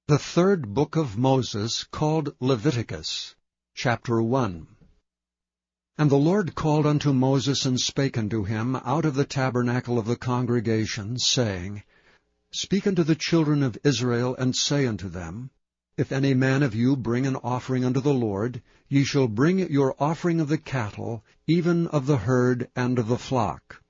The third book of Moses, called Leviticus, chapter 1. And the Lord called unto Moses, and spake unto him out of the tabernacle of the congregation, saying, Speak unto the children of Israel, and say unto them, If any man of you bring an offering unto the Lord, ye shall bring your offering of the cattle, even of the herd and of the flock.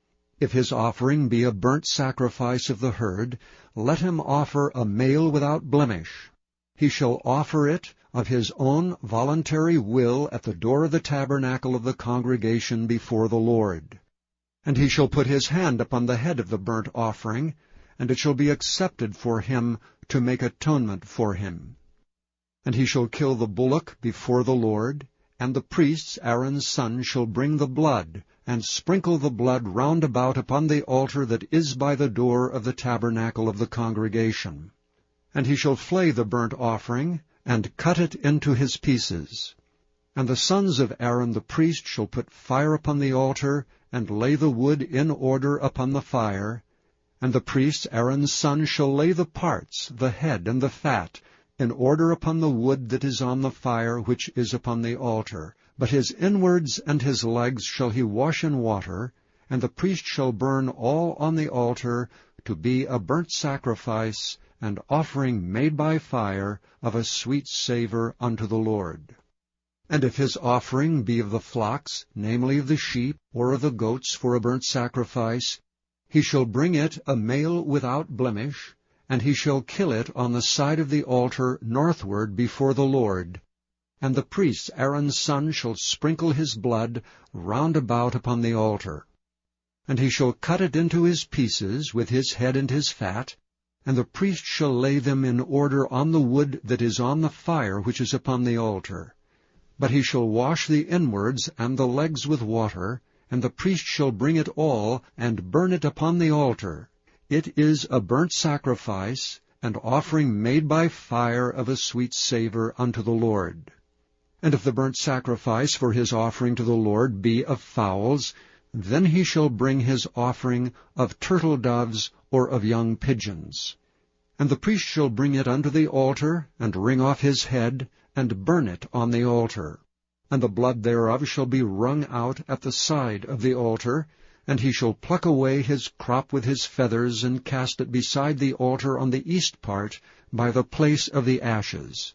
If his offering be a burnt sacrifice of the herd, let him offer a male without blemish. He shall offer it of his own voluntary will at the door of the tabernacle of the congregation before the Lord. And he shall put his hand upon the head of the burnt offering, and it shall be accepted for him to make atonement for him. And he shall kill the bullock before the Lord, and the priests Aaron's son shall bring the blood, and sprinkle the blood round about upon the altar that is by the door of the tabernacle of the congregation. And he shall flay the burnt offering, and cut it into his pieces. And the sons of Aaron the priest shall put fire upon the altar, and lay the wood in order upon the fire. And the priest Aaron's son shall lay the parts, the head and the fat, in order upon the wood that is on the fire which is upon the altar. But his inwards and his legs shall he wash in water, and the priest shall burn all on the altar to be a burnt sacrifice, and offering made by fire of a sweet savour unto the Lord. And if his offering be of the flocks, namely of the sheep, or of the goats for a burnt sacrifice, he shall bring it a male without blemish, and he shall kill it on the side of the altar northward before the Lord. And the priest Aaron's son shall sprinkle his blood round about upon the altar. And he shall cut it into his pieces with his head and his fat, and the priest shall lay them in order on the wood that is on the fire which is upon the altar. But he shall wash the inwards and the legs with water, and the priest shall bring it all, and burn it upon the altar. It is a burnt sacrifice, and offering made by fire of a sweet savour unto the Lord. And if the burnt sacrifice for his offering to the Lord be of fowls, then he shall bring his offering of turtle doves or of young pigeons. And the priest shall bring it unto the altar, and wring off his head, and burn it on the altar. And the blood thereof shall be wrung out at the side of the altar, and he shall pluck away his crop with his feathers, and cast it beside the altar on the east part, by the place of the ashes.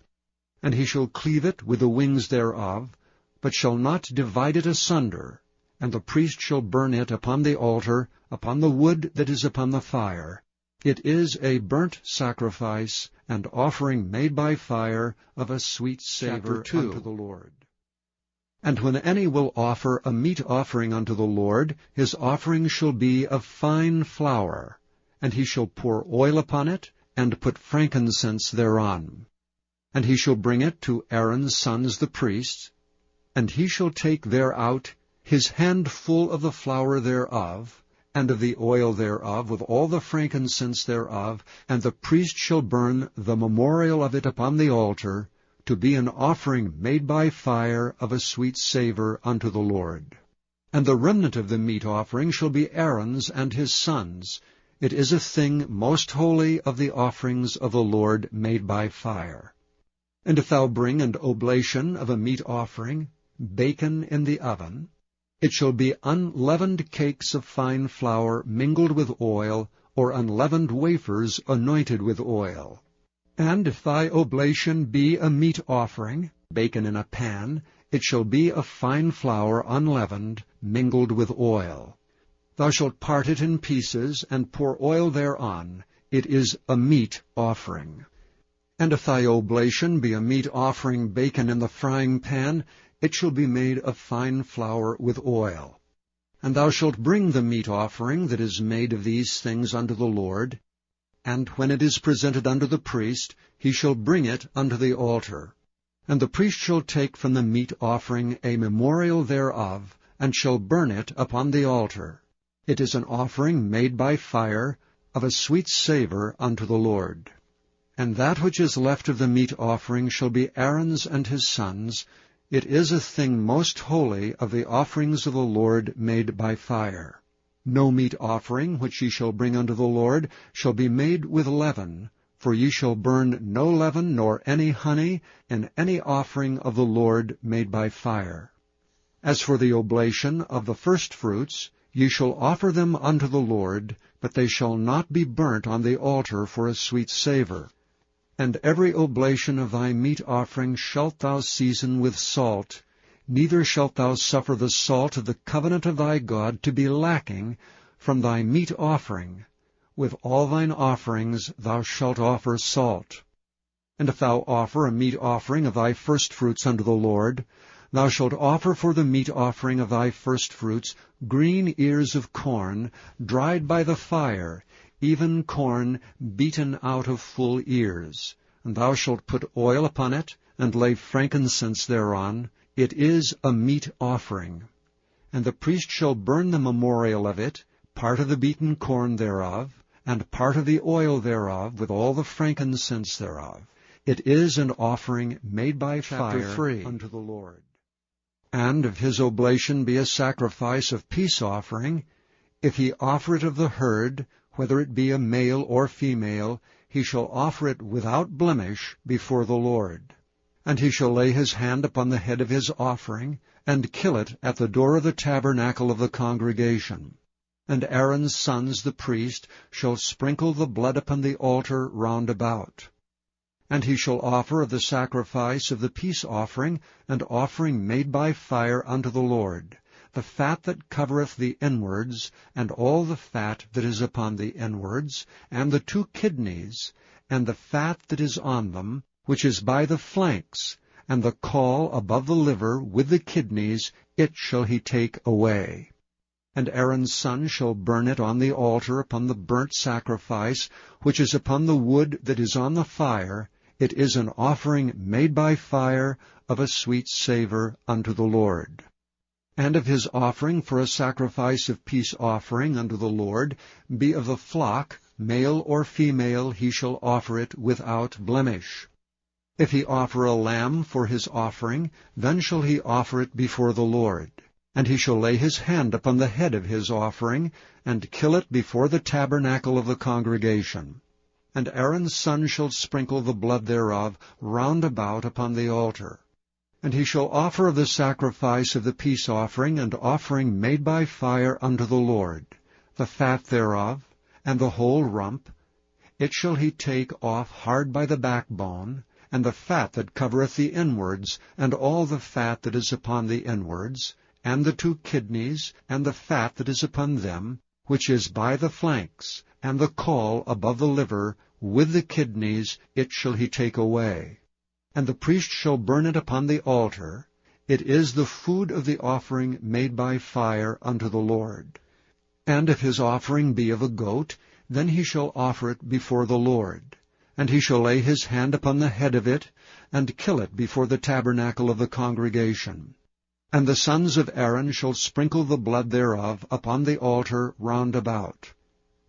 And he shall cleave it with the wings thereof, but shall not divide it asunder. And the priest shall burn it upon the altar, upon the wood that is upon the fire. It is a burnt sacrifice, and offering made by fire of a sweet savour unto the Lord. And when any will offer a meat offering unto the Lord, his offering shall be of fine flour, and he shall pour oil upon it, and put frankincense thereon. And he shall bring it to Aaron's sons the priests, and he shall take thereout his handful of the flour thereof, and of the oil thereof, with all the frankincense thereof, and the priest shall burn the memorial of it upon the altar, to be an offering made by fire of a sweet savour unto the Lord. And the remnant of the meat offering shall be Aaron's and his sons. It is a thing most holy of the offerings of the Lord made by fire. And if thou bring an oblation of a meat offering, bacon in the oven, it shall be unleavened cakes of fine flour mingled with oil, or unleavened wafers anointed with oil. And if thy oblation be a meat offering, bacon in a pan, it shall be of fine flour unleavened, mingled with oil. Thou shalt part it in pieces, and pour oil thereon. It is a meat offering. And if thy oblation be a meat offering bacon in the frying pan, it shall be made of fine flour with oil. And thou shalt bring the meat offering that is made of these things unto the Lord, and when it is presented unto the priest, he shall bring it unto the altar. And the priest shall take from the meat offering a memorial thereof, and shall burn it upon the altar. It is an offering made by fire, of a sweet savour unto the Lord. And that which is left of the meat offering shall be Aaron's and his sons. It is a thing most holy of the offerings of the Lord made by fire. No meat offering which ye shall bring unto the Lord shall be made with leaven, For ye shall burn no leaven nor any honey in any offering of the Lord made by fire. As for the oblation of the firstfruits, ye shall offer them unto the Lord, but they shall not be burnt on the altar for a sweet savour. And every oblation of thy meat offering shalt thou season with salt, neither shalt thou suffer the salt of the covenant of thy God to be lacking from thy meat offering. With all thine offerings thou shalt offer salt. And if thou offer a meat offering of thy firstfruits unto the Lord, thou shalt offer for the meat offering of thy firstfruits green ears of corn, dried by the fire, even corn beaten out of full ears. And thou shalt put oil upon it, and lay frankincense thereon. It is a meat offering. And the priest shall burn the memorial of it, part of the beaten corn thereof, and part of the oil thereof, with all the frankincense thereof. It is an offering made by fire unto the Lord. And if his oblation be a sacrifice of peace offering, if he offer it of the herd, whether it be a male or female, he shall offer it without blemish before the Lord. And he shall lay his hand upon the head of his offering, and kill it at the door of the tabernacle of the congregation. And Aaron's sons the priest shall sprinkle the blood upon the altar round about. And he shall offer of the sacrifice of the peace offering an offering made by fire unto the Lord, the fat that covereth the inwards, and all the fat that is upon the inwards, and the 2 kidneys, and the fat that is on them, which is by the flanks, and the caul above the liver with the kidneys, it shall he take away. And Aaron's son shall burn it on the altar upon the burnt sacrifice, which is upon the wood that is on the fire. It is an offering made by fire of a sweet savour unto the Lord. And if his offering for a sacrifice of peace offering unto the Lord be of the flock, male or female, he shall offer it without blemish. If he offer a lamb for his offering, then shall he offer it before the Lord. And he shall lay his hand upon the head of his offering, and kill it before the tabernacle of the congregation. And Aaron's son shall sprinkle the blood thereof round about upon the altar. And he shall offer of the sacrifice of the peace offering an offering made by fire unto the Lord, the fat thereof, and the whole rump. It shall he take off hard by the backbone, and the fat that covereth the inwards, and all the fat that is upon the inwards, and the 2 kidneys, and the fat that is upon them, which is by the flanks, and the caul above the liver, with the kidneys, it shall he take away. And the priest shall burn it upon the altar. It is the food of the offering made by fire unto the Lord. And if his offering be of a goat, then he shall offer it before the Lord. And he shall lay his hand upon the head of it, and kill it before the tabernacle of the congregation. And the sons of Aaron shall sprinkle the blood thereof upon the altar round about.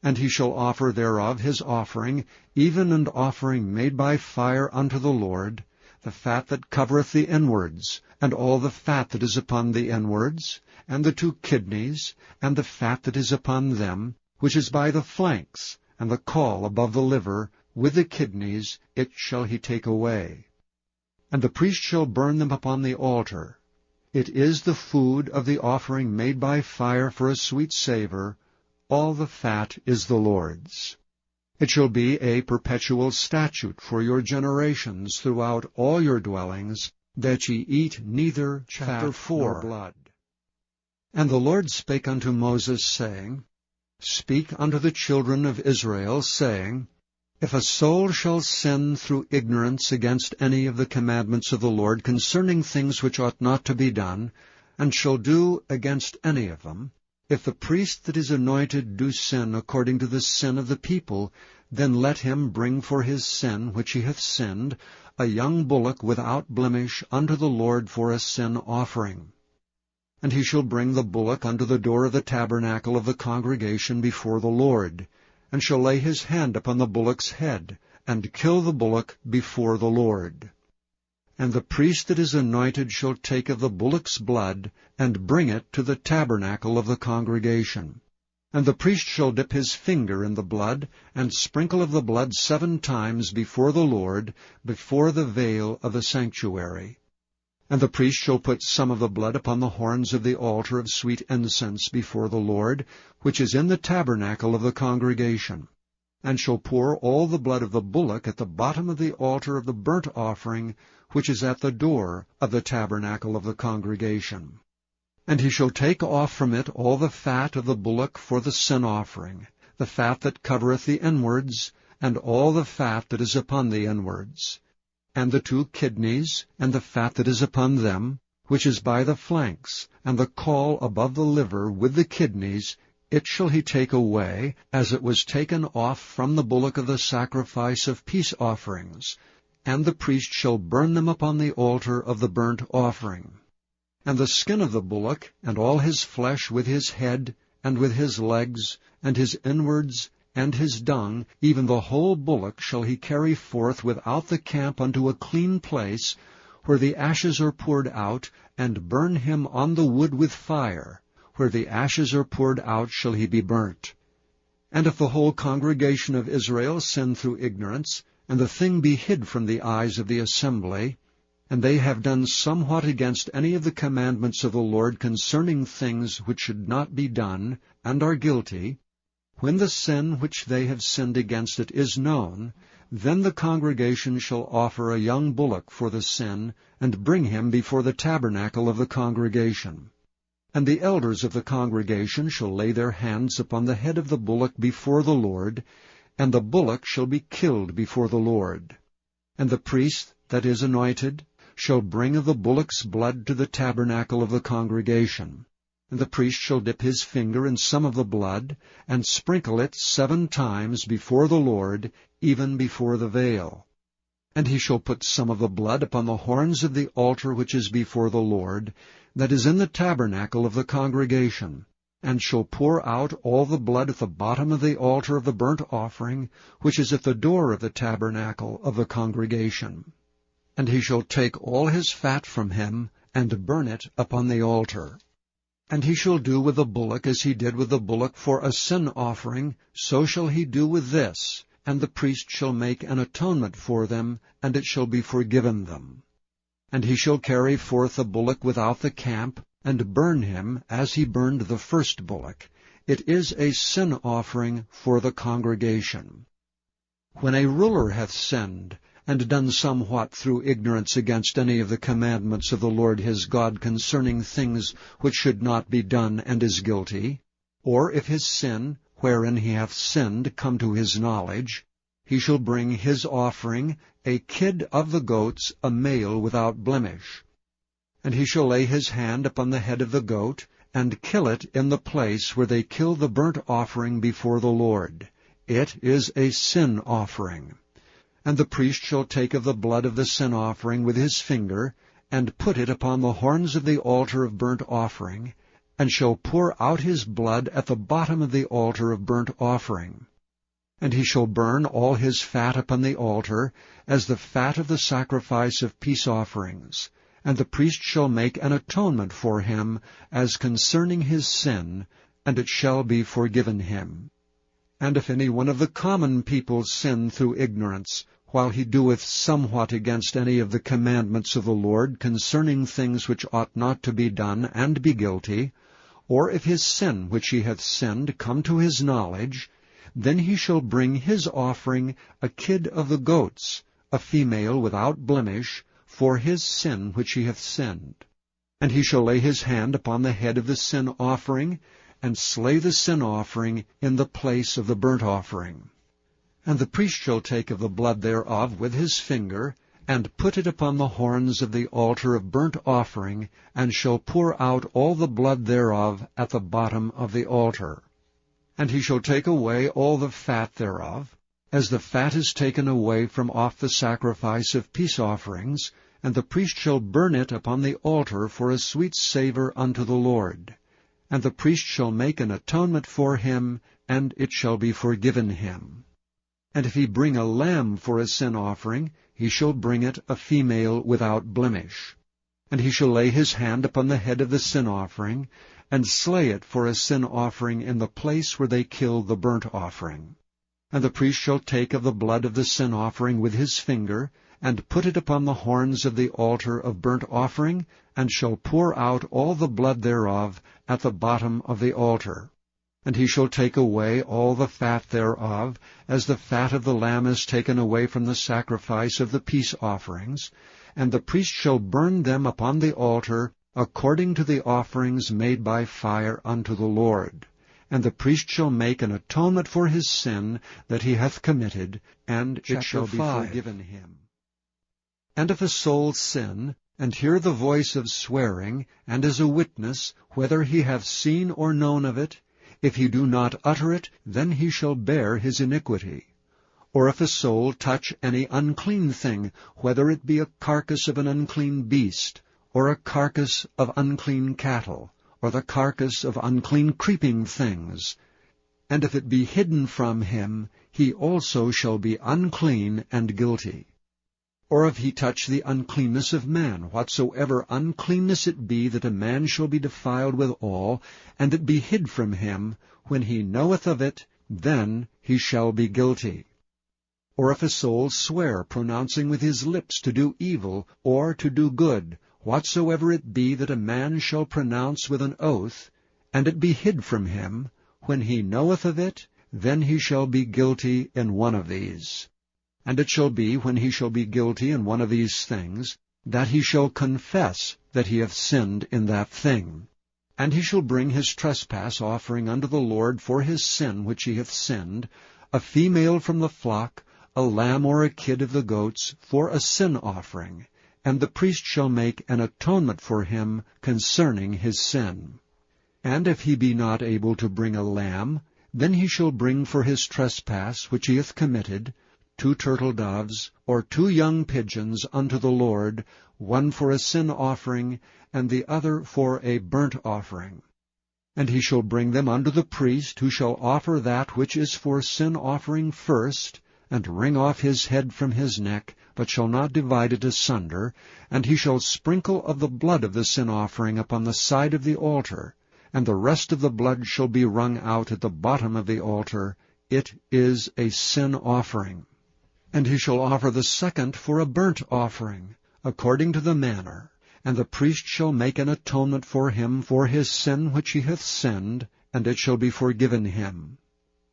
And he shall offer thereof his offering, even an offering made by fire unto the Lord, the fat that covereth the inwards, and all the fat that is upon the inwards, and the 2 kidneys, and the fat that is upon them, which is by the flanks, and the caul above the liver, with the kidneys, it shall he take away. And the priest shall burn them upon the altar. It is the food of the offering made by fire for a sweet savour. All the fat is the Lord's. It shall be a perpetual statute for your generations throughout all your dwellings, that ye eat neither fat nor blood. And the Lord spake unto Moses, saying, Speak unto the children of Israel, saying, If a soul shall sin through ignorance against any of the commandments of the Lord concerning things which ought not to be done, and shall do against any of them, if the priest that is anointed do sin according to the sin of the people, then let him bring for his sin which he hath sinned a young bullock without blemish unto the Lord for a sin offering. And he shall bring the bullock unto the door of the tabernacle of the congregation before the Lord, and shall lay his hand upon the bullock's head, and kill the bullock before the Lord. And the priest that is anointed shall take of the bullock's blood, and bring it to the tabernacle of the congregation. And the priest shall dip his finger in the blood, and sprinkle of the blood 7 times before the Lord, before the veil of the sanctuary. And the priest shall put some of the blood upon the horns of the altar of sweet incense before the Lord, which is in the tabernacle of the congregation, and shall pour all the blood of the bullock at the bottom of the altar of the burnt offering, which is at the door of the tabernacle of the congregation. And he shall take off from it all the fat of the bullock for the sin offering, the fat that covereth the inwards, and all the fat that is upon the inwards, and the 2 kidneys, and the fat that is upon them, which is by the flanks, and the caul above the liver with the kidneys, it shall he take away, as it was taken off from the bullock of the sacrifice of peace offerings, and the priest shall burn them upon the altar of the burnt offering. And the skin of the bullock, and all his flesh with his head, and with his legs, and his inwards, and his dung, even the whole bullock shall he carry forth without the camp unto a clean place, where the ashes are poured out, and burn him on the wood with fire. Where the ashes are poured out shall he be burnt. And if the whole congregation of Israel sin through ignorance, and the thing be hid from the eyes of the assembly, and they have done somewhat against any of the commandments of the Lord concerning things which should not be done, and are guilty, when the sin which they have sinned against it is known, then the congregation shall offer a young bullock for the sin, and bring him before the tabernacle of the congregation. And the elders of the congregation shall lay their hands upon the head of the bullock before the Lord, and the bullock shall be killed before the Lord. And the priest that is anointed shall bring of the bullock's blood to the tabernacle of the congregation. And the priest shall dip his finger in some of the blood, and sprinkle it 7 times before the Lord, even before the veil. And he shall put some of the blood upon the horns of the altar which is before the Lord, that is in the tabernacle of the congregation, and shall pour out all the blood at the bottom of the altar of the burnt offering, which is at the door of the tabernacle of the congregation. And he shall take all his fat from him, and burn it upon the altar. And he shall do with the bullock as he did with the bullock for a sin offering, so shall he do with this, and the priest shall make an atonement for them, and it shall be forgiven them. And he shall carry forth the bullock without the camp, and burn him as he burned the first bullock. It is a sin offering for the congregation. When a ruler hath sinned, and done somewhat through ignorance against any of the commandments of the Lord his God concerning things which should not be done, and is guilty, or if his sin, wherein he hath sinned, come to his knowledge, he shall bring his offering, a kid of the goats, a male without blemish. And he shall lay his hand upon the head of the goat, and kill it in the place where they kill the burnt offering before the Lord. It is a sin offering. And the priest shall take of the blood of the sin offering with his finger, and put it upon the horns of the altar of burnt offering, and shall pour out his blood at the bottom of the altar of burnt offering. And he shall burn all his fat upon the altar, as the fat of the sacrifice of peace offerings. And the priest shall make an atonement for him, as concerning his sin, and it shall be forgiven him. And if any one of the common people sin through ignorance, while he doeth somewhat against any of the commandments of the Lord concerning things which ought not to be done, and be guilty, or if his sin which he hath sinned come to his knowledge, then he shall bring his offering, a kid of the goats, a female without blemish, for his sin which he hath sinned. And he shall lay his hand upon the head of the sin offering, and slay the sin offering in the place of the burnt offering. And the priest shall take of the blood thereof with his finger, and put it upon the horns of the altar of burnt offering, and shall pour out all the blood thereof at the bottom of the altar. And he shall take away all the fat thereof, as the fat is taken away from off the sacrifice of peace offerings, and the priest shall burn it upon the altar for a sweet savour unto the Lord. And the priest shall make an atonement for him, and it shall be forgiven him. And if he bring a lamb for a sin offering, he shall bring it a female without blemish. And he shall lay his hand upon the head of the sin offering, and slay it for a sin offering in the place where they kill the burnt offering. And the priest shall take of the blood of the sin offering with his finger, and put it upon the horns of the altar of burnt offering, and shall pour out all the blood thereof at the bottom of the altar. And he shall take away all the fat thereof, as the fat of the lamb is taken away from the sacrifice of the peace offerings, and the priest shall burn them upon the altar according to the offerings made by fire unto the Lord. And the priest shall make an atonement for his sin that he hath committed, and it shall be forgiven him. And if a soul sin, and hear the voice of swearing, and is a witness, whether he have seen or known of it, if he do not utter it, then he shall bear his iniquity. Or if a soul touch any unclean thing, whether it be a carcass of an unclean beast, or a carcass of unclean cattle, or the carcass of unclean creeping things, and if it be hidden from him, he also shall be unclean and guilty. Or if he touch the uncleanness of man, whatsoever uncleanness it be, that a man shall be defiled withal, and it be hid from him, when he knoweth of it, then he shall be guilty. Or if a soul swear, pronouncing with his lips to do evil, or to do good, whatsoever it be that a man shall pronounce with an oath, and it be hid from him, when he knoweth of it, then he shall be guilty in one of these. And it shall be, when he shall be guilty in one of these things, that he shall confess that he hath sinned in that thing. And he shall bring his trespass offering unto the Lord for his sin which he hath sinned, a female from the flock, a lamb or a kid of the goats, for a sin offering. And the priest shall make an atonement for him concerning his sin. And if he be not able to bring a lamb, then he shall bring for his trespass which he hath committed 2 turtle doves, or 2 young pigeons unto the Lord, one for a sin offering, and the other for a burnt offering. And he shall bring them unto the priest, who shall offer that which is for sin offering first, and wring off his head from his neck, but shall not divide it asunder, and he shall sprinkle of the blood of the sin offering upon the side of the altar, and the rest of the blood shall be wrung out at the bottom of the altar. It is a sin offering. And he shall offer the second for a burnt offering, according to the manner, and the priest shall make an atonement for him for his sin which he hath sinned, and it shall be forgiven him.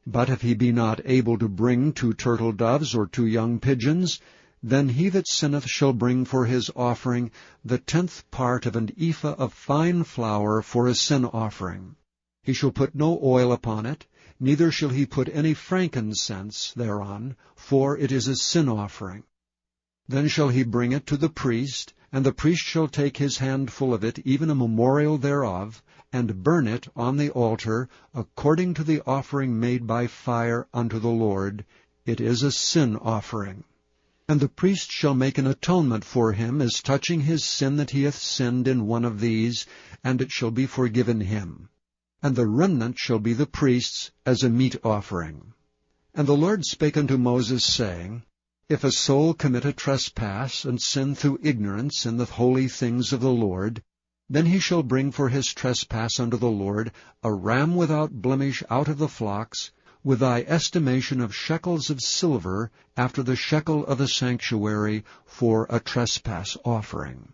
But if he be not able to bring 2 turtle doves or 2 young pigeons, then he that sinneth shall bring for his offering the 10th part of an ephah of fine flour for a sin offering. He shall put no oil upon it, neither shall he put any frankincense thereon, for it is a sin offering. Then shall he bring it to the priest, and the priest shall take his handful of it, even a memorial thereof, and burn it on the altar, according to the offering made by fire unto the Lord. It is a sin offering. And the priest shall make an atonement for him as touching his sin that he hath sinned in one of these, and it shall be forgiven him. And the remnant shall be the priest's as a meat offering. And the Lord spake unto Moses, saying, If a soul commit a trespass, and sin through ignorance in the holy things of the Lord, then he shall bring for his trespass unto the Lord a ram without blemish out of the flocks, with thy estimation of shekels of silver, after the shekel of the sanctuary, for a trespass offering.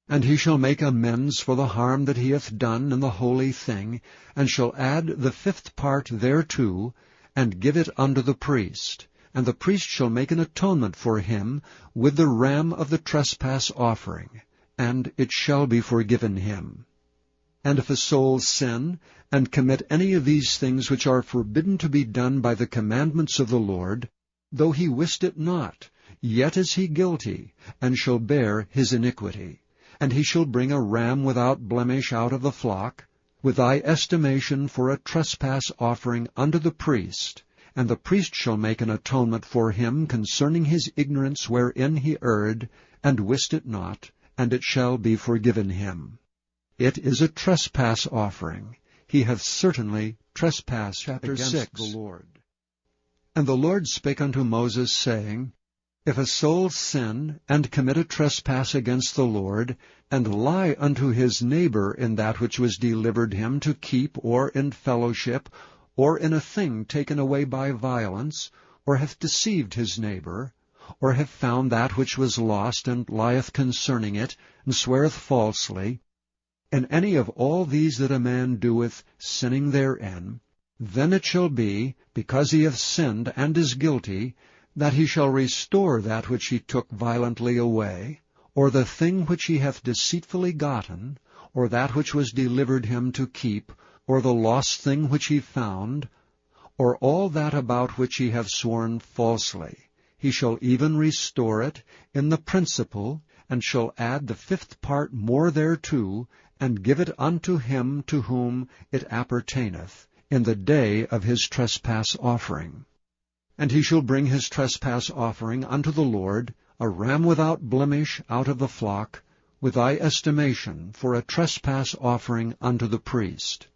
And he shall make amends for the harm that he hath done in the holy thing, and shall add the 5th part thereto, and give it unto the priest. And the priest shall make an atonement for him with the ram of the trespass offering, and it shall be forgiven him. And if a soul sin, and commit any of these things which are forbidden to be done by the commandments of the Lord, though he wist it not, yet is he guilty, and shall bear his iniquity. And he shall bring a ram without blemish out of the flock, with thy estimation for a trespass offering unto the priest. And the priest shall make an atonement for him concerning his ignorance wherein he erred, and wist it not, and it shall be forgiven him. It is a trespass offering. He hath certainly trespassed against the Lord. And the Lord spake unto Moses, saying, If a soul sin, and commit a trespass against the Lord, and lie unto his neighbor in that which was delivered him to keep, or in fellowship, or in a thing taken away by violence, or hath deceived his neighbor, or hath found that which was lost, and lieth concerning it, and sweareth falsely, in any of all these that a man doeth, sinning therein, then it shall be, because he hath sinned and is guilty, that he shall restore that which he took violently away, or the thing which he hath deceitfully gotten, or that which was delivered him to keep, or the lost thing which he found, or all that about which he hath sworn falsely. He shall even restore it in the principal, and shall add the 5th part more thereto, and give it unto him to whom it appertaineth, in the day of his trespass offering. And he shall bring his trespass offering unto the Lord, a ram without blemish out of the flock, with thy estimation, for a trespass offering unto the priest.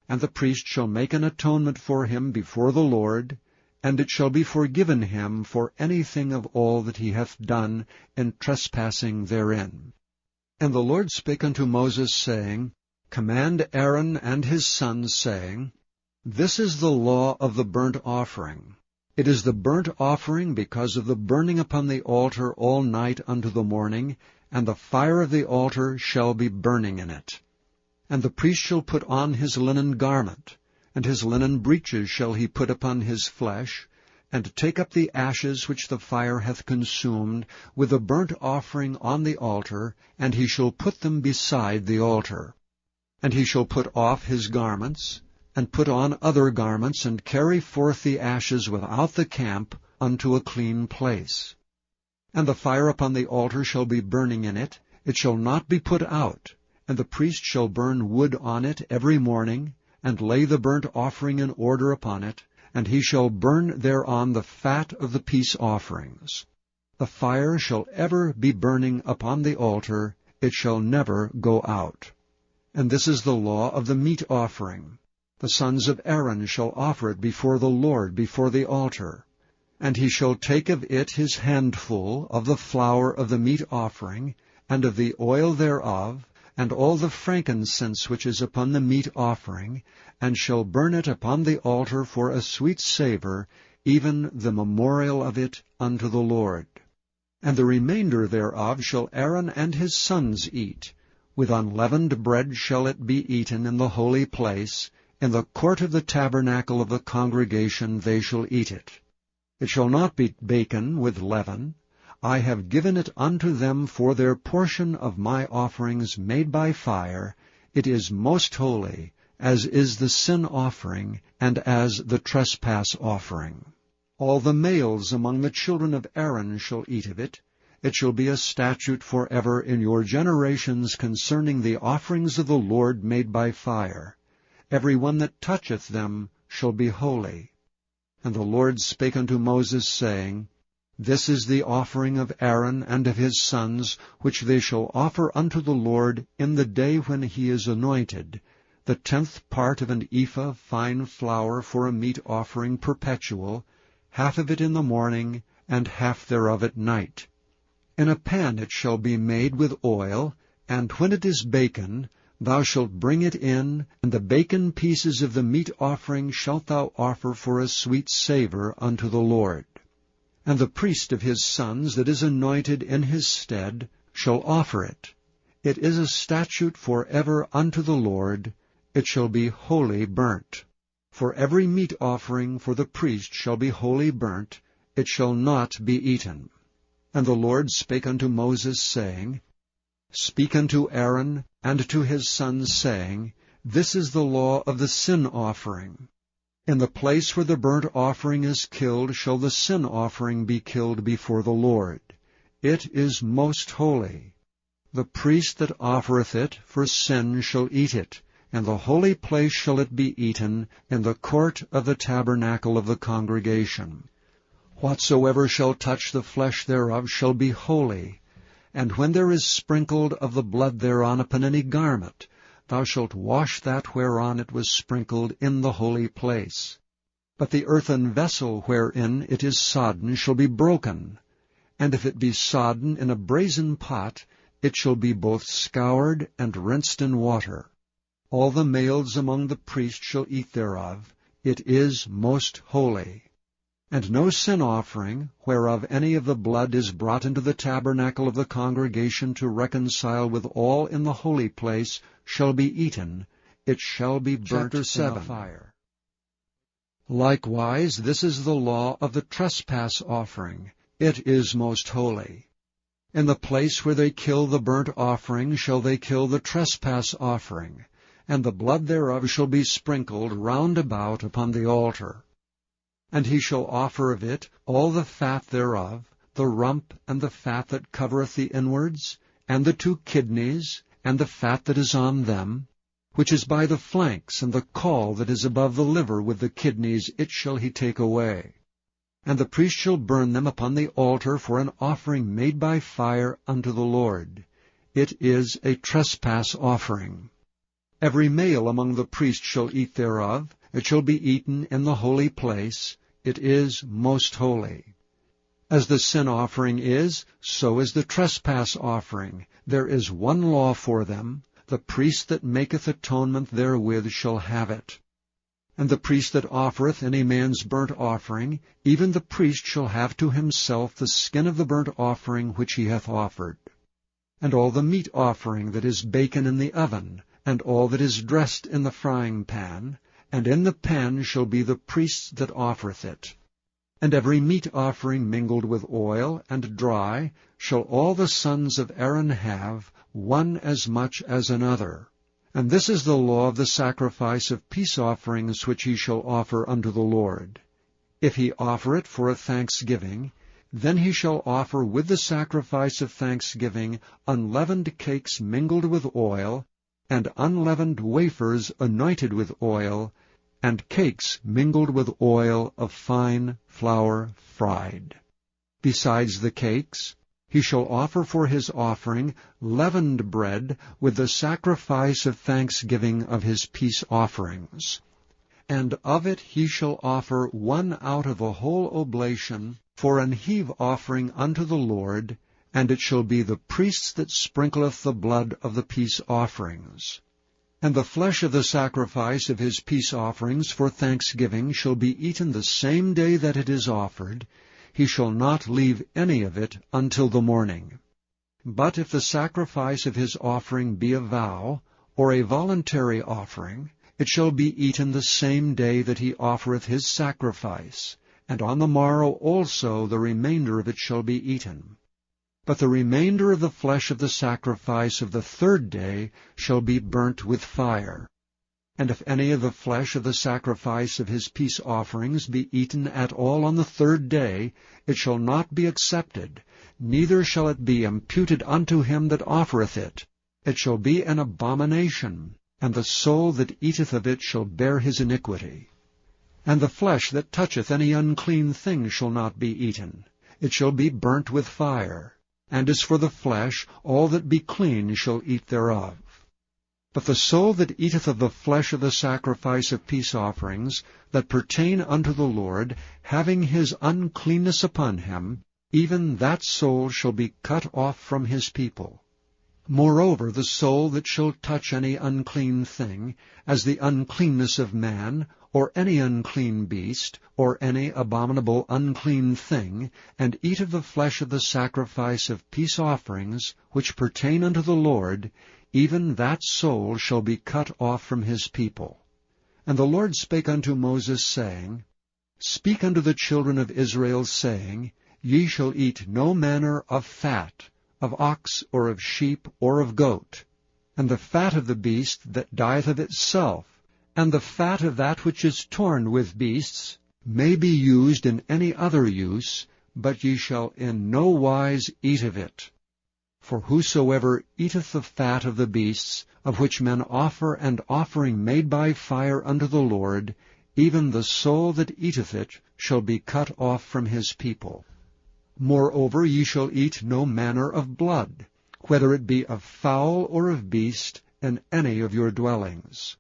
And the priest shall make an atonement for him before the Lord, and it shall be forgiven him for anything of all that he hath done in trespassing therein. And the Lord spake unto Moses, saying, Command Aaron and his sons, saying, This is the law of the burnt offering. It is the burnt offering because of the burning upon the altar all night unto the morning, and the fire of the altar shall be burning in it. And the priest shall put on his linen garment, and his linen breeches shall he put upon his flesh, and take up the ashes which the fire hath consumed, with the burnt offering on the altar, and he shall put them beside the altar. And he shall put off his garments, and put on other garments, and carry forth the ashes without the camp unto a clean place. And the fire upon the altar shall be burning in it, it shall not be put out, and the priest shall burn wood on it every morning, and lay the burnt offering in order upon it, and he shall burn thereon the fat of the peace offerings. The fire shall ever be burning upon the altar, it shall never go out. And this is the law of the meat offering. The sons of Aaron shall offer it before the Lord, before the altar. And he shall take of it his handful of the flour of the meat offering, and of the oil thereof, and all the frankincense which is upon the meat offering, and shall burn it upon the altar for a sweet savour, even the memorial of it unto the Lord. And the remainder thereof shall Aaron and his sons eat. With unleavened bread shall it be eaten in the holy place. In the court of the tabernacle of the congregation they shall eat it. It shall not be baken with leaven. I have given it unto them for their portion of my offerings made by fire. It is most holy, as is the sin offering, and as the trespass offering. All the males among the children of Aaron shall eat of it. It shall be a statute forever in your generations concerning the offerings of the Lord made by fire. Every one that toucheth them shall be holy. And the Lord spake unto Moses, saying, This is the offering of Aaron and of his sons, which they shall offer unto the Lord in the day when he is anointed, the 10th part of an ephah of fine flour for a meat offering perpetual, half of it in the morning, and half thereof at night. In a pan it shall be made with oil, and when it is baken, thou shalt bring it in, and the baken pieces of the meat offering shalt thou offer for a sweet savour unto the Lord. And the priest of his sons that is anointed in his stead shall offer it. It is a statute for ever unto the Lord. It shall be wholly burnt. For every meat offering for the priest shall be wholly burnt. It shall not be eaten. And the Lord spake unto Moses, saying, Speak unto Aaron and to his sons, saying, This is the law of the sin offering. In the place where the burnt offering is killed shall the sin offering be killed before the Lord. It is most holy. The priest that offereth it for sin shall eat it. In the holy place shall it be eaten, in the court of the tabernacle of the congregation. Whatsoever shall touch the flesh thereof shall be holy. And when there is sprinkled of the blood thereon upon any garment, thou shalt wash that whereon it was sprinkled in the holy place. But the earthen vessel wherein it is sodden shall be broken, And if it be sodden in a brazen pot, it shall be both scoured and rinsed in water. All the males among the priests shall eat thereof. It is most holy. And no sin offering, whereof any of the blood is brought into the tabernacle of the congregation to reconcile with all in the holy place, shall be eaten. It shall be burnt in the fire. Likewise, this is the law of the trespass offering. It is most holy. In the place where they kill the burnt offering shall they kill the trespass offering, and the blood thereof shall be sprinkled round about upon the altar. And he shall offer of it all the fat thereof, the rump and the fat that covereth the inwards, and the 2 kidneys, and the fat that is on them, which is by the flanks, and the caul that is above the liver with the kidneys, it shall he take away. And the priest shall burn them upon the altar for an offering made by fire unto the Lord. It is a trespass offering. Every male among the priests shall eat thereof. It shall be eaten in the holy place. It is most holy. As the sin offering is, so is the trespass offering. There is one law for them. The priest that maketh atonement therewith shall have it. And the priest that offereth any man's burnt offering, even the priest shall have to himself the skin of the burnt offering which he hath offered. And all the meat offering that is baken in the oven, and all that is dressed in the frying pan, and in the pan shall be the priest's that offereth it. And every meat offering mingled with oil and dry shall all the sons of Aaron have, one as much as another. And this is the law of the sacrifice of peace offerings which he shall offer unto the Lord. If he offer it for a thanksgiving, then he shall offer with the sacrifice of thanksgiving unleavened cakes mingled with oil, and unleavened wafers anointed with oil, and cakes mingled with oil of fine flour fried. Besides the cakes, he shall offer for his offering leavened bread with the sacrifice of thanksgiving of his peace offerings. And of it he shall offer 1 out of a whole oblation for an heave offering unto the Lord, and it shall be the priest that sprinkleth the blood of the peace offerings. And the flesh of the sacrifice of his peace offerings for thanksgiving shall be eaten the same day that it is offered. He shall not leave any of it until the morning. But if the sacrifice of his offering be a vow, or a voluntary offering, it shall be eaten the same day that he offereth his sacrifice, and on the morrow also the remainder of it shall be eaten. But the remainder of the flesh of the sacrifice of the 3rd day shall be burnt with fire. And if any of the flesh of the sacrifice of his peace offerings be eaten at all on the 3rd day, it shall not be accepted, neither shall it be imputed unto him that offereth it. It shall be an abomination, and the soul that eateth of it shall bear his iniquity. And the flesh that toucheth any unclean thing shall not be eaten. It shall be burnt with fire. And as for the flesh, all that be clean shall eat thereof. But the soul that eateth of the flesh of the sacrifice of peace offerings, that pertain unto the Lord, having his uncleanness upon him, even that soul shall be cut off from his people. Moreover, the soul that shall touch any unclean thing, as the uncleanness of man, or any unclean beast, or any abominable unclean thing, and eat of the flesh of the sacrifice of peace offerings, which pertain unto the Lord, even that soul shall be cut off from his people. And the Lord spake unto Moses, saying, Speak unto the children of Israel, saying, Ye shall eat no manner of fat, of ox, or of sheep, or of goat, and the fat of the beast that dieth of itself, and the fat of that which is torn with beasts, may be used in any other use, but ye shall in no wise eat of it. For whosoever eateth the fat of the beasts, of which men offer an offering made by fire unto the Lord, even the soul that eateth it shall be cut off from his people. Moreover, ye shall eat no manner of blood, whether it be of fowl or of beast, in any of your dwellings.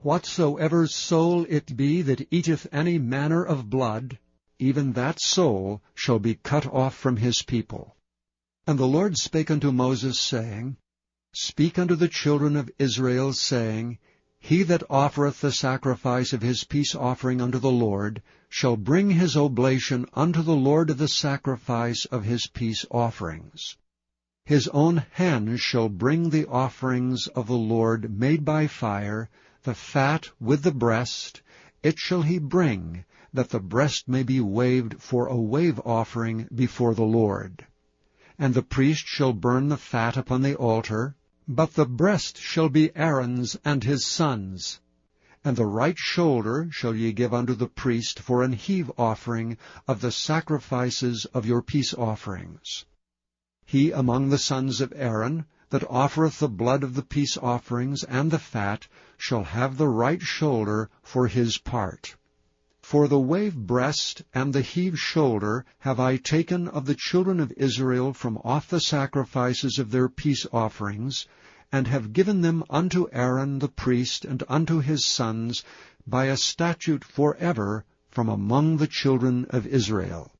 Whatsoever soul it be that eateth any manner of blood, even that soul shall be cut off from his people. And the Lord spake unto Moses, saying, Speak unto the children of Israel, saying, He that offereth the sacrifice of his peace offering unto the Lord shall bring his oblation unto the Lord of the sacrifice of his peace offerings. His own hand shall bring the offerings of the Lord made by fire, the fat with the breast, it shall he bring, that the breast may be waved for a wave offering before the Lord. And the priest shall burn the fat upon the altar, but the breast shall be Aaron's and his sons'. And the right shoulder shall ye give unto the priest for an heave offering of the sacrifices of your peace offerings. He among the sons of Aaron, that offereth the blood of the peace offerings and the fat, shall have the right shoulder for his part. For the wave breast and the heave shoulder have I taken of the children of Israel from off the sacrifices of their peace offerings, and have given them unto Aaron the priest and unto his sons by a statute forever from among the children of Israel.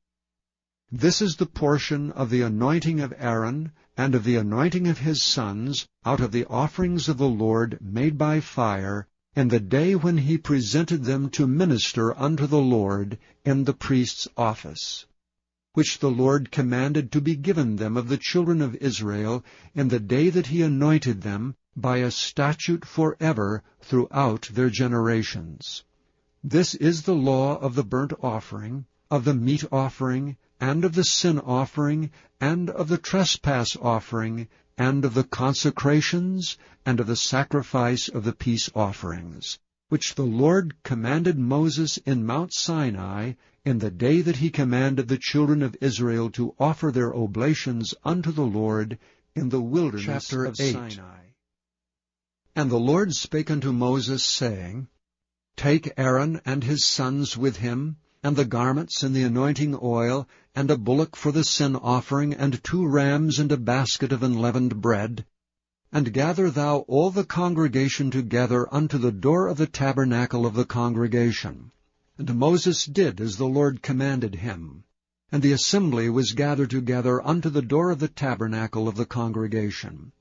This is the portion of the anointing of Aaron and of the anointing of his sons out of the offerings of the Lord made by fire, in the day when he presented them to minister unto the Lord in the priest's office, which the Lord commanded to be given them of the children of Israel in the day that he anointed them by a statute forever throughout their generations. This is the law of the burnt offering, of the meat offering, and of the sin offering, and of the trespass offering, and of the consecrations, and of the sacrifice of the peace offerings, which the Lord commanded Moses in Mount Sinai, in the day that he commanded the children of Israel to offer their oblations unto the Lord in the wilderness of Sinai. And the Lord spake unto Moses, saying, Take Aaron and his sons with him, and the garments and the anointing oil, and a bullock for the sin offering, and 2 rams, and a basket of unleavened bread, and gather thou all the congregation together unto the door of the tabernacle of the congregation. And Moses did as the Lord commanded him. And the assembly was gathered together unto the door of the tabernacle of the congregation.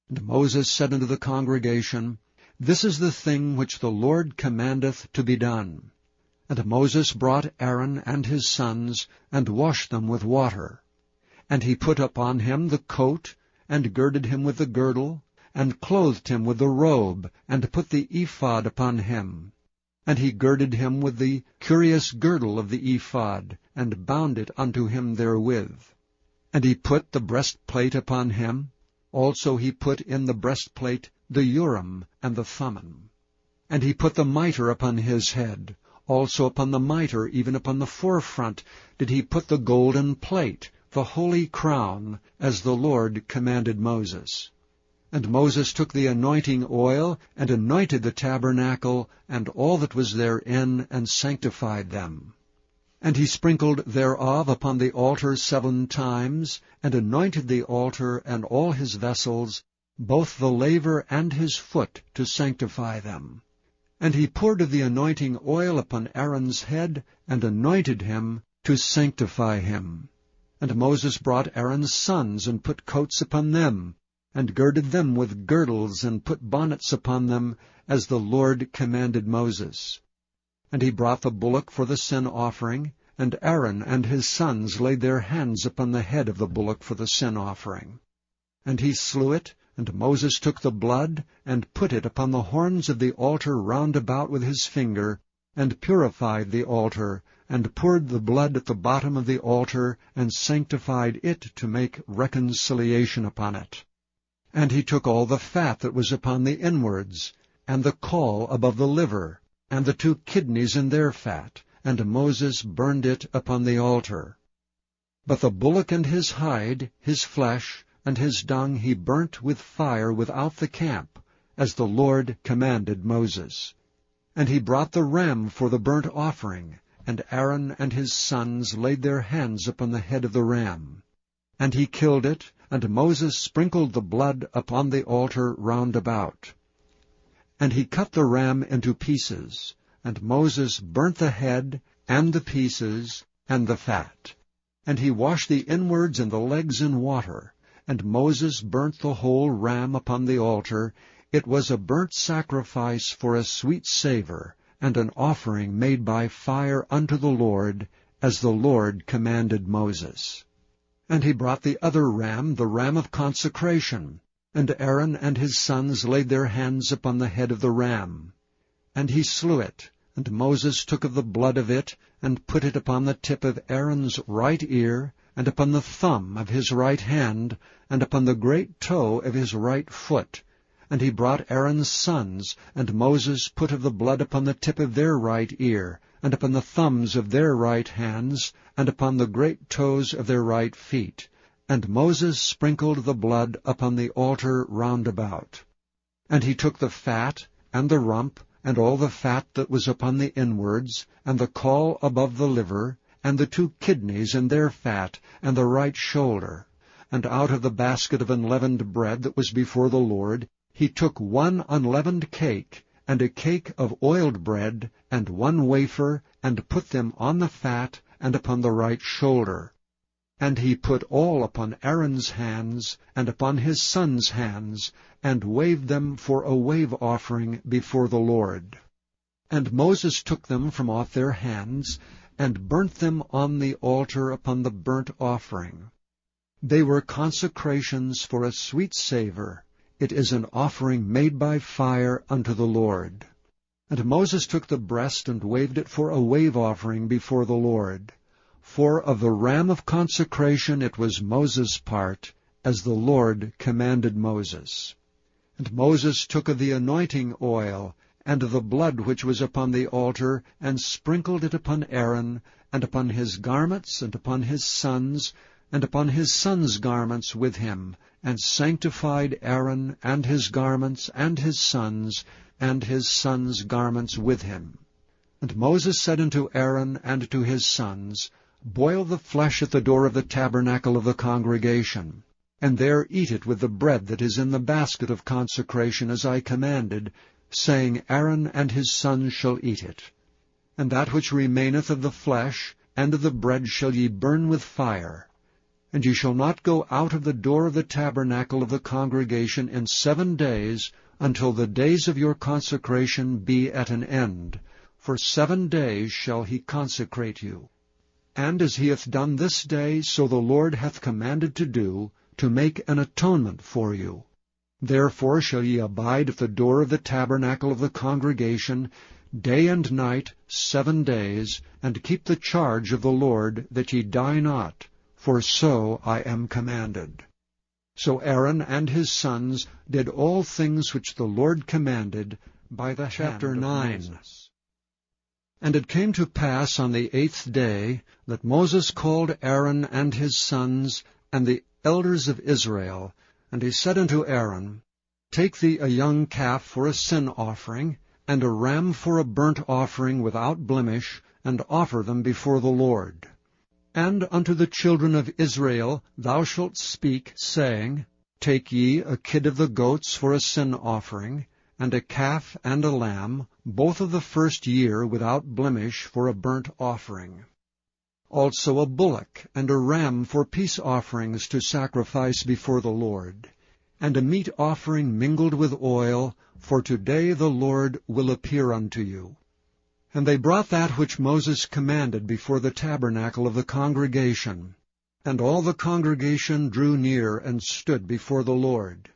And Moses said unto the congregation, This is the thing which the Lord commandeth to be done. And Moses brought Aaron and his sons, and washed them with water. And he put upon him the coat, and girded him with the girdle, and clothed him with the robe, and put the ephod upon him. And he girded him with the curious girdle of the ephod, and bound it unto him therewith. And he put the breastplate upon him. Also he put in the breastplate the Urim and the Thummim. And he put the mitre upon his head. Also upon the mitre, even upon the forefront, did he put the golden plate, the holy crown, as the Lord commanded Moses. And Moses took the anointing oil, and anointed the tabernacle, and all that was therein, and sanctified them. And he sprinkled thereof upon the altar 7 times, and anointed the altar and all his vessels, both the laver and his foot, to sanctify them. And he poured of the anointing oil upon Aaron's head, and anointed him to sanctify him. And Moses brought Aaron's sons, and put coats upon them, and girded them with girdles, and put bonnets upon them, as the Lord commanded Moses. And he brought the bullock for the sin offering, and Aaron and his sons laid their hands upon the head of the bullock for the sin offering. And he slew it, and Moses took the blood, and put it upon the horns of the altar round about with his finger, and purified the altar, and poured the blood at the bottom of the altar, and sanctified it to make reconciliation upon it. And he took all the fat that was upon the inwards, and the caul above the liver, and the 2 kidneys in their fat, and Moses burned it upon the altar. But the bullock and his hide, his flesh, and his dung he burnt with fire without the camp, as the Lord commanded Moses. And he brought the ram for the burnt offering, and Aaron and his sons laid their hands upon the head of the ram. And he killed it, and Moses sprinkled the blood upon the altar round about. And he cut the ram into pieces, and Moses burnt the head, and the pieces, and the fat. And he washed the inwards and the legs in water. And Moses burnt the whole ram upon the altar. It was a burnt sacrifice for a sweet savour, and an offering made by fire unto the Lord, as the Lord commanded Moses. And he brought the other ram, the ram of consecration. And Aaron and his sons laid their hands upon the head of the ram. And he slew it. And Moses took of the blood of it, and put it upon the tip of Aaron's right ear, and upon the thumb of his right hand, and upon the great toe of his right foot. And he brought Aaron's sons, and Moses put of the blood upon the tip of their right ear, and upon the thumbs of their right hands, and upon the great toes of their right feet. And Moses sprinkled the blood upon the altar round about. And he took the fat, and the rump, and all the fat that was upon the inwards, and the caul above the liver, and the 2 kidneys and their fat, and the right shoulder. And out of the basket of unleavened bread that was before the Lord, he took 1 unleavened cake, and a cake of oiled bread, and 1 wafer, and put them on the fat, and upon the right shoulder. And he put all upon Aaron's hands, and upon his sons' hands, and waved them for a wave offering before the Lord. And Moses took them from off their hands, and burnt them on the altar upon the burnt offering. They were consecrations for a sweet savour. It is an offering made by fire unto the Lord. And Moses took the breast, and waved it for a wave offering before the Lord. For of the ram of consecration it was Moses' part, as the Lord commanded Moses. And Moses took of the anointing oil, and of the blood which was upon the altar, and sprinkled it upon Aaron, and upon his garments, and upon his sons, and upon his sons' garments with him, and sanctified Aaron, and his garments, and his sons' garments with him. And Moses said unto Aaron and to his sons, Boil the flesh at the door of the tabernacle of the congregation, and there eat it with the bread that is in the basket of consecration, as I commanded, saying, Aaron and his sons shall eat it. And that which remaineth of the flesh and of the bread shall ye burn with fire. And ye shall not go out of the door of the tabernacle of the congregation in 7 days, until the days of your consecration be at an end. For 7 days shall he consecrate you. And as he hath done this day, so the Lord hath commanded to do, to make an atonement for you. Therefore shall ye abide at the door of the tabernacle of the congregation, day and night 7 days, and keep the charge of the Lord, that ye die not, for so I am commanded. So Aaron and his sons did all things which the Lord commanded by the hand of Moses. And it came to pass on the 8th day that Moses called Aaron and his sons and the elders of Israel, and he said unto Aaron, Take thee a young calf for a sin offering, and a ram for a burnt offering without blemish, and offer them before the Lord. And unto the children of Israel thou shalt speak, saying, Take ye a kid of the goats for a sin offering, and a calf and a lamb, both of the 1st year without blemish, for a burnt offering. Also a bullock and a ram for peace offerings to sacrifice before the Lord, and a meat offering mingled with oil, for today the Lord will appear unto you. And they brought that which Moses commanded before the tabernacle of the congregation. And all the congregation drew near and stood before the Lord.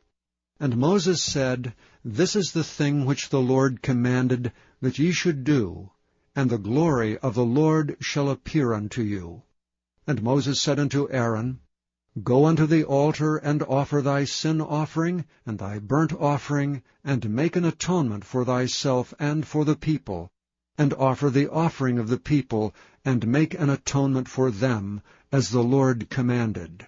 And Moses said, This is the thing which the Lord commanded that ye should do, and the glory of the Lord shall appear unto you. And Moses said unto Aaron, Go unto the altar, and offer thy sin offering, and thy burnt offering, and make an atonement for thyself and for the people, and offer the offering of the people, and make an atonement for them, as the Lord commanded.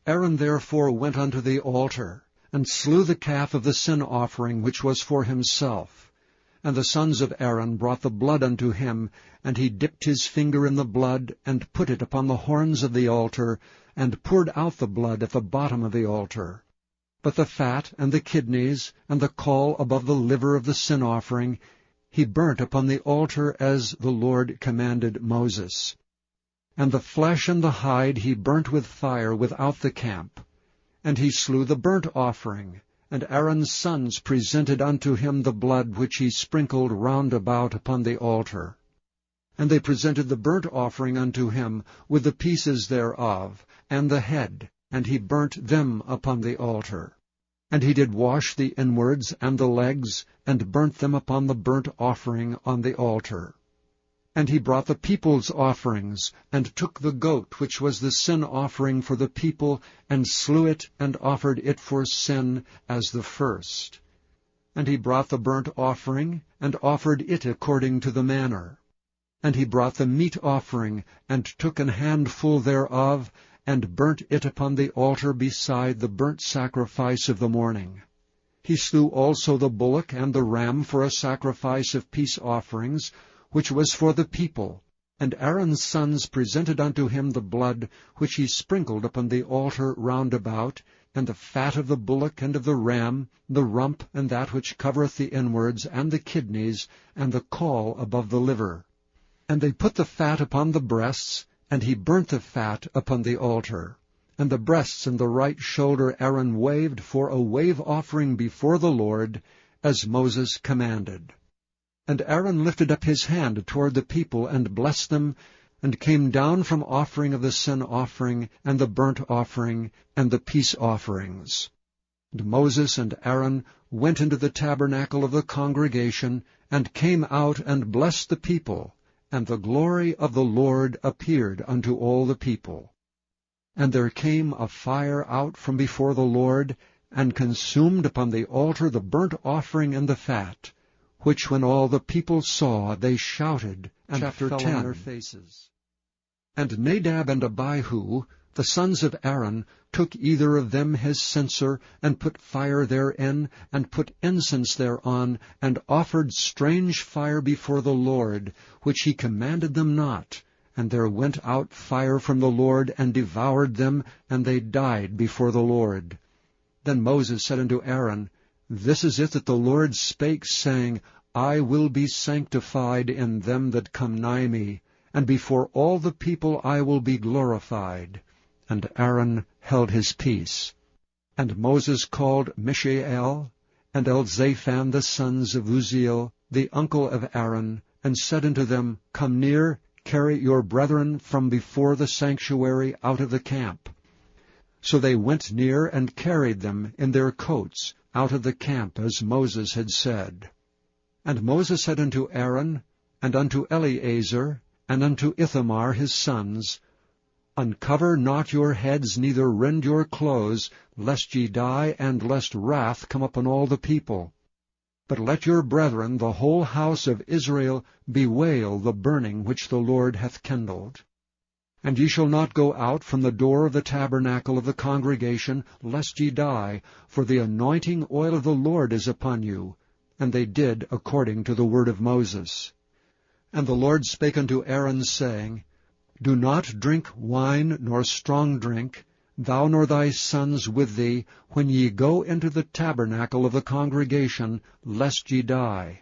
Aaron therefore went unto the altar, and slew the calf of the sin offering which was for himself. And the sons of Aaron brought the blood unto him, and he dipped his finger in the blood, and put it upon the horns of the altar, and poured out the blood at the bottom of the altar. But the fat, and the kidneys, and the caul above the liver of the sin offering, he burnt upon the altar as the Lord commanded Moses. And the flesh and the hide he burnt with fire without the camp. And he slew the burnt offering, and Aaron's sons presented unto him the blood which he sprinkled round about upon the altar. And they presented the burnt offering unto him, with the pieces thereof, and the head, and he burnt them upon the altar. And he did wash the inwards and the legs, and burnt them upon the burnt offering on the altar. And he brought the people's offerings, and took the goat which was the sin offering for the people, and slew it, and offered it for sin as the first. And he brought the burnt offering, and offered it according to the manner. And he brought the meat offering, and took an handful thereof, and burnt it upon the altar beside the burnt sacrifice of the morning. He slew also the bullock and the ram for a sacrifice of peace offerings, which was for the people. And Aaron's sons presented unto him the blood which he sprinkled upon the altar round about, and the fat of the bullock and of the ram, the rump and that which covereth the inwards, and the kidneys, and the caul above the liver. And they put the fat upon the breasts, and he burnt the fat upon the altar. And the breasts and the right shoulder Aaron waved for a wave offering before the Lord, as Moses commanded. And Aaron lifted up his hand toward the people, and blessed them, and came down from offering of the sin offering, and the burnt offering, and the peace offerings. And Moses and Aaron went into the tabernacle of the congregation, and came out and blessed the people, and the glory of the Lord appeared unto all the people. And there came a fire out from before the Lord, and consumed upon the altar the burnt offering and the fat, which when all the people saw, they shouted, and fell on their faces. And Nadab and Abihu, the sons of Aaron, took either of them his censer, and put fire therein, and put incense thereon, and offered strange fire before the Lord, which he commanded them not. And there went out fire from the Lord, and devoured them, and they died before the Lord. Then Moses said unto Aaron, This is it that the Lord spake, saying, I will be sanctified in them that come nigh me, and before all the people I will be glorified. And Aaron held his peace. And Moses called Mishael and Elzaphan the sons of Uzziel, the uncle of Aaron, and said unto them, Come near, carry your brethren from before the sanctuary out of the camp. So they went near and carried them in their coats out of the camp, as Moses had said. And Moses said unto Aaron, and unto Eleazar, and unto Ithamar his sons, Uncover not your heads, neither rend your clothes, lest ye die, and lest wrath come upon all the people. But let your brethren, the whole house of Israel, bewail the burning which the Lord hath kindled. And ye shall not go out from the door of the tabernacle of the congregation, lest ye die, for the anointing oil of the Lord is upon you. And they did according to the word of Moses. And the Lord spake unto Aaron, saying, Do not drink wine nor strong drink, thou nor thy sons with thee, when ye go into the tabernacle of the congregation, lest ye die.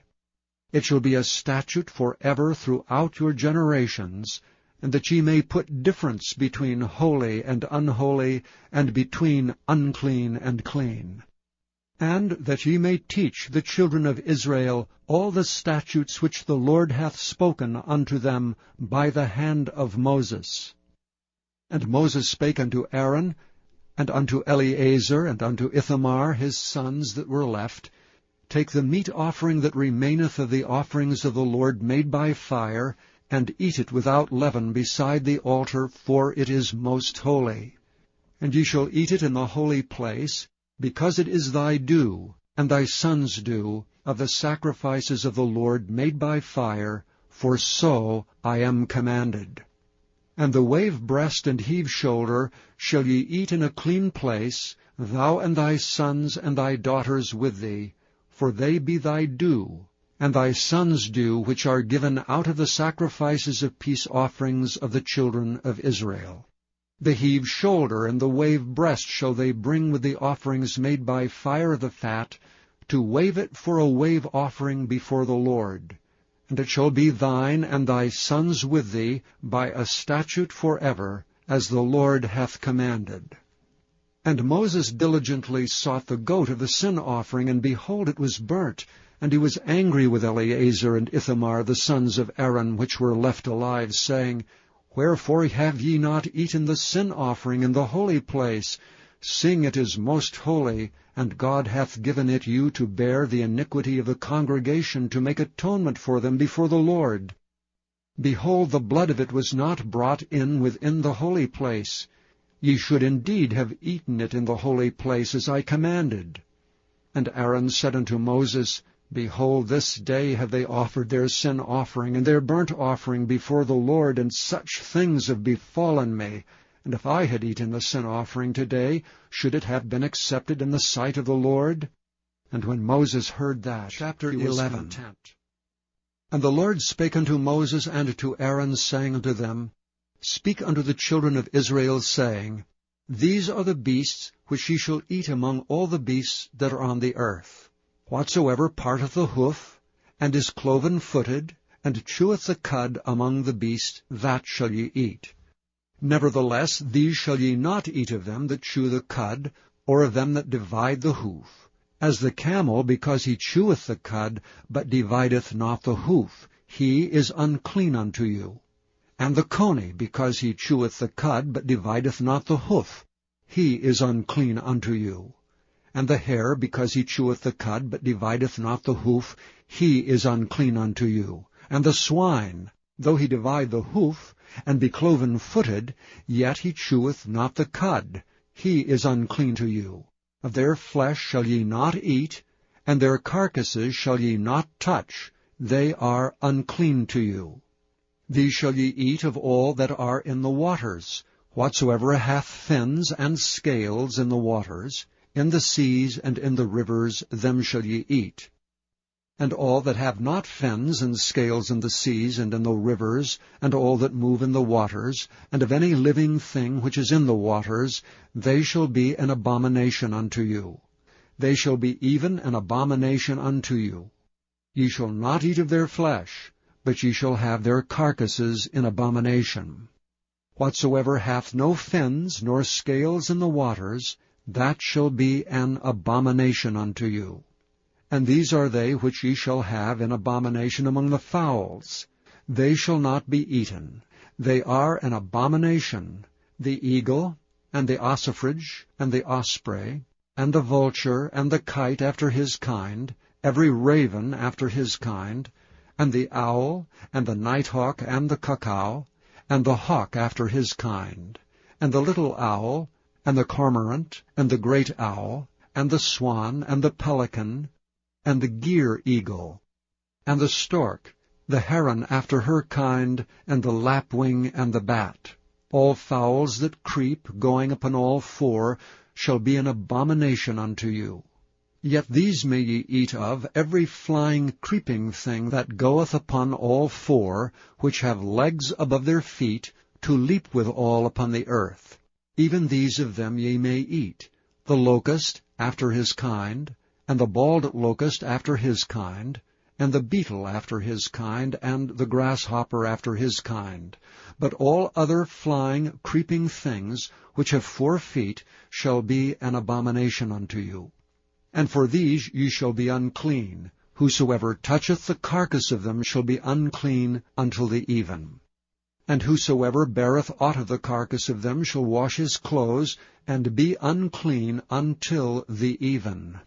It shall be a statute for ever throughout your generations, and that ye may put difference between holy and unholy, and between unclean and clean. And that ye may teach the children of Israel all the statutes which the Lord hath spoken unto them by the hand of Moses. And Moses spake unto Aaron, and unto Eleazar, and unto Ithamar his sons that were left, Take the meat offering that remaineth of the offerings of the Lord made by fire, and eat it without leaven beside the altar, for it is most holy. And ye shall eat it in the holy place, because it is thy due, and thy sons' due, of the sacrifices of the Lord made by fire, for so I am commanded. And the wave breast and heave shoulder shall ye eat in a clean place, thou and thy sons and thy daughters with thee, for they be thy due, and thy sons' due, which are given out of the sacrifices of peace offerings of the children of Israel. The heave shoulder and the wave breast shall they bring with the offerings made by fire of the fat, to wave it for a wave offering before the Lord. And it shall be thine and thy sons with thee by a statute forever, as the Lord hath commanded. And Moses diligently sought the goat of the sin offering, and behold, it was burnt. And he was angry with Eleazar and Ithamar, the sons of Aaron, which were left alive, saying, Wherefore have ye not eaten the sin offering in the holy place, seeing it is most holy, and God hath given it you to bear the iniquity of the congregation, to make atonement for them before the Lord? Behold, the blood of it was not brought in within the holy place. Ye should indeed have eaten it in the holy place, as I commanded. And Aaron said unto Moses, Behold, this day have they offered their sin offering and their burnt offering before the Lord, and such things have befallen me. And if I had eaten the sin offering today, should it have been accepted in the sight of the Lord? And when Moses heard that, Chapter he was 11. content. And the Lord spake unto Moses and to Aaron, saying unto them, Speak unto the children of Israel, saying, These are the beasts which ye shall eat among all the beasts that are on the earth. Whatsoever parteth the hoof, and is cloven-footed, and cheweth the cud among the beasts, that shall ye eat. Nevertheless, these shall ye not eat of them that chew the cud, or of them that divide the hoof. As the camel, because he cheweth the cud, but divideth not the hoof, he is unclean unto you. And the coney, because he cheweth the cud, but divideth not the hoof, he is unclean unto you. And the hare, because he cheweth the cud, but divideth not the hoof, he is unclean unto you. And the swine, though he divide the hoof, and be cloven-footed, yet he cheweth not the cud, he is unclean to you. Of their flesh shall ye not eat, and their carcasses shall ye not touch, they are unclean to you. These shall ye eat of all that are in the waters, whatsoever hath fins and scales in the waters, in the seas and in the rivers, them shall ye eat. And all that have not fins and scales in the seas and in the rivers, and all that move in the waters, and of any living thing which is in the waters, they shall be an abomination unto you. They shall be even an abomination unto you. Ye shall not eat of their flesh, but ye shall have their carcasses in abomination. Whatsoever hath no fins nor scales in the waters, that shall be an abomination unto you. And these are they which ye shall have in abomination among the fowls. They shall not be eaten. They are an abomination, the eagle, and the ossifrage, and the osprey, and the vulture, and the kite after his kind, every raven after his kind, and the owl, and the nighthawk, and the cuckoo, and the hawk after his kind, and the little owl, and the cormorant, and the great owl, and the swan, and the pelican, and the gyre eagle, and the stork, the heron after her kind, and the lapwing, and the bat. All fowls that creep, going upon all four, shall be an abomination unto you. Yet these may ye eat of, every flying creeping thing that goeth upon all four, which have legs above their feet, to leap withal upon the earth. Even these of them ye may eat, the locust after his kind, and the bald locust after his kind, and the beetle after his kind, and the grasshopper after his kind. But all other flying, creeping things, which have 4 feet, shall be an abomination unto you. And for these ye shall be unclean. Whosoever toucheth the carcass of them shall be unclean until the even. And whosoever beareth aught of the carcass of them shall wash his clothes, and be unclean until the even.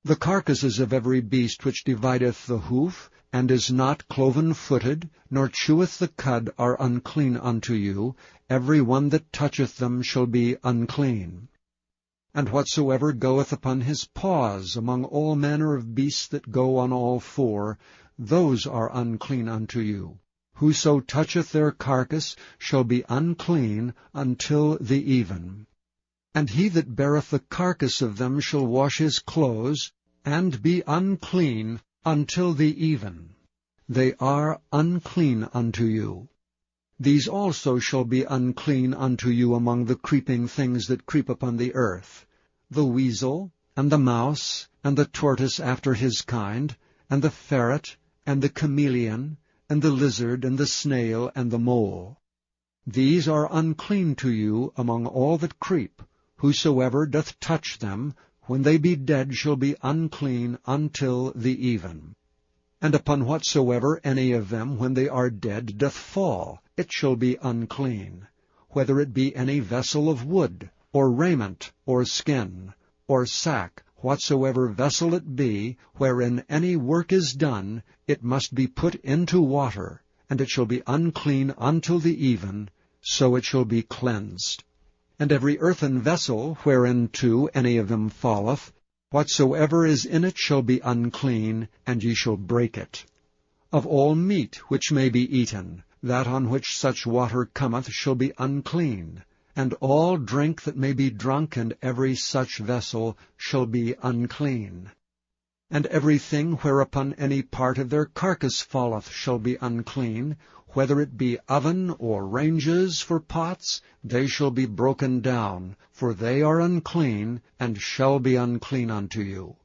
The carcasses of every beast which divideth the hoof, and is not cloven-footed, nor cheweth the cud, are unclean unto you. Every one that toucheth them shall be unclean. And whatsoever goeth upon his paws among all manner of beasts that go on all 4, those are unclean unto you. Whoso toucheth their carcass shall be unclean until the even. And he that beareth the carcass of them shall wash his clothes, and be unclean until the even. They are unclean unto you. These also shall be unclean unto you among the creeping things that creep upon the earth, the weasel, and the mouse, and the tortoise after his kind, and the ferret, and the chameleon, and the lizard, and the snail, and the mole. These are unclean to you among all that creep. Whosoever doth touch them, when they be dead, shall be unclean until the even. And upon whatsoever any of them, when they are dead, doth fall, it shall be unclean, whether it be any vessel of wood, or raiment, or skin, or sack, whatsoever vessel it be, wherein any work is done, it must be put into water, and it shall be unclean until the even, so it shall be cleansed. And every earthen vessel, whereinto any of them falleth, whatsoever is in it shall be unclean, and ye shall break it. Of all meat which may be eaten, that on which such water cometh shall be unclean, and all drink that may be drunk in every such vessel shall be unclean. And everything whereupon any part of their carcass falleth shall be unclean, whether it be oven or ranges for pots, they shall be broken down, for they are unclean, and shall be unclean unto you.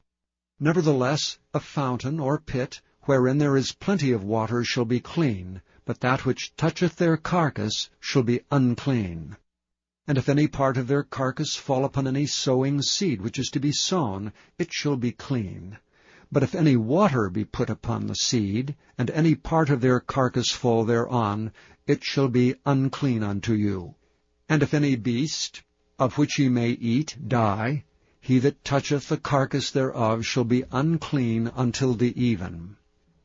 Nevertheless, a fountain or pit, wherein there is plenty of water, shall be clean, but that which toucheth their carcass shall be unclean. And if any part of their carcass fall upon any sowing seed which is to be sown, it shall be clean. But if any water be put upon the seed, and any part of their carcass fall thereon, it shall be unclean unto you. And if any beast, of which ye may eat, die, he that toucheth the carcass thereof shall be unclean until the even.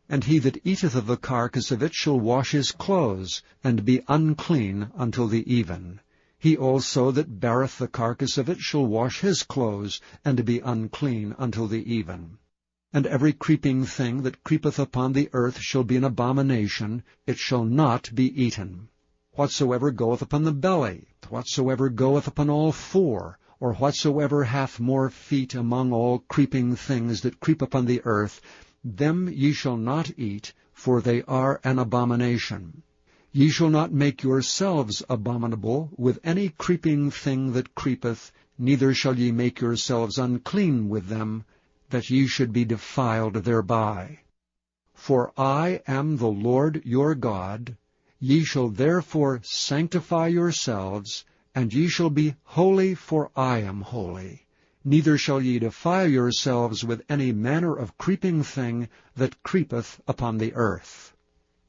And he that eateth of the carcass of it shall wash his clothes, and be unclean until the even. He also that beareth the carcass of it shall wash his clothes, and be unclean until the even. And every creeping thing that creepeth upon the earth shall be an abomination, it shall not be eaten. Whatsoever goeth upon the belly, whatsoever goeth upon all four, or whatsoever hath more feet among all creeping things that creep upon the earth, them ye shall not eat, for they are an abomination. Ye shall not make yourselves abominable with any creeping thing that creepeth, neither shall ye make yourselves unclean with them, that ye should be defiled thereby. For I am the Lord your God. Ye shall therefore sanctify yourselves, and ye shall be holy, for I am holy. Neither shall ye defile yourselves with any manner of creeping thing that creepeth upon the earth.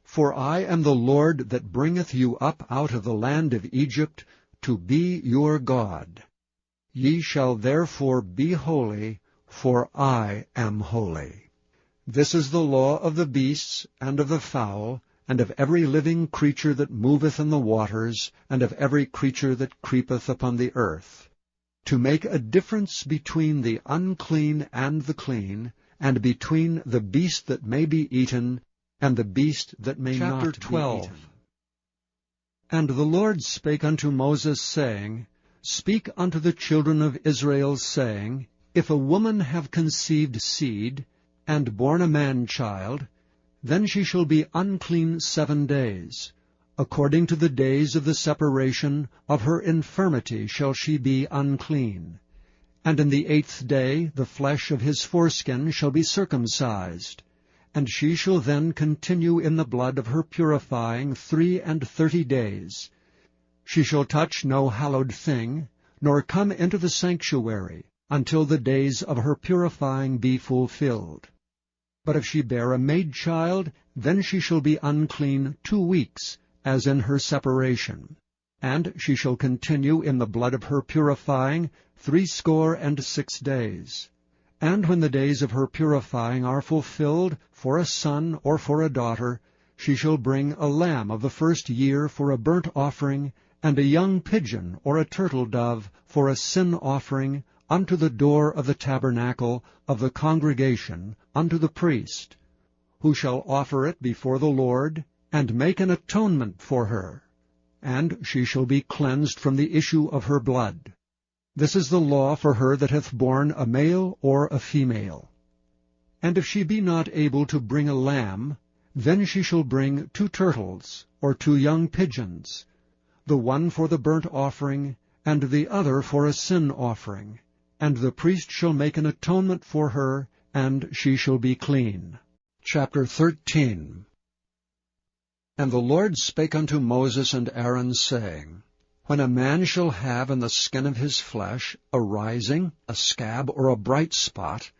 For I am the Lord that bringeth you up out of the land of Egypt, to be your God. Ye shall therefore be holy, for I am holy. This is the law of the beasts, and of the fowl, and of every living creature that moveth in the waters, and of every creature that creepeth upon the earth, to make a difference between the unclean and the clean, and between the beast that may be eaten, and the beast that may not be 12. Eaten. And the Lord spake unto Moses, saying, Speak unto the children of Israel, saying, If a woman have conceived seed, and born a man-child, then she shall be unclean 7 days. According to the days of the separation of her infirmity shall she be unclean. And in the 8th day the flesh of his foreskin shall be circumcised. And she shall then continue in the blood of her purifying 33 days. She shall touch no hallowed thing, nor come into the sanctuary, until the days of her purifying be fulfilled. But if she bear a maid-child, then she shall be unclean 2 weeks, as in her separation. And she shall continue in the blood of her purifying 66 days. And when the days of her purifying are fulfilled, for a son or for a daughter, she shall bring a lamb of the first year for a burnt offering, and a young pigeon or a turtle-dove for a sin offering, unto the door of the tabernacle of the congregation, unto the priest, who shall offer it before the Lord, and make an atonement for her, and she shall be cleansed from the issue of her blood. This is the law for her that hath borne a male or a female. And if she be not able to bring a lamb, then she shall bring 2 turtles, or 2 young pigeons, the one for the burnt offering, and the other for a sin offering. And the priest shall make an atonement for her, and she shall be clean. Chapter 13. And the Lord spake unto Moses and Aaron, saying, When a man shall have in the skin of his flesh a rising, a scab, or a bright spot,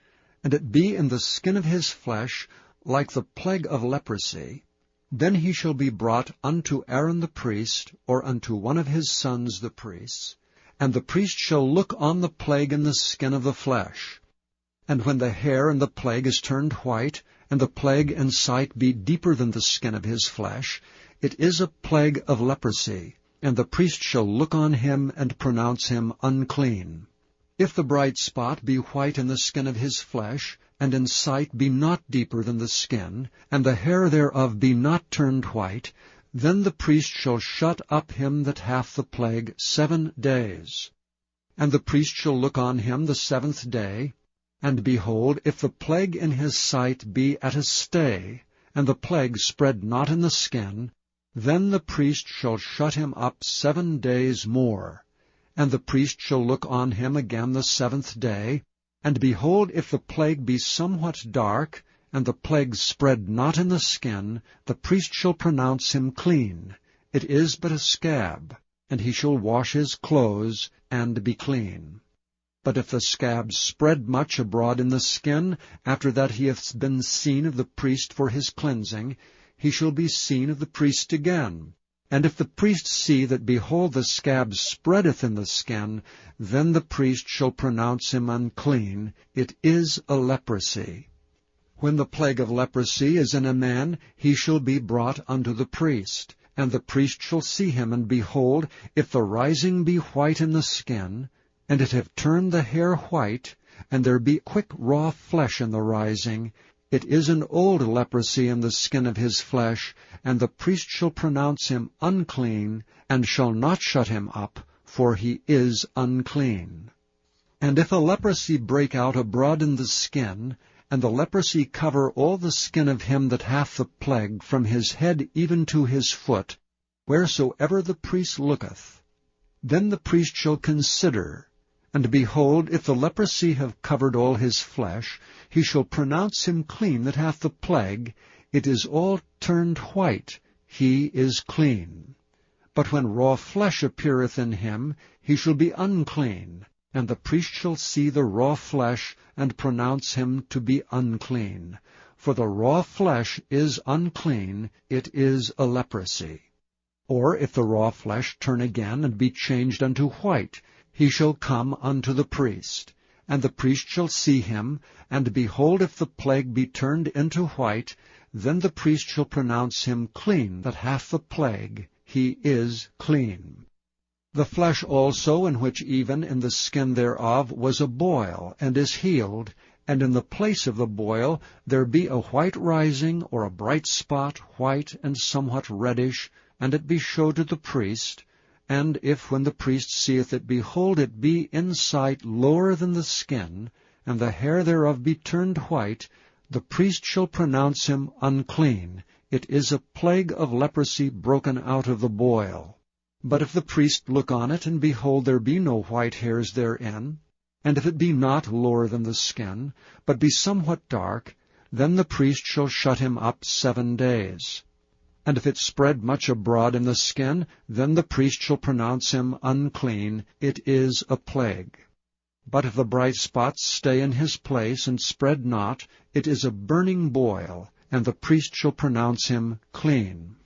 and it be in the skin of his flesh like the plague of leprosy, then he shall be brought unto Aaron the priest, or unto one of his sons the priests, and the priest shall look on the plague in the skin of the flesh. And when the hair in the plague is turned white, and the plague in sight be deeper than the skin of his flesh, it is a plague of leprosy, and the priest shall look on him and pronounce him unclean. If the bright spot be white in the skin of his flesh, and in sight be not deeper than the skin, and the hair thereof be not turned white, then the priest shall shut up him that hath the plague 7 days. And the priest shall look on him the 7th day, and behold, if the plague in his sight be at a stay, and the plague spread not in the skin, then the priest shall shut him up 7 days more. And the priest shall look on him again the 7th day, and behold, if the plague be somewhat dark, and the plague spread not in the skin, the priest shall pronounce him clean. It is but a scab, and he shall wash his clothes, and be clean. But if the scab spread much abroad in the skin, after that he hath been seen of the priest for his cleansing, he shall be seen of the priest again. And if the priest see that, behold, the scab spreadeth in the skin, then the priest shall pronounce him unclean. It is a leprosy. When the plague of leprosy is in a man, he shall be brought unto the priest. And the priest shall see him, and behold, if the rising be white in the skin, and it have turned the hair white, and there be quick raw flesh in the rising, it is an old leprosy in the skin of his flesh, and the priest shall pronounce him unclean, and shall not shut him up, for he is unclean. And if a leprosy break out abroad in the skin, and the leprosy cover all the skin of him that hath the plague, from his head even to his foot, wheresoever the priest looketh, then the priest shall consider, and behold, if the leprosy have covered all his flesh, he shall pronounce him clean that hath the plague. It is all turned white, he is clean. But when raw flesh appeareth in him, he shall be unclean, and the priest shall see the raw flesh, and pronounce him to be unclean. For the raw flesh is unclean, it is a leprosy. Or if the raw flesh turn again, and be changed unto white, he shall come unto the priest. And the priest shall see him, and behold, if the plague be turned into white, then the priest shall pronounce him clean that hath the plague. He is clean. The flesh also, in which even in the skin thereof was a boil, and is healed, and in the place of the boil there be a white rising, or a bright spot, white and somewhat reddish, and it be showed to the priest, and if when the priest seeth it, behold, it be in sight lower than the skin, and the hair thereof be turned white, the priest shall pronounce him unclean. It is a plague of leprosy broken out of the boil. But if the priest look on it, and behold, there be no white hairs therein, and if it be not lower than the skin, but be somewhat dark, then the priest shall shut him up 7 days. And if it spread much abroad in the skin, then the priest shall pronounce him unclean. It is a plague. But if the bright spots stay in his place, and spread not, it is a burning boil, and the priest shall pronounce him clean.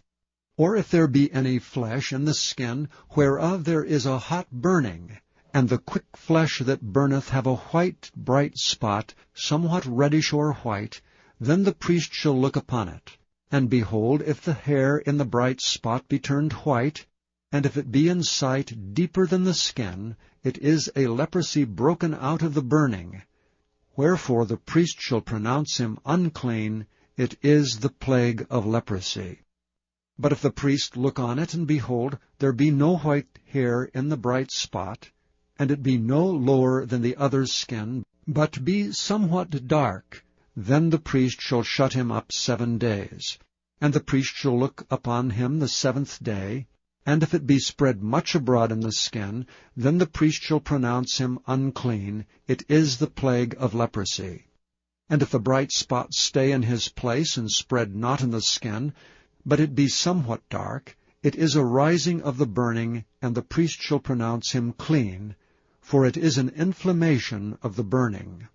Or if there be any flesh in the skin, whereof there is a hot burning, and the quick flesh that burneth have a white bright spot, somewhat reddish or white, then the priest shall look upon it. And behold, if the hair in the bright spot be turned white, and if it be in sight deeper than the skin, it is a leprosy broken out of the burning. Wherefore the priest shall pronounce him unclean. It is the plague of leprosy. But if the priest look on it, and behold, there be no white hair in the bright spot, and it be no lower than the other skin, but be somewhat dark, then the priest shall shut him up 7 days. And the priest shall look upon him the 7th day, and if it be spread much abroad in the skin, then the priest shall pronounce him unclean. It is the plague of leprosy. And if the bright spot stay in his place, and spread not in the skin, but it be somewhat dark, it is a rising of the burning, and the priest shall pronounce him clean, for it is an inflammation of the burning.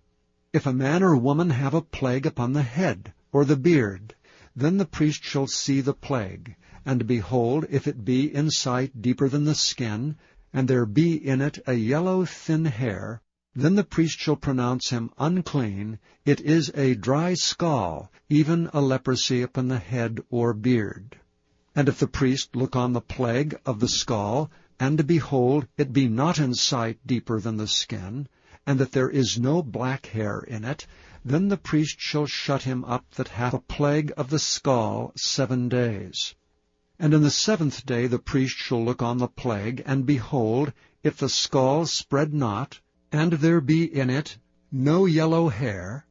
If a man or woman have a plague upon the head, or the beard, then the priest shall see the plague, and behold, if it be in sight deeper than the skin, and there be in it a yellow thin hair, then the priest shall pronounce him unclean. It is a dry scall, even a leprosy upon the head or beard. And if the priest look on the plague of the scall, and behold, it be not in sight deeper than the skin, and that there is no black hair in it, then the priest shall shut him up that hath a plague of the scall 7 days. And in the 7th day the priest shall look on the plague, and behold, if the scall spread not, and there be in it no yellow hair,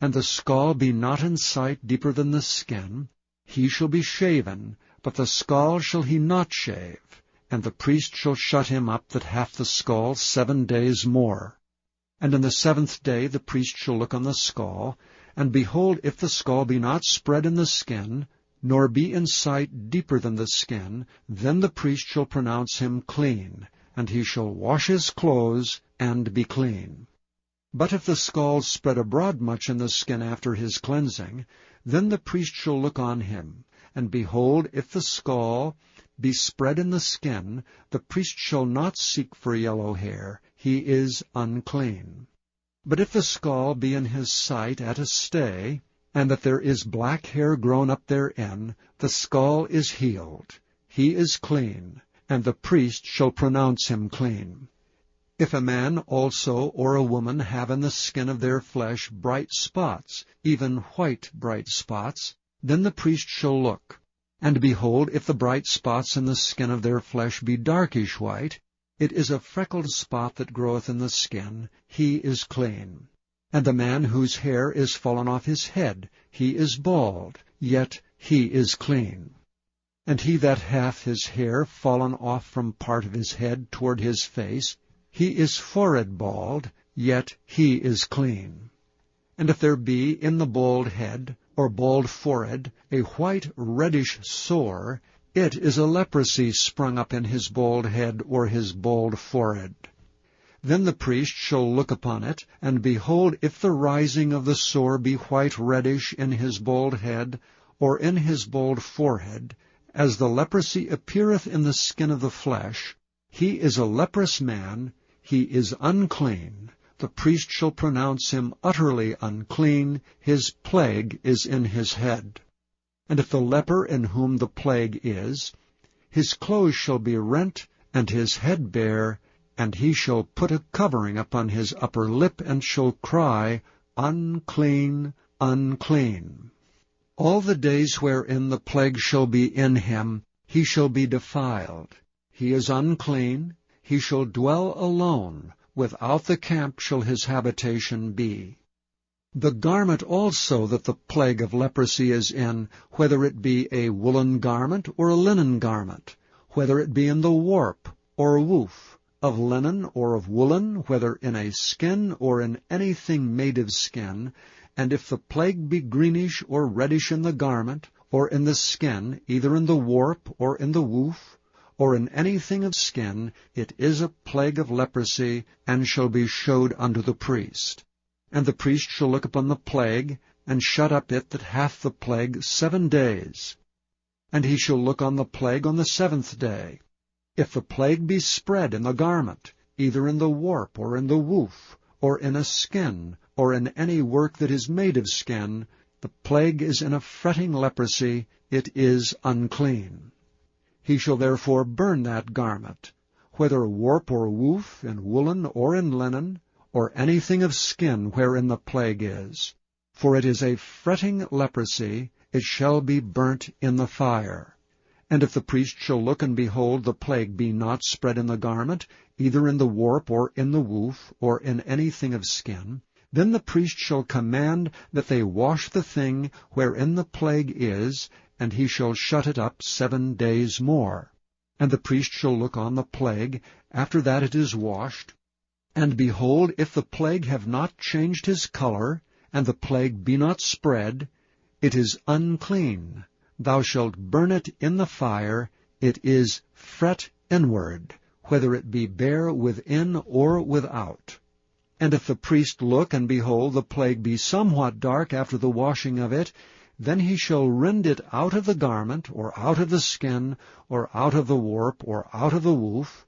and the scall be not in sight deeper than the skin, he shall be shaven, but the scall shall he not shave, and the priest shall shut him up that hath the scall 7 days more. And in the 7th day the priest shall look on the scall, and behold, if the scall be not spread in the skin, nor be in sight deeper than the skin, then the priest shall pronounce him clean, and he shall wash his clothes, and be clean. But if the scall spread abroad much in the skin after his cleansing, then the priest shall look on him, and behold, if the scall be spread in the skin, the priest shall not seek for yellow hair, he is unclean. But if the scall be in his sight at a stay, and that there is black hair grown up therein, the scall is healed, he is clean, and the priest shall pronounce him clean. If a man also or a woman have in the skin of their flesh bright spots, even white bright spots, then the priest shall look. And behold, if the bright spots in the skin of their flesh be darkish white, it is a freckled spot that groweth in the skin, he is clean. And the man whose hair is fallen off his head, he is bald, yet he is clean. And he that hath his hair fallen off from part of his head toward his face, he is forehead bald, yet he is clean. And if there be in the bald head, or bald forehead, a white reddish sore, it is a leprosy sprung up in his bald head or his bald forehead. Then the priest shall look upon it, and behold, if the rising of the sore be white reddish in his bald head, or in his bald forehead, as the leprosy appeareth in the skin of the flesh, he is a leprous man, he is unclean. The priest shall pronounce him utterly unclean, his plague is in his head. And if the leper in whom the plague is, his clothes shall be rent, and his head bare, and he shall put a covering upon his upper lip, and shall cry, Unclean, unclean. All the days wherein the plague shall be in him, he shall be defiled. He is unclean, he shall dwell alone, without the camp shall his habitation be. The garment also that the plague of leprosy is in, whether it be a woolen garment or a linen garment, whether it be in the warp or woof, of linen or of woolen, whether in a skin or in anything made of skin, and if the plague be greenish or reddish in the garment, or in the skin, either in the warp or in the woof, or in anything of skin, it is a plague of leprosy, and shall be showed unto the priest. And the priest shall look upon the plague, and shut up it that hath the plague 7 days. And he shall look on the plague on the 7th day. If the plague be spread in the garment, either in the warp or in the woof, or in a skin, or in any work that is made of skin, the plague is in a fretting leprosy, it is unclean. He shall therefore burn that garment, whether warp or woof, in woolen or in linen, or anything of skin wherein the plague is. For it is a fretting leprosy, it shall be burnt in the fire. And if the priest shall look and behold the plague be not spread in the garment, either in the warp or in the woof, or in anything of skin, then the priest shall command that they wash the thing wherein the plague is, and he shall shut it up 7 days more. And the priest shall look on the plague, after that it is washed, and behold, if the plague have not changed his color, and the plague be not spread, it is unclean. Thou shalt burn it in the fire. It is fret inward, whether it be bare within or without. And if the priest look, and behold, the plague be somewhat dark after the washing of it, then he shall rend it out of the garment, or out of the skin, or out of the warp, or out of the woof.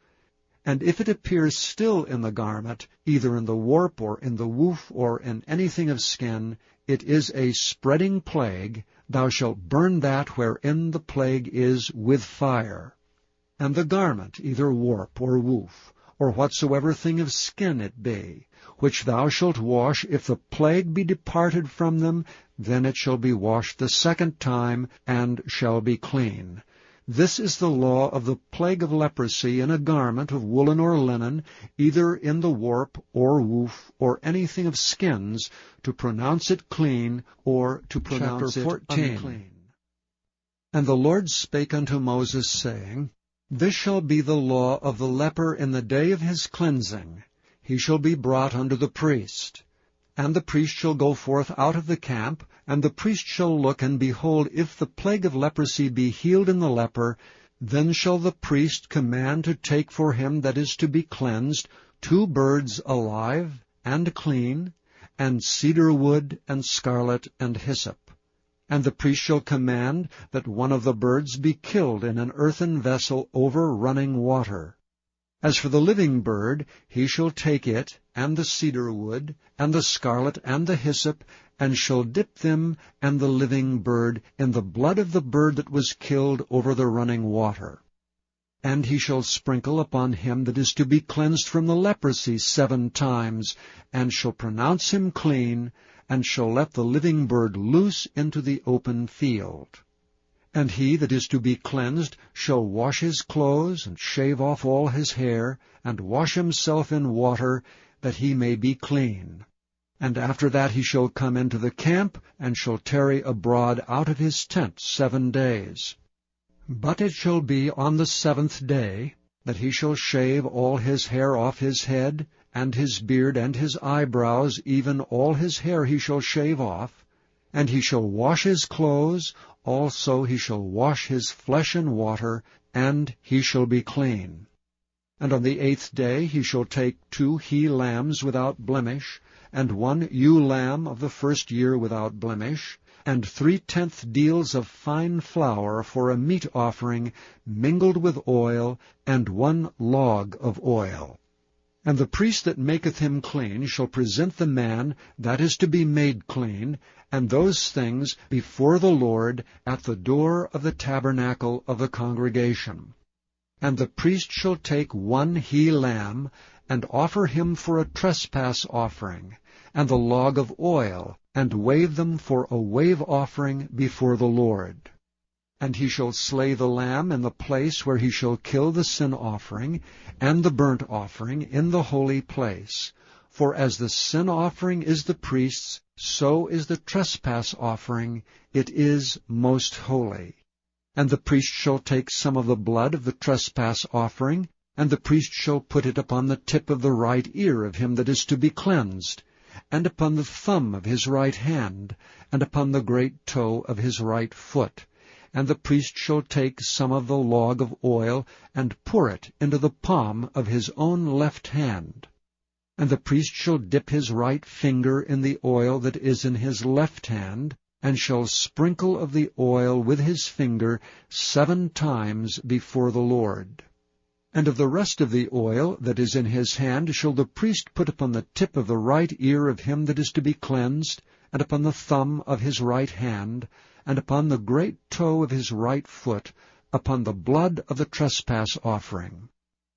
And if it appears still in the garment, either in the warp, or in the woof, or in anything of skin, it is a spreading plague. Thou shalt burn that wherein the plague is with fire. And the garment, either warp or woof, or whatsoever thing of skin it be, which thou shalt wash, if the plague be departed from them, then it shall be washed the second time, and shall be clean. This is the law of the plague of leprosy in a garment of woolen or linen, either in the warp or woof, or anything of skins, to pronounce it clean, or to pronounce it unclean. And the Lord spake unto Moses, saying, This shall be the law of the leper in the day of his cleansing. He shall be brought unto the priest. And the priest shall go forth out of the camp, and the priest shall look, and behold, if the plague of leprosy be healed in the leper, then shall the priest command to take for him that is to be cleansed 2 birds alive and clean, and cedar wood, and scarlet, and hyssop. And the priest shall command that one of the birds be killed in an earthen vessel over running water. As for the living bird, he shall take it, and the cedar wood, and the scarlet, and the hyssop, and shall dip them and the living bird in the blood of the bird that was killed over the running water. And he shall sprinkle upon him that is to be cleansed from the leprosy 7 times, and shall pronounce him clean, and shall let the living bird loose into the open field. And he that is to be cleansed shall wash his clothes, and shave off all his hair, and wash himself in water, that he may be clean. And after that he shall come into the camp, and shall tarry abroad out of his tent 7 days. But it shall be on the 7th day that he shall shave all his hair off his head, and his beard, and his eyebrows, even all his hair he shall shave off. And he shall wash his clothes, also he shall wash his flesh in water, and he shall be clean. And on the 8th day he shall take 2 he-lambs without blemish, and 1 ewe-lamb of the first year without blemish, and 3/10 deals of fine flour for a meat offering mingled with oil, and 1 log of oil. And the priest that maketh him clean shall present the man that is to be made clean, and those things before the Lord at the door of the tabernacle of the congregation. And the priest shall take 1 he-lamb, and offer him for a trespass offering, and the log of oil, and wave them for a wave offering before the Lord. And he shall slay the lamb in the place where he shall kill the sin offering, and the burnt offering in the holy place. For as the sin offering is the priest's, so is the trespass offering, it is most holy. And the priest shall take some of the blood of the trespass offering, and the priest shall put it upon the tip of the right ear of him that is to be cleansed, and upon the thumb of his right hand, and upon the great toe of his right foot. And the priest shall take some of the log of oil, and pour it into the palm of his own left hand. And the priest shall dip his right finger in the oil that is in his left hand, and shall sprinkle of the oil with his finger 7 times before the Lord. And of the rest of the oil that is in his hand shall the priest put upon the tip of the right ear of him that is to be cleansed, and upon the thumb of his right hand, and upon the great toe of his right foot, upon the blood of the trespass offering.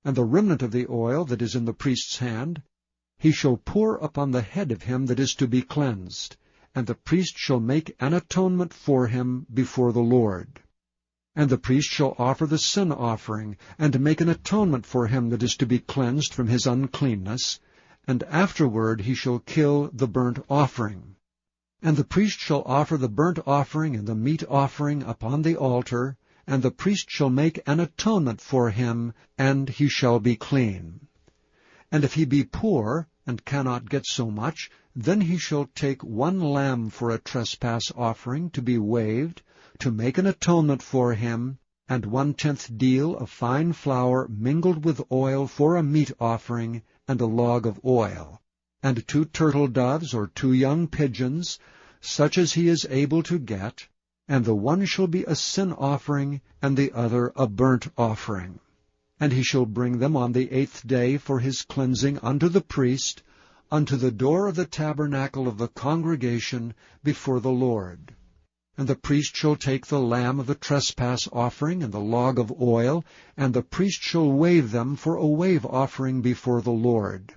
And the remnant of the oil that is in the priest's hand he shall pour upon the head of him that is to be cleansed, and the priest shall make an atonement for him before the Lord. And the priest shall offer the sin offering, and make an atonement for him that is to be cleansed from his uncleanness, and afterward he shall kill the burnt offering. And the priest shall offer the burnt offering and the meat offering upon the altar, and the priest shall make an atonement for him, and he shall be clean. And if he be poor, and cannot get so much, Then he shall take 1 lamb for a trespass offering to be waved, to make an atonement for him, and 1/10 deal of fine flour mingled with oil for a meat offering, and a log of oil, and 2 turtle doves or 2 young pigeons, such as he is able to get, and the one shall be a sin offering, and the other a burnt offering. And he shall bring them on the 8th day for his cleansing unto the priest, unto the door of the tabernacle of the congregation before the Lord. And the priest shall take the lamb of the trespass offering and the log of oil, and the priest shall wave them for a wave offering before the Lord.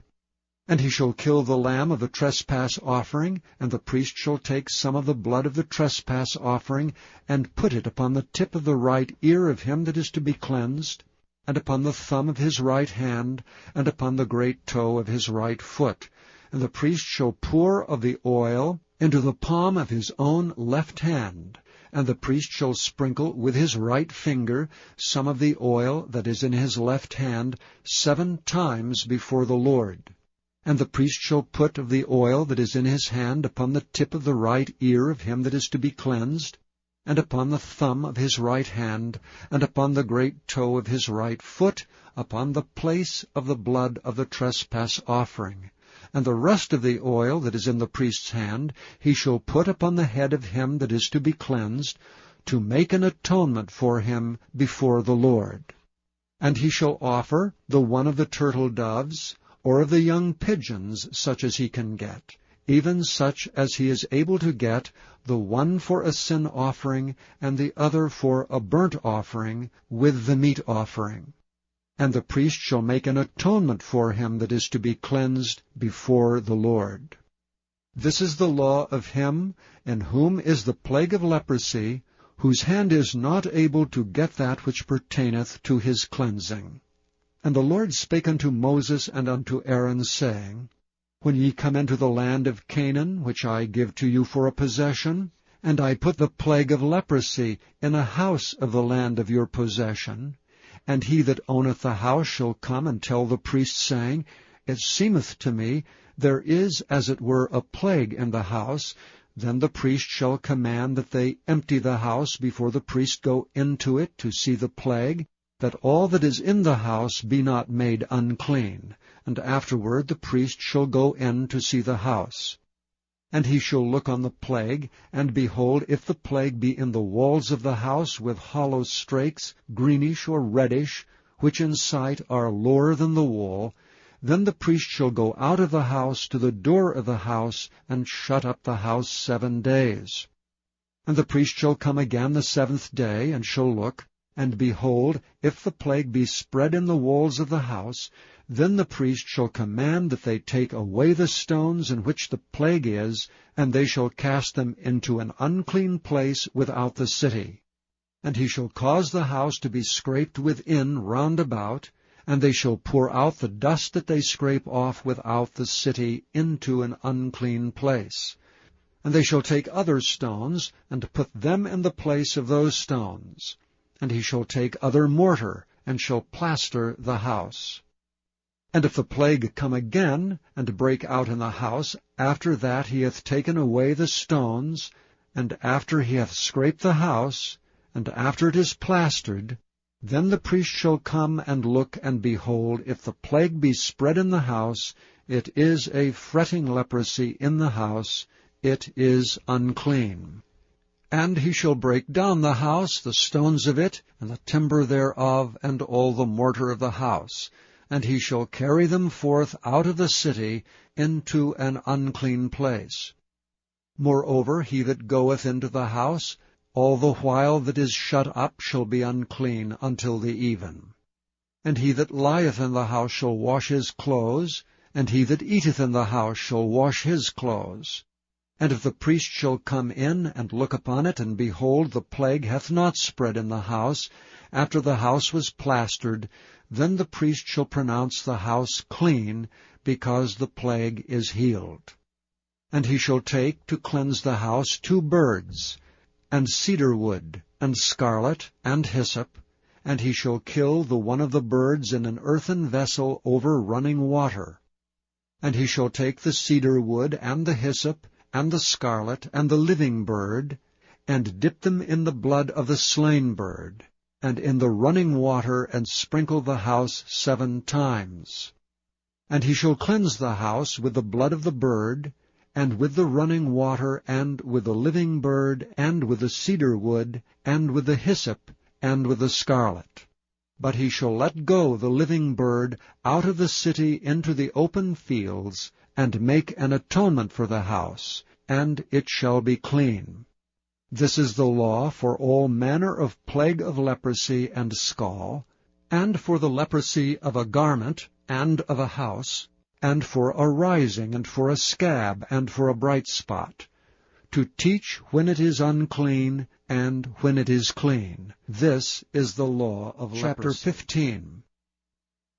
And he shall kill the lamb of the trespass offering, and the priest shall take some of the blood of the trespass offering, and put it upon the tip of the right ear of him that is to be cleansed, and upon the thumb of his right hand, and upon the great toe of his right foot. And the priest shall pour of the oil into the palm of his own left hand, and the priest shall sprinkle with his right finger some of the oil that is in his left hand 7 times before the Lord. And the priest shall put of the oil that is in his hand upon the tip of the right ear of him that is to be cleansed, and upon the thumb of his right hand, and upon the great toe of his right foot, upon the place of the blood of the trespass offering. And the rest of the oil that is in the priest's hand he shall put upon the head of him that is to be cleansed, to make an atonement for him before the Lord. And he shall offer the one of the turtle doves, or of the young pigeons, such as he can get, even such as he is able to get, the one for a sin offering, and the other for a burnt offering, with the meat offering. And the priest shall make an atonement for him that is to be cleansed before the Lord. This is the law of him in whom is the plague of leprosy, whose hand is not able to get that which pertaineth to his cleansing. And the Lord spake unto Moses and unto Aaron, saying, When ye come into the land of Canaan, which I give to you for a possession, and I put the plague of leprosy in a house of the land of your possession, and he that owneth the house shall come and tell the priest, saying, It seemeth to me there is as it were a plague in the house, then the priest shall command that they empty the house before the priest go into it to see the plague, that all that is in the house be not made unclean. And afterward the priest shall go in to see the house. And he shall look on the plague, and behold, if the plague be in the walls of the house with hollow strakes, greenish or reddish, which in sight are lower than the wall, then the priest shall go out of the house to the door of the house, and shut up the house 7 days. And the priest shall come again the 7th day, and shall look, and behold, if the plague be spread in the walls of the house, then the priest shall command that they take away the stones in which the plague is, and they shall cast them into an unclean place without the city. And he shall cause the house to be scraped within round about, and they shall pour out the dust that they scrape off without the city into an unclean place. And they shall take other stones, and put them in the place of those stones. And he shall take other mortar, and shall plaster the house. And if the plague come again, and break out in the house, after that he hath taken away the stones, and after he hath scraped the house, and after it is plastered, then the priest shall come and look, and behold, if the plague be spread in the house, it is a fretting leprosy in the house, it is unclean. And he shall break down the house, the stones of it, and the timber thereof, and all the mortar of the house, and he shall carry them forth out of the city into an unclean place. Moreover, he that goeth into the house, all the while that is shut up, shall be unclean until the even. And he that lieth in the house shall wash his clothes, and he that eateth in the house shall wash his clothes. And if the priest shall come in and look upon it, and behold, the plague hath not spread in the house, after the house was plastered, then the priest shall pronounce the house clean, because the plague is healed. And he shall take to cleanse the house 2 birds, and cedar wood, and scarlet, and hyssop, and he shall kill the one of the birds in an earthen vessel over running water. And he shall take the cedar wood, and the hyssop, and the scarlet, and the living bird, and dip them in the blood of the slain bird, and in the running water, and sprinkle the house 7 times. And he shall cleanse the house with the blood of the bird, and with the running water, and with the living bird, and with the cedar wood, and with the hyssop, and with the scarlet. But he shall let go the living bird out of the city into the open fields, and make an atonement for the house, and it shall be clean. This is the law for all manner of plague of leprosy and scall, and for the leprosy of a garment and of a house, and for a rising, and for a scab, and for a bright spot, to teach when it is unclean, and when it is clean. This is the law of leprosy. Chapter 15.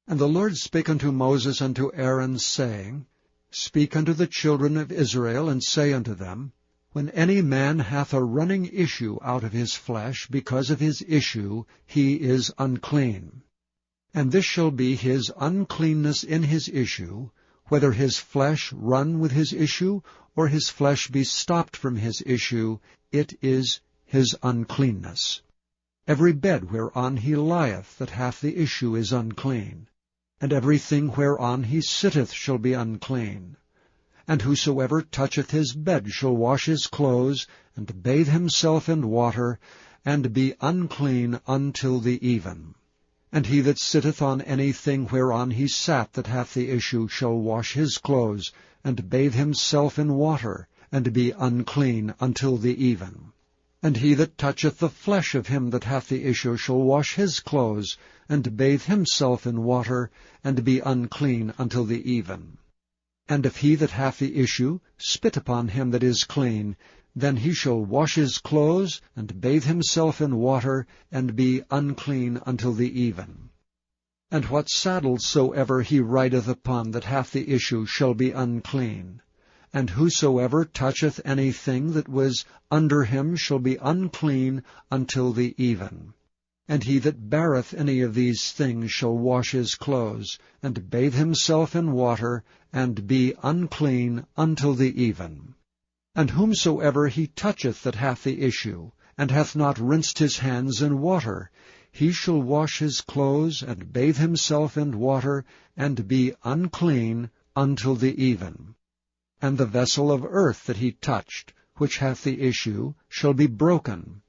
And the Lord spake unto Moses and to Aaron, saying, Speak unto the children of Israel, and say unto them, When any man hath a running issue out of his flesh, because of his issue he is unclean. And this shall be his uncleanness in his issue, whether his flesh run with his issue, or his flesh be stopped from his issue, it is his uncleanness. Every bed whereon he lieth that hath the issue is unclean, and everything whereon he sitteth shall be unclean. And whosoever toucheth his bed shall wash his clothes, and bathe himself in water, and be unclean until the even. And he that sitteth on anything whereon he sat that hath the issue shall wash his clothes, and bathe himself in water, and be unclean until the even. And he that toucheth the flesh of him that hath the issue shall wash his clothes, and bathe himself in water, and be unclean until the even. And if he that hath the issue spit upon him that is clean, then he shall wash his clothes, and bathe himself in water, and be unclean until the even. And what saddle soever he rideth upon that hath the issue shall be unclean. And whosoever toucheth anything that was under him shall be unclean until the even. And he that beareth any of these things shall wash his clothes, and bathe himself in water, and be unclean until the even. And whomsoever he toucheth that hath the issue, and hath not rinsed his hands in water, he shall wash his clothes, and bathe himself in water, and be unclean until the even. And the vessel of earth that he touched, which hath the issue, shall be broken,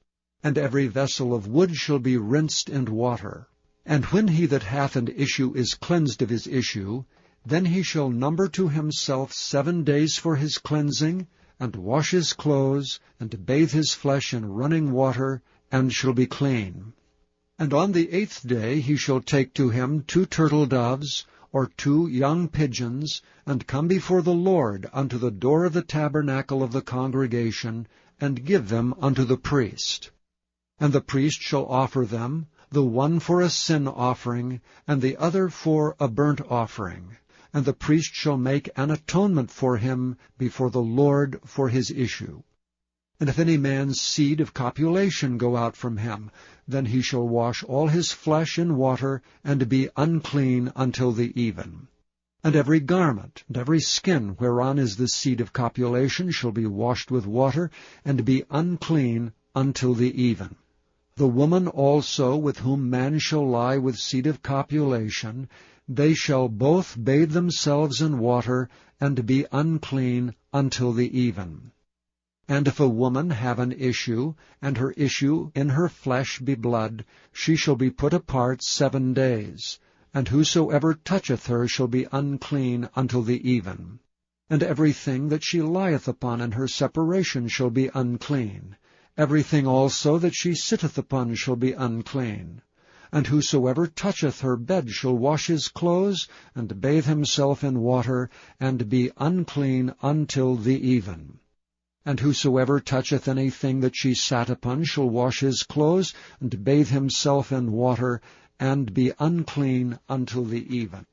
and every vessel of wood shall be rinsed in water. And when he that hath an issue is cleansed of his issue, then he shall number to himself 7 days for his cleansing, and wash his clothes, and bathe his flesh in running water, and shall be clean. And on the 8th day he shall take to him 2 turtle doves, or 2 young pigeons, and come before the Lord unto the door of the tabernacle of the congregation, and give them unto the priest. And the priest shall offer them, the one for a sin offering, and the other for a burnt offering. And the priest shall make an atonement for him before the Lord for his issue. And if any man's seed of copulation go out from him, then he shall wash all his flesh in water, and be unclean until the even. And every garment, and every skin whereon is the seed of copulation shall be washed with water, and be unclean until the even. The woman also with whom man shall lie with seed of copulation, they shall both bathe themselves in water, and be unclean until the even. And if a woman have an issue, and her issue in her flesh be blood, she shall be put apart 7 days. And whosoever toucheth her shall be unclean until the even. And everything that she lieth upon in her separation shall be unclean. Everything also that she sitteth upon shall be unclean. And whosoever toucheth her bed shall wash his clothes, and bathe himself in water, and be unclean until the even. And whosoever toucheth anything that she sat upon shall wash his clothes, and bathe himself in water, and be unclean until the even.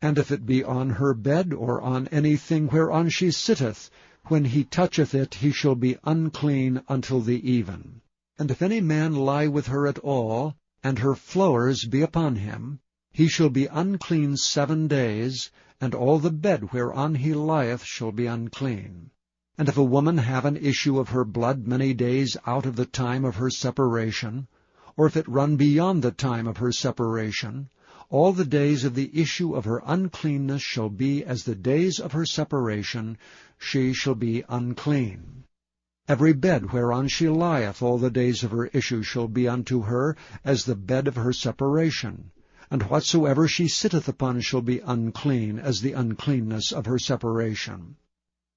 And if it be on her bed, or on anything whereon she sitteth, when he toucheth it, he shall be unclean until the even. And if any man lie with her at all, and her flowers be upon him, He shall be unclean 7 days, and all the bed whereon he lieth shall be unclean. And if a woman have an issue of her blood many days out of the time of her separation, or if it run beyond the time of her separation, all the days of the issue of her uncleanness shall be as the days of her separation, she shall be unclean. Every bed whereon she lieth all the days of her issue shall be unto her as the bed of her separation, and whatsoever she sitteth upon shall be unclean as the uncleanness of her separation.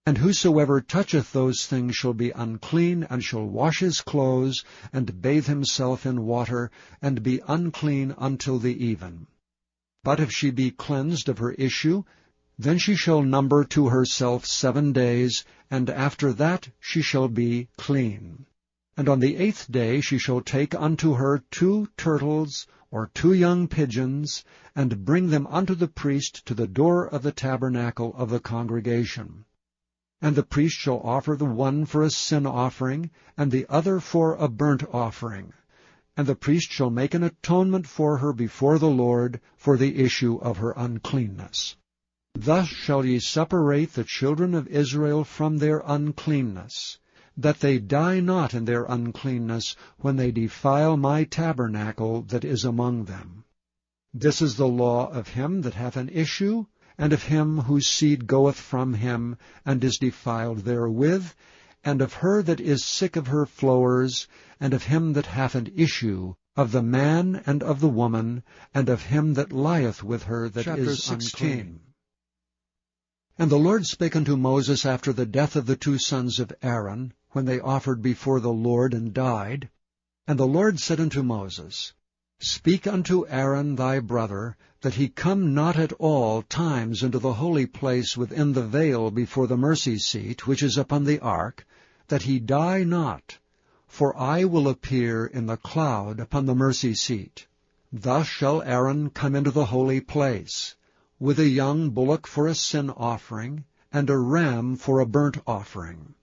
And whosoever toucheth those things shall be unclean, and shall wash his clothes, and bathe himself in water, and be unclean until the even. But if she be cleansed of her issue, then she shall number to herself 7 days, and after that she shall be clean. And on the 8th day she shall take unto her 2 turtles, or 2 young pigeons, and bring them unto the priest to the door of the tabernacle of the congregation. And the priest shall offer the one for a sin offering, and the other for a burnt offering. And the priest shall make an atonement for her before the Lord for the issue of her uncleanness. Thus shall ye separate the children of Israel from their uncleanness, that they die not in their uncleanness when they defile my tabernacle that is among them. This is the law of him that hath an issue, and of him whose seed goeth from him, and is defiled therewith, and of her that is sick of her flowers, and of him that hath an issue, of the man and of the woman, and of him that lieth with her that is unclean. And the Lord spake unto Moses after the death of the 2 sons of Aaron, when they offered before the Lord and died. And the Lord said unto Moses, Speak unto Aaron thy brother, that he come not at all times into the holy place within the veil before the mercy seat, which is upon the ark, that he die not. For I will appear in the cloud upon the mercy seat. Thus shall Aaron come into the holy place, with a young bullock for a sin offering, and a ram for a burnt offering.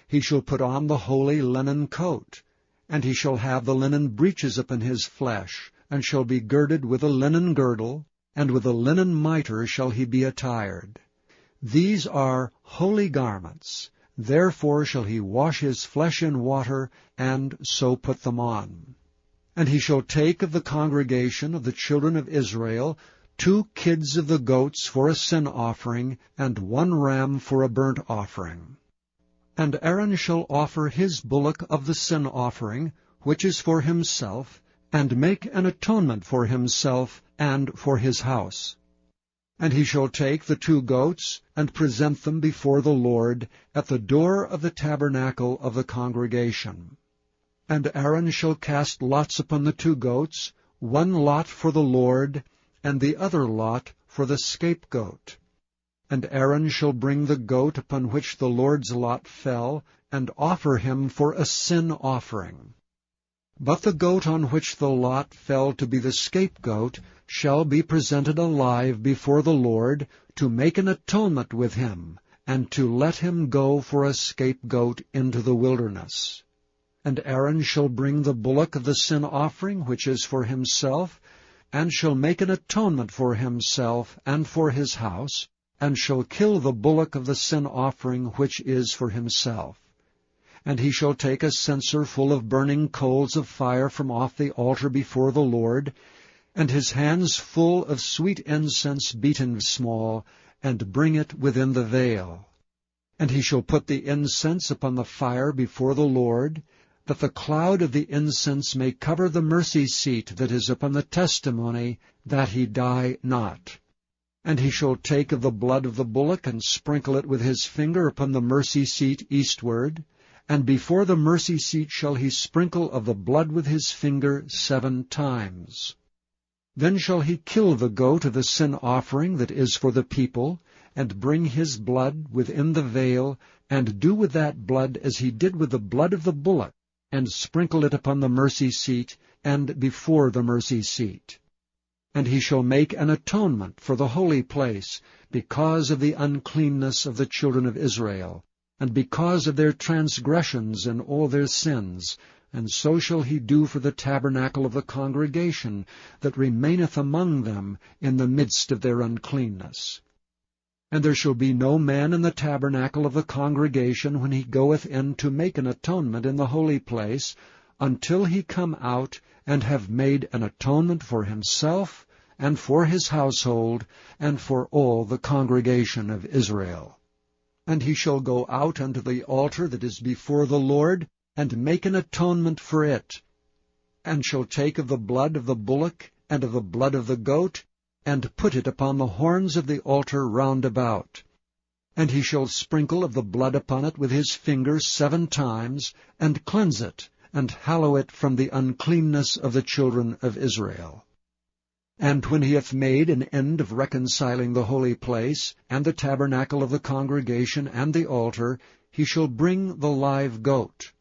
He shall put on the holy linen coat, and he shall have the linen breeches upon his flesh, and shall be girded with a linen girdle, and with a linen mitre shall he be attired. These are holy garments, therefore shall he wash his flesh in water, and so put them on. And he shall take of the congregation of the children of Israel 2 kids of the goats for a sin offering, and 1 ram for a burnt offering. And Aaron shall offer his bullock of the sin offering, which is for himself, and make an atonement for himself and for his house. And he shall take the 2 goats, and present them before the Lord at the door of the tabernacle of the congregation. And Aaron shall cast lots upon the 2 goats, 1 lot for the Lord, and the other lot for the scapegoat. And Aaron shall bring the goat upon which the Lord's lot fell, and offer him for a sin offering. But the goat on which the lot fell to be the scapegoat shall be presented alive before the Lord, to make an atonement with him, and to let him go for a scapegoat into the wilderness. And Aaron shall bring the bullock of the sin offering, which is for himself, and shall make an atonement for himself and for his house, and shall kill the bullock of the sin offering which is for himself. And he shall take a censer full of burning coals of fire from off the altar before the Lord, and his hands full of sweet incense beaten small, and bring it within the veil. And he shall put the incense upon the fire before the Lord, that the cloud of the incense may cover the mercy seat that is upon the testimony, that he die not. And he shall take of the blood of the bullock, and sprinkle it with his finger upon the mercy seat eastward, and before the mercy seat shall he sprinkle of the blood with his finger 7 times. Then shall he kill the goat of the sin offering that is for the people, and bring his blood within the veil, and do with that blood as he did with the blood of the bullock, and sprinkle it upon the mercy seat, and before the mercy seat. And he shall make an atonement for the holy place, because of the uncleanness of the children of Israel, and because of their transgressions and all their sins, and so shall he do for the tabernacle of the congregation that remaineth among them in the midst of their uncleanness. And there shall be no man in the tabernacle of the congregation when he goeth in to make an atonement in the holy place, until he come out and have made an atonement for himself, and for his household, and for all the congregation of Israel. And he shall go out unto the altar that is before the Lord, and make an atonement for it, and shall take of the blood of the bullock and of the blood of the goat, and put it upon the horns of the altar round about. And he shall sprinkle of the blood upon it with his finger 7 times, and cleanse it, and hallow it from the uncleanness of the children of Israel. And when he hath made an end of reconciling the holy place, and the tabernacle of the congregation, and the altar, he shall bring the live goat.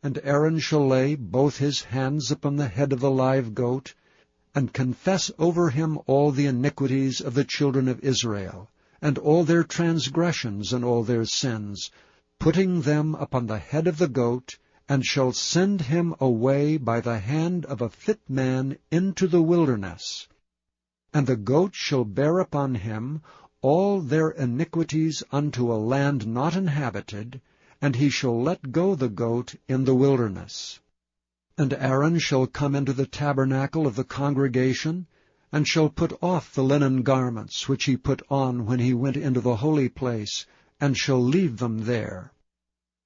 And Aaron shall lay both his hands upon the head of the live goat, and confess over him all the iniquities of the children of Israel, and all their transgressions and all their sins, putting them upon the head of the goat, and shall send him away by the hand of a fit man into the wilderness. And the goat shall bear upon him all their iniquities unto a land not inhabited, and he shall let go the goat in the wilderness. And Aaron shall come into the tabernacle of the congregation, and shall put off the linen garments which he put on when he went into the holy place, and shall leave them there.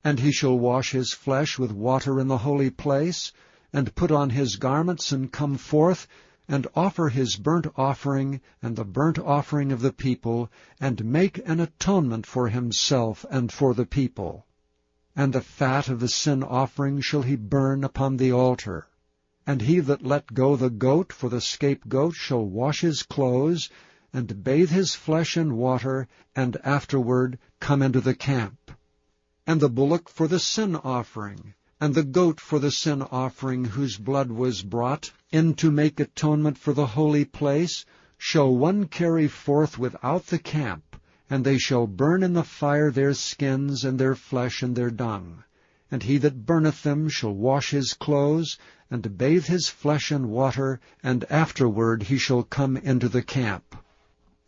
And he shall wash his flesh with water in the holy place, and put on his garments, and come forth, and offer his burnt offering and the burnt offering of the people, and make an atonement for himself and for the people. And the fat of the sin offering shall he burn upon the altar. And he that let go the goat for the scapegoat shall wash his clothes, and bathe his flesh in water, and afterward come into the camp. And the bullock for the sin offering, and the goat for the sin offering whose blood was brought in to make atonement for the holy place, shall one carry forth without the camp, and they shall burn in the fire their skins and their flesh and their dung. And he that burneth them shall wash his clothes, and bathe his flesh in water, and afterward he shall come into the camp.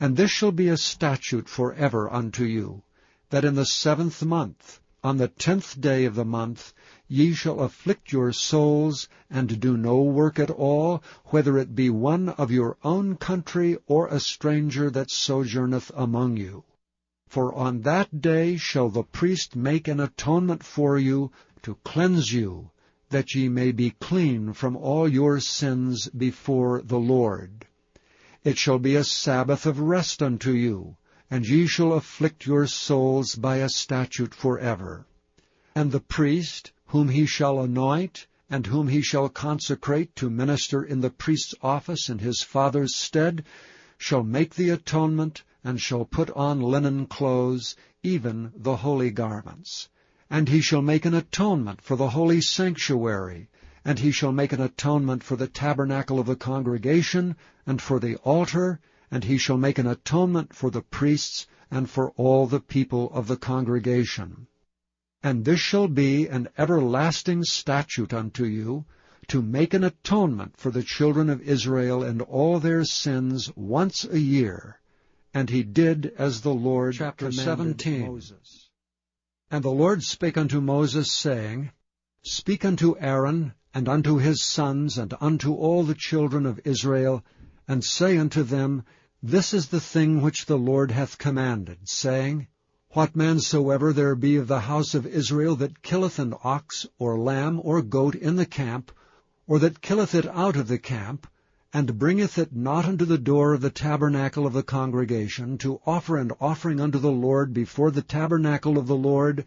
And this shall be a statute forever unto you, that in the 7th month, on the 10th day of the month, ye shall afflict your souls, and do no work at all, whether it be one of your own country, or a stranger that sojourneth among you. For on that day shall the priest make an atonement for you, to cleanse you, that ye may be clean from all your sins before the Lord. It shall be a Sabbath of rest unto you, and ye shall afflict your souls by a statute forever. And the priest, whom he shall anoint, and whom he shall consecrate to minister in the priest's office in his father's stead, shall make the atonement, and shall put on linen clothes, even the holy garments. And he shall make an atonement for the holy sanctuary, and he shall make an atonement for the tabernacle of the congregation, and for the altar, and he shall make an atonement for the priests, and for all the people of the congregation. And this shall be an everlasting statute unto you, to make an atonement for the children of Israel and all their sins once a year. And he did as the Lord commanded 17. Moses. And the Lord spake unto Moses, saying, Speak unto Aaron, and unto his sons, and unto all the children of Israel, and say unto them, This is the thing which the Lord hath commanded, saying, What man soever there be of the house of Israel that killeth an ox, or lamb, or goat in the camp, or that killeth it out of the camp, and bringeth it not unto the door of the tabernacle of the congregation, to offer an offering unto the Lord before the tabernacle of the Lord,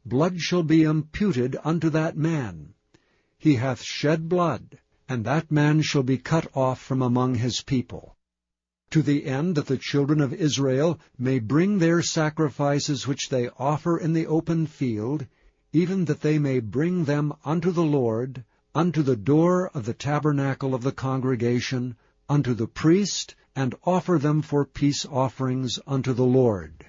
blood shall be imputed unto that man. He hath shed blood, and that man shall be cut off from among his people, to the end that the children of Israel may bring their sacrifices which they offer in the open field, even that they may bring them unto the Lord, unto the door of the tabernacle of the congregation, unto the priest, and offer them for peace offerings unto the Lord.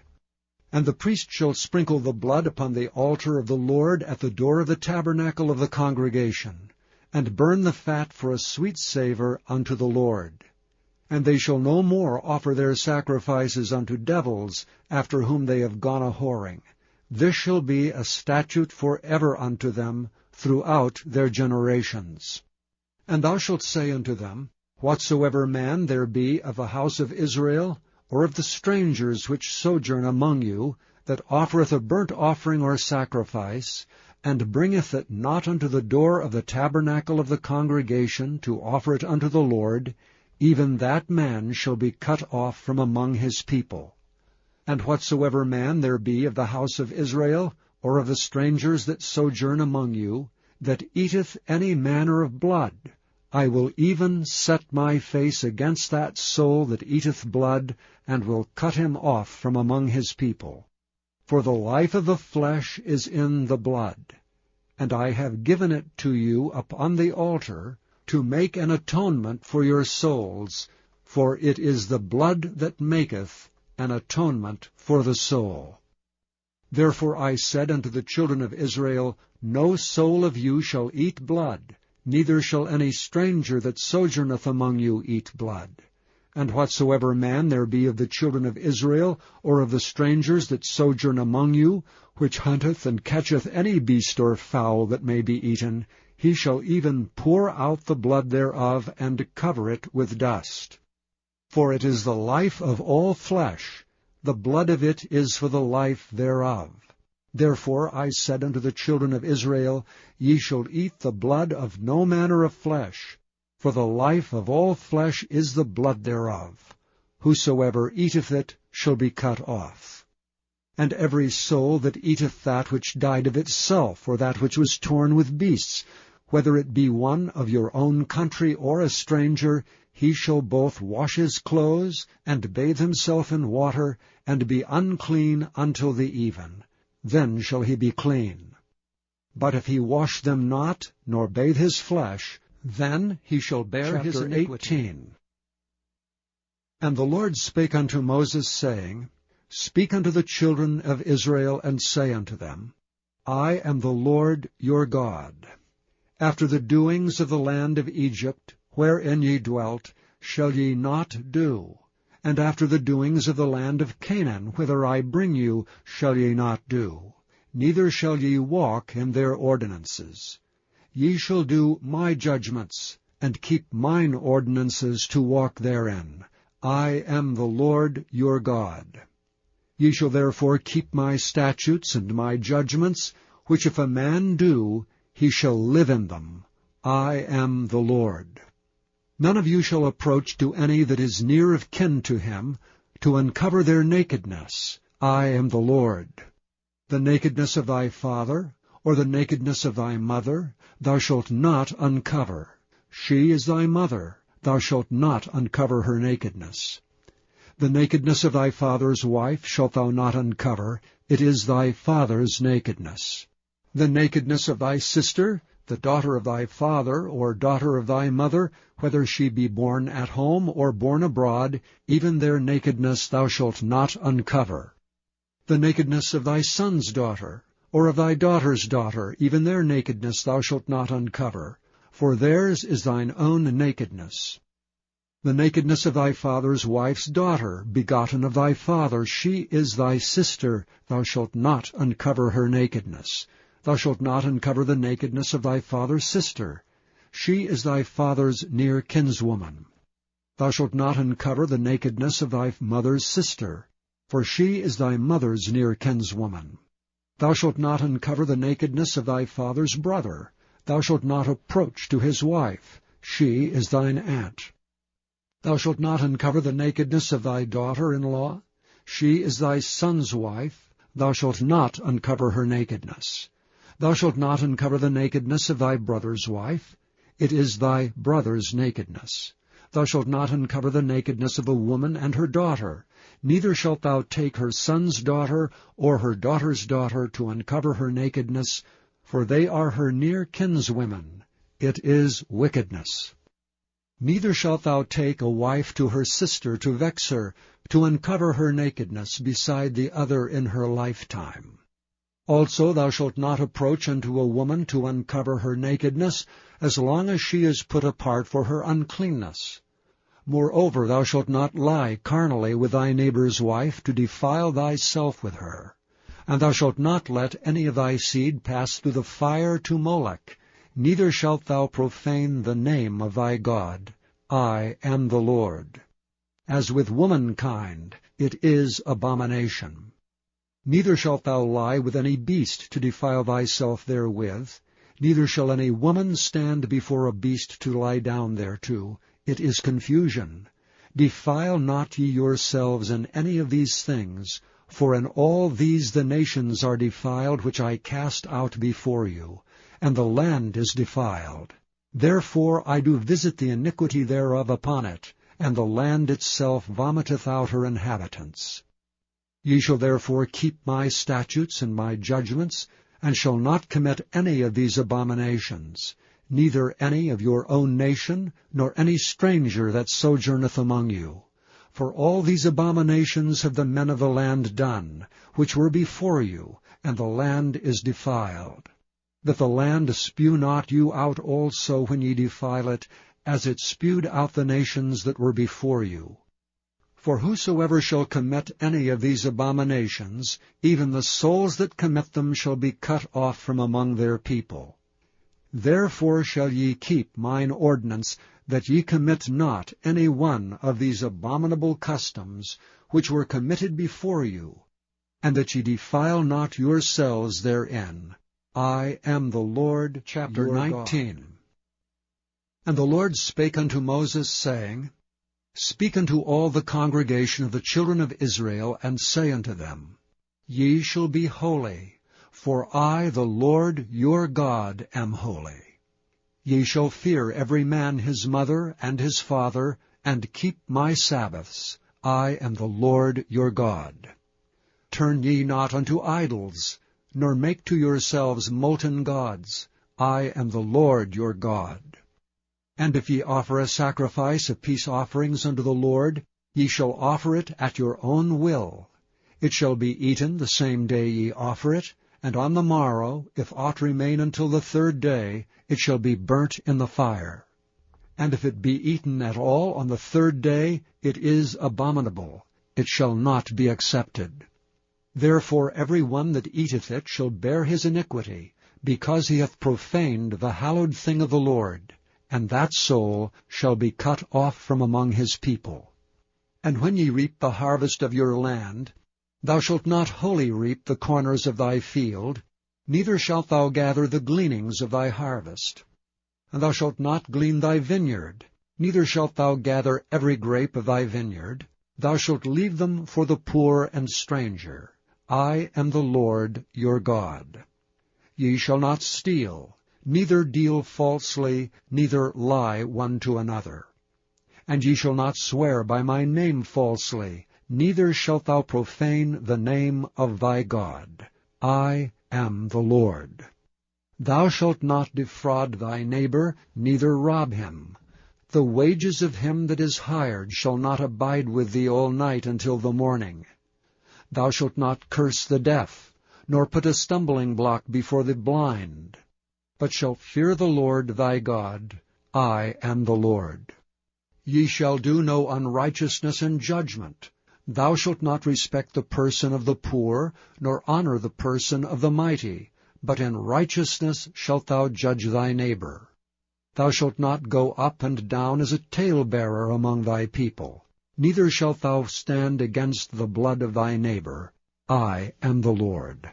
And the priest shall sprinkle the blood upon the altar of the Lord at the door of the tabernacle of the congregation, and burn the fat for a sweet savour unto the Lord. And they shall no more offer their sacrifices unto devils, after whom they have gone a-whoring. This shall be a statute for ever unto them throughout their generations. And thou shalt say unto them, Whatsoever man there be of the house of Israel, or of the strangers which sojourn among you, that offereth a burnt offering or sacrifice, and bringeth it not unto the door of the tabernacle of the congregation to offer it unto the Lord, even that man shall be cut off from among his people. And whatsoever man there be of the house of Israel, or of the strangers that sojourn among you, that eateth any manner of blood, I will even set my face against that soul that eateth blood, and will cut him off from among his people. For the life of the flesh is in the blood, and I have given it to you upon the altar, to make an atonement for your souls, for it is the blood that maketh an atonement for the soul. Therefore I said unto the children of Israel, No soul of you shall eat blood, neither shall any stranger that sojourneth among you eat blood. And whatsoever man there be of the children of Israel, or of the strangers that sojourn among you, which hunteth and catcheth any beast or fowl that may be eaten, he shall even pour out the blood thereof, and cover it with dust. For it is the life of all flesh, the blood of it is for the life thereof. Therefore I said unto the children of Israel, Ye shall eat the blood of no manner of flesh, for the life of all flesh is the blood thereof. Whosoever eateth it shall be cut off. And every soul that eateth that which died of itself, or that which was torn with beasts, whether it be one of your own country or a stranger, he shall both wash his clothes, and bathe himself in water, and be unclean until the even. Then shall he be clean. But if he wash them not, nor bathe his flesh, then he shall bear his iniquity. 18. And the Lord spake unto Moses, saying, Speak unto the children of Israel, and say unto them, I am the Lord your God. After the doings of the land of Egypt, wherein ye dwelt, shall ye not do, and after the doings of the land of Canaan, whither I bring you, shall ye not do, neither shall ye walk in their ordinances. Ye shall do my judgments, and keep mine ordinances to walk therein. I am the Lord your God. Ye shall therefore keep my statutes and my judgments, which if a man do, he shall live in them. I am the Lord. None of you shall approach to any that is near of kin to him, to uncover their nakedness. I am the Lord. The nakedness of thy father, or the nakedness of thy mother, thou shalt not uncover. She is thy mother, thou shalt not uncover her nakedness. The nakedness of thy father's wife shalt thou not uncover, it is thy father's nakedness. The nakedness of thy sister, the daughter of thy father, or daughter of thy mother, whether she be born at home or born abroad, even their nakedness thou shalt not uncover. The nakedness of thy son's daughter, or of thy daughter's daughter, even their nakedness thou shalt not uncover, for theirs is thine own nakedness. The nakedness of thy father's wife's daughter, begotten of thy father, she is thy sister, thou shalt not uncover her nakedness. Thou shalt not uncover the nakedness of thy father's sister. She is thy father's near kinswoman. Thou shalt not uncover the nakedness of thy mother's sister, for she is thy mother's near kinswoman. Thou shalt not uncover the nakedness of thy father's brother. Thou shalt not approach to his wife. She is thine aunt. Thou shalt not uncover the nakedness of thy daughter-in-law. She is thy son's wife. Thou shalt not uncover her nakedness. Thou shalt not uncover the nakedness of thy brother's wife. It is thy brother's nakedness. Thou shalt not uncover the nakedness of a woman and her daughter. Neither shalt thou take her son's daughter or her daughter's daughter to uncover her nakedness, for they are her near kinswomen. It is wickedness. Neither shalt thou take a wife to her sister to vex her, to uncover her nakedness beside the other in her lifetime. Also thou shalt not approach unto a woman to uncover her nakedness, as long as she is put apart for her uncleanness. Moreover, thou shalt not lie carnally with thy neighbor's wife, to defile thyself with her. And thou shalt not let any of thy seed pass through the fire to Molech, neither shalt thou profane the name of thy God. I am the Lord. As with womankind, it is abomination. Neither shalt thou lie with any beast to defile thyself therewith, neither shall any woman stand before a beast to lie down thereto. It is confusion. Defile not ye yourselves in any of these things, for in all these the nations are defiled which I cast out before you, and the land is defiled. Therefore I do visit the iniquity thereof upon it, and the land itself vomiteth out her inhabitants. Ye shall therefore keep my statutes and my judgments, and shall not commit any of these abominations, neither any of your own nation, nor any stranger that sojourneth among you. For all these abominations have the men of the land done, which were before you, and the land is defiled. That the land spew not you out also when ye defile it, as it spewed out the nations that were before you. For whosoever shall commit any of these abominations, even the souls that commit them shall be cut off from among their people. Therefore shall ye keep mine ordinance, that ye commit not any one of these abominable customs, which were committed before you, and that ye defile not yourselves therein. I am the Lord. Chapter 19. God. And the Lord spake unto Moses, saying, Speak unto all the congregation of the children of Israel, and say unto them, Ye shall be holy, for I, the Lord your God, am holy. Ye shall fear every man his mother and his father, and keep my Sabbaths. I am the Lord your God. Turn ye not unto idols, nor make to yourselves molten gods. I am the Lord your God. And if ye offer a sacrifice of peace offerings unto the Lord, ye shall offer it at your own will. It shall be eaten the same day ye offer it, and on the morrow, if aught remain until the third day, it shall be burnt in the fire. And if it be eaten at all on the third day, it is abominable. It shall not be accepted. Therefore every one that eateth it shall bear his iniquity, because he hath profaned the hallowed thing of the Lord. And that soul shall be cut off from among his people. And when ye reap the harvest of your land, thou shalt not wholly reap the corners of thy field, neither shalt thou gather the gleanings of thy harvest. And thou shalt not glean thy vineyard, neither shalt thou gather every grape of thy vineyard. Thou shalt leave them for the poor and stranger. I am the Lord your God. Ye shall not steal, neither deal falsely, neither lie one to another. And ye shall not swear by my name falsely, neither shalt thou profane the name of thy God. I am the Lord. Thou shalt not defraud thy neighbor, neither rob him. The wages of him that is hired shall not abide with thee all night until the morning. Thou shalt not curse the deaf, nor put a stumbling block before the blind, but shalt fear the Lord thy God. I am the Lord. Ye shall do no unrighteousness in judgment. Thou shalt not respect the person of the poor, nor honor the person of the mighty, but in righteousness shalt thou judge thy neighbor. Thou shalt not go up and down as a talebearer among thy people, neither shalt thou stand against the blood of thy neighbor. I am the Lord.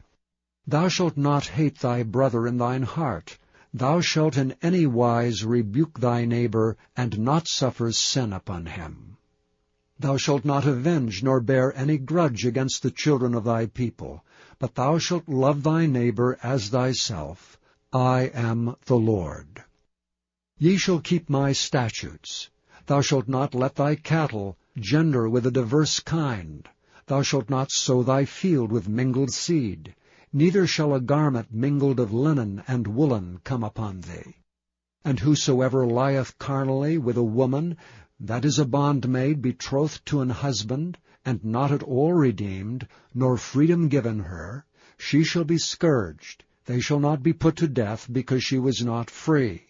Thou shalt not hate thy brother in thine heart. Thou shalt in any wise rebuke thy neighbor, and not suffer sin upon him. Thou shalt not avenge nor bear any grudge against the children of thy people, but thou shalt love thy neighbor as thyself. I am the Lord. Ye shall keep my statutes. Thou shalt not let thy cattle gender with a diverse kind. Thou shalt not sow thy field with mingled seed. Neither shall a garment mingled of linen and woolen come upon thee. And whosoever lieth carnally with a woman, that is a bondmaid betrothed to an husband, and not at all redeemed, nor freedom given her, she shall be scourged. They shall not be put to death, because she was not free.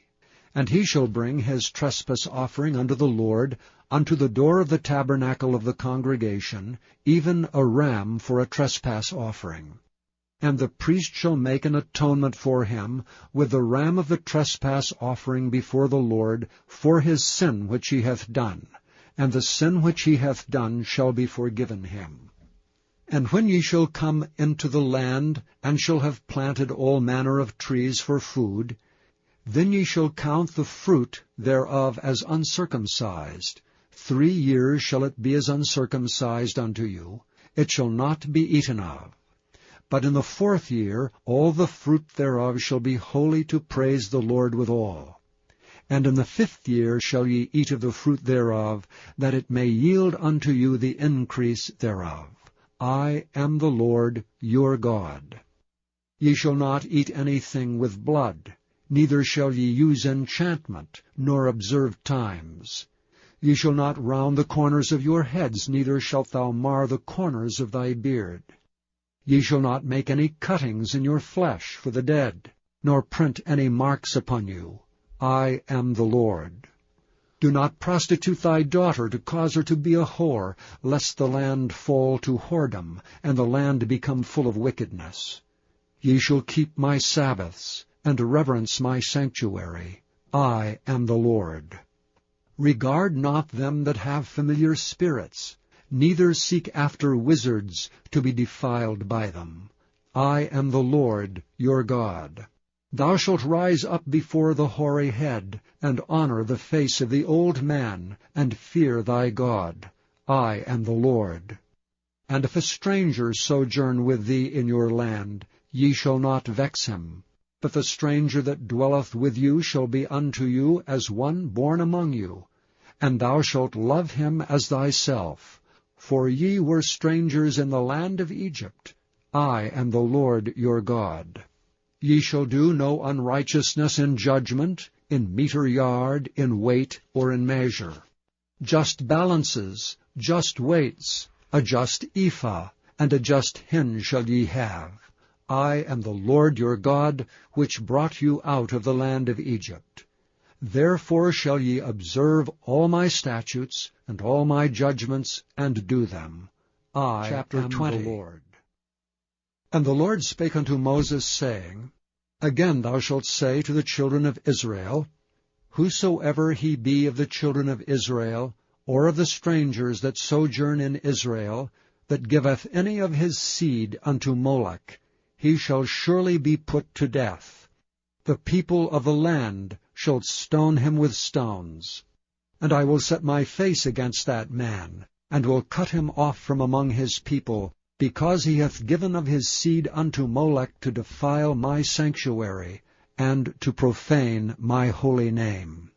And he shall bring his trespass offering unto the Lord, unto the door of the tabernacle of the congregation, even a ram for a trespass offering. And the priest shall make an atonement for him with the ram of the trespass offering before the Lord for his sin which he hath done, and the sin which he hath done shall be forgiven him. And when ye shall come into the land, and shall have planted all manner of trees for food, then ye shall count the fruit thereof as uncircumcised. 3 years shall it be as uncircumcised unto you. It shall not be eaten of. But in the 4th year all the fruit thereof shall be holy to praise the Lord withal. And in the 5th year shall ye eat of the fruit thereof, that it may yield unto you the increase thereof. I am the Lord your God. Ye shall not eat anything with blood, neither shall ye use enchantment, nor observe times. Ye shall not round the corners of your heads, neither shalt thou mar the corners of thy beard. Ye shall not make any cuttings in your flesh for the dead, nor print any marks upon you. I am the Lord. Do not prostitute thy daughter to cause her to be a whore, lest the land fall to whoredom, and the land become full of wickedness. Ye shall keep my Sabbaths, and reverence my sanctuary. I am the Lord. Regard not them that have familiar spirits, neither seek after wizards to be defiled by them. I am the Lord your God. Thou shalt rise up before the hoary head, and honor the face of the old man, and fear thy God. I am the Lord. And if a stranger sojourn with thee in your land, ye shall not vex him. But the stranger that dwelleth with you shall be unto you as one born among you, and thou shalt love him as thyself. For ye were strangers in the land of Egypt. I am the Lord your God. Ye shall do no unrighteousness in judgment, in meter yard, in weight, or in measure. Just balances, just weights, a just ephah, and a just hin shall ye have. I am the Lord your God, which brought you out of the land of Egypt. Therefore shall ye observe all my statutes, and all my judgments, and do them. I am 20. The Lord. And the Lord spake unto Moses, saying, Again thou shalt say to the children of Israel, Whosoever he be of the children of Israel, or of the strangers that sojourn in Israel, that giveth any of his seed unto Molech, he shall surely be put to death. The people of the land shall stone him with stones. And I will set my face against that man, and will cut him off from among his people, because he hath given of his seed unto Molech to defile my sanctuary, and to profane my holy name.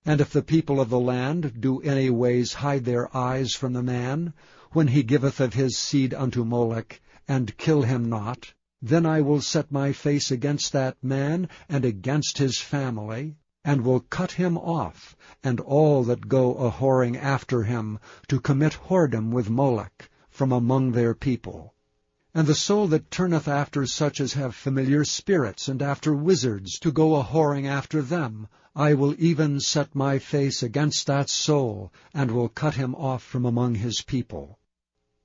And if the people of the land do any ways hide their eyes from the man, when he giveth of his seed unto Molech, and kill him not, then I will set my face against that man, and against his family, and will cut him off, and all that go a-whoring after him, to commit whoredom with Molech, from among their people. And the soul that turneth after such as have familiar spirits, and after wizards, to go a-whoring after them, I will even set my face against that soul, and will cut him off from among his people.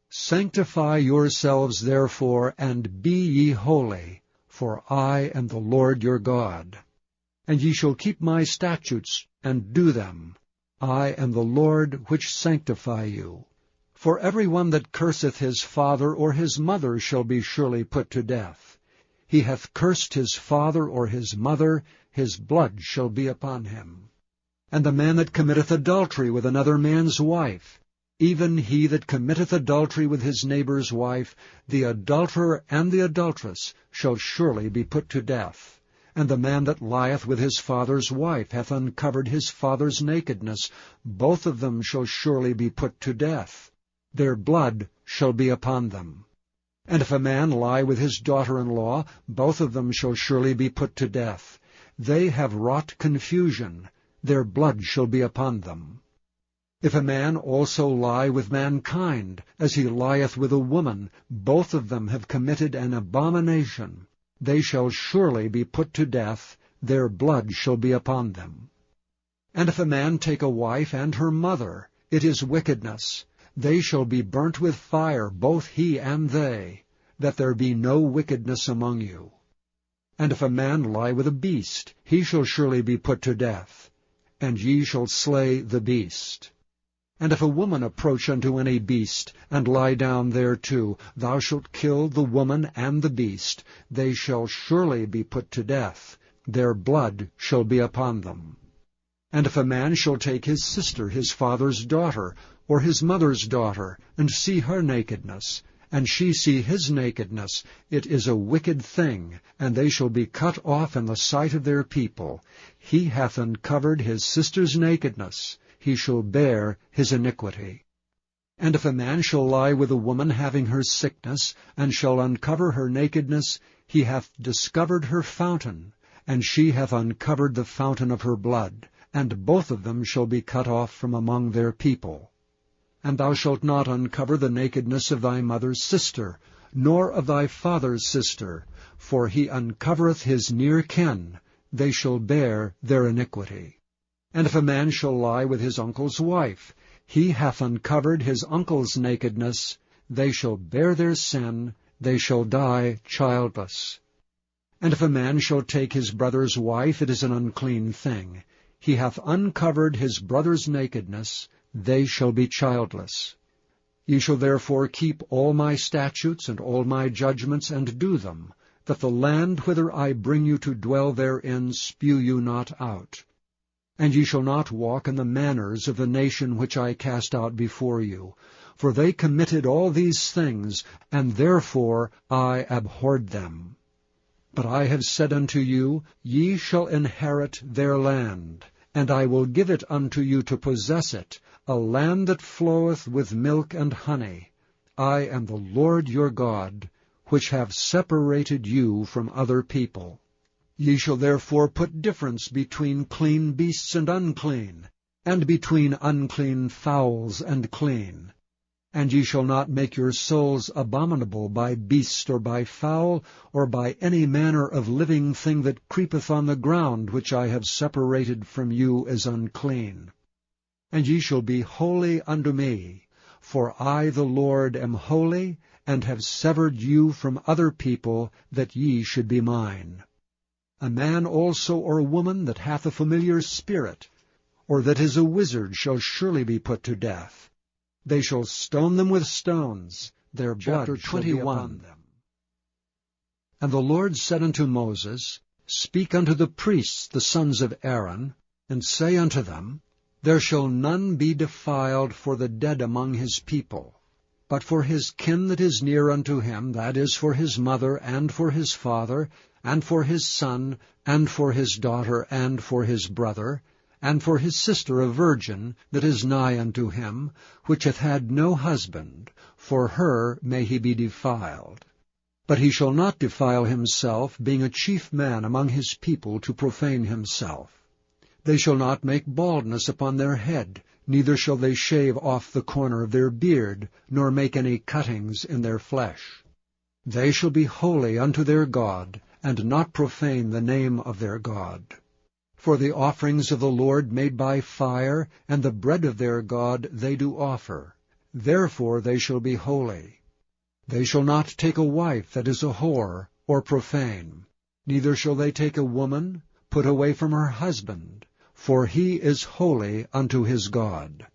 Sanctify yourselves therefore, and be ye holy, for I am the Lord your God. And ye shall keep my statutes, and do them. I am the Lord which sanctify you. For every one that curseth his father or his mother shall be surely put to death. He hath cursed his father or his mother, his blood shall be upon him. And the man that committeth adultery with another man's wife, even he that committeth adultery with his neighbour's wife, the adulterer and the adulteress shall surely be put to death. And the man that lieth with his father's wife hath uncovered his father's nakedness. Both of them shall surely be put to death. Their blood shall be upon them. And if a man lie with his daughter-in-law, both of them shall surely be put to death. They have wrought confusion, their blood shall be upon them. If a man also lie with mankind, as he lieth with a woman, both of them have committed an abomination. They shall surely be put to death, their blood shall be upon them. And if a man take a wife and her mother, it is wickedness. They shall be burnt with fire, both he and they, that there be no wickedness among you. And if a man lie with a beast, he shall surely be put to death, and ye shall slay the beast. And if a woman approach unto any beast, and lie down thereto, thou shalt kill the woman and the beast. They shall surely be put to death, their blood shall be upon them. And if a man shall take his sister, his father's daughter, or his mother's daughter, and see her nakedness, and she see his nakedness, it is a wicked thing, and they shall be cut off in the sight of their people. He hath uncovered his sister's nakedness, he shall bear his iniquity. And if a man shall lie with a woman having her sickness, and shall uncover her nakedness, he hath discovered her fountain, and she hath uncovered the fountain of her blood, and both of them shall be cut off from among their people. And thou shalt not uncover the nakedness of thy mother's sister, nor of thy father's sister, for he uncovereth his near kin, they shall bear their iniquity. And if a man shall lie with his uncle's wife, he hath uncovered his uncle's nakedness, they shall bear their sin, they shall die childless. And if a man shall take his brother's wife, it is an unclean thing. He hath uncovered his brother's nakedness, they shall be childless. Ye shall therefore keep all my statutes and all my judgments, and do them, that the land whither I bring you to dwell therein spew you not out. And ye shall not walk in the manners of the nation which I cast out before you, for they committed all these things, and therefore I abhorred them. But I have said unto you, ye shall inherit their land, and I will give it unto you to possess it, a land that floweth with milk and honey. I am the Lord your God, which have separated you from other people. Ye shall therefore put difference between clean beasts and unclean, and between unclean fowls and clean. And ye shall not make your souls abominable by beast or by fowl, or by any manner of living thing that creepeth on the ground, which I have separated from you as unclean. And ye shall be holy unto me, for I the Lord am holy, and have severed you from other people, that ye should be mine. A man also or a woman that hath a familiar spirit, or that is a wizard, shall surely be put to death. They shall stone them with stones, their blood shall be upon them. And the Lord said unto Moses, Speak unto the priests, the sons of Aaron, and say unto them, There shall none be defiled for the dead among his people, but for his kin that is near unto him, that is, for his mother, and for his father, and for his son, and for his daughter, and for his brother, and for his sister a virgin, that is nigh unto him, which hath had no husband, for her may he be defiled. But he shall not defile himself, being a chief man among his people, to profane himself. They shall not make baldness upon their head, neither shall they shave off the corner of their beard, nor make any cuttings in their flesh. They shall be holy unto their God, and not profane the name of their God. For the offerings of the Lord made by fire, and the bread of their God they do offer. Therefore they shall be holy. They shall not take a wife that is a whore, or profane. Neither shall they take a woman, put away from her husband, for he is holy unto his God.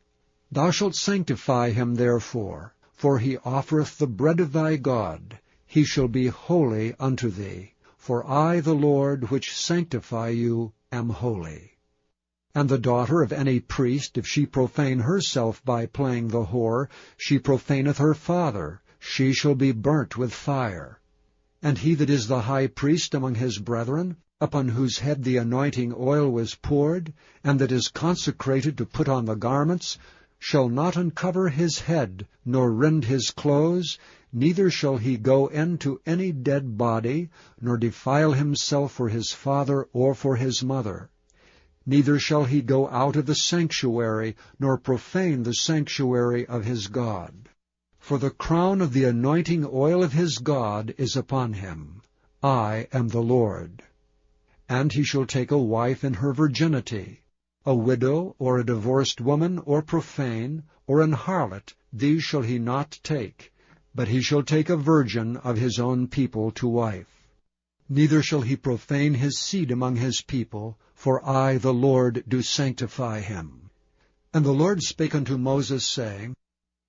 Thou shalt sanctify him therefore, for he offereth the bread of thy God. He shall be holy unto thee. For I, the Lord, which sanctify you, am holy. And the daughter of any priest, if she profane herself by playing the whore, she profaneth her father, she shall be burnt with fire. And he that is the high priest among his brethren, upon whose head the anointing oil was poured, and that is consecrated to put on the garments, shall not uncover his head, nor rend his clothes, neither shall he go in to any dead body, nor defile himself for his father or for his mother. Neither shall he go out of the sanctuary, nor profane the sanctuary of his God. For the crown of the anointing oil of his God is upon him. I am the Lord. And he shall take a wife in her virginity. A widow, or a divorced woman, or profane, or an harlot, these shall he not take, but he shall take a virgin of his own people to wife. Neither shall he profane his seed among his people, for I, the Lord, do sanctify him. And the Lord spake unto Moses, saying,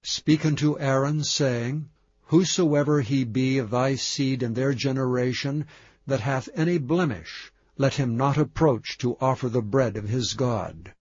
Speak unto Aaron, saying, Whosoever he be of thy seed in their generation, that hath any blemish, let him not approach to offer the bread of his God.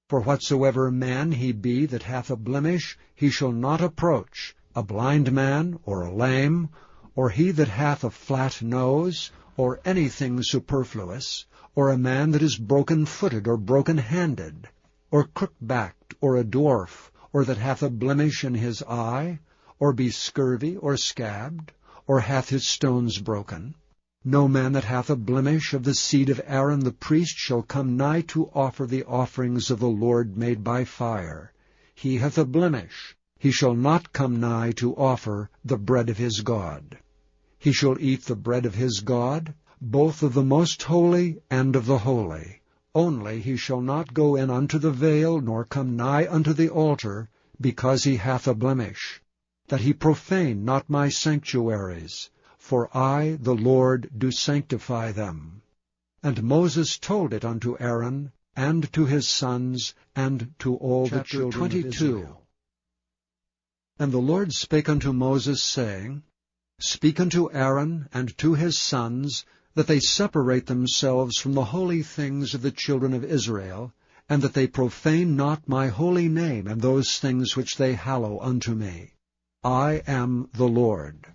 For whatsoever man he be that hath a blemish, he shall not approach, a blind man, or a lame, or he that hath a flat nose, or anything superfluous, or a man that is broken-footed or broken-handed, or crook-backed, or a dwarf, or that hath a blemish in his eye, or be scurvy, or scabbed, or hath his stones broken. No man that hath a blemish of the seed of Aaron the priest shall come nigh to offer the offerings of the Lord made by fire. He hath a blemish. He shall not come nigh to offer the bread of his God. He shall eat the bread of his God, both of the most holy and of the holy. Only he shall not go in unto the veil, nor come nigh unto the altar, because he hath a blemish, that he profane not my sanctuaries. For I, the Lord, do sanctify them. And Moses told it unto Aaron, and to his sons, and to all the children of Israel. And the Lord spake unto Moses, saying, Speak unto Aaron and to his sons, that they separate themselves from the holy things of the children of Israel, and that they profane not my holy name and those things which they hallow unto me. I am the Lord.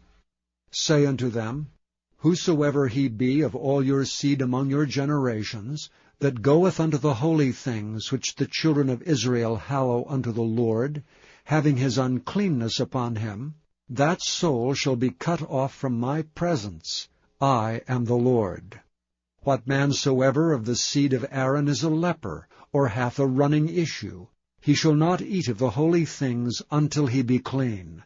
Say unto them, Whosoever he be of all your seed among your generations, that goeth unto the holy things which the children of Israel hallow unto the Lord, having his uncleanness upon him, that soul shall be cut off from my presence. I am the Lord. What man soever of the seed of Aaron is a leper, or hath a running issue, he shall not eat of the holy things until he be clean.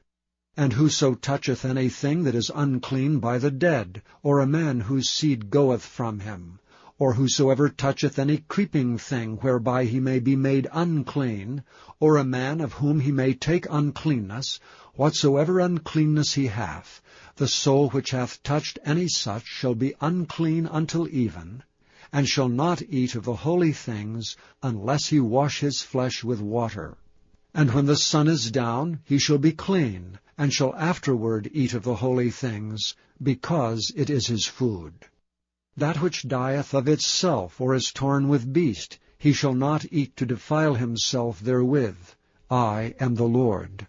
And whoso toucheth anything that is unclean by the dead, or a man whose seed goeth from him, or whosoever toucheth any creeping thing whereby he may be made unclean, or a man of whom he may take uncleanness, whatsoever uncleanness he hath, the soul which hath touched any such shall be unclean until even, and shall not eat of the holy things, unless he wash his flesh with water. And when the sun is down, he shall be clean, and shall afterward eat of the holy things, because it is his food. That which dieth of itself, or is torn with beast, he shall not eat to defile himself therewith. I am the Lord.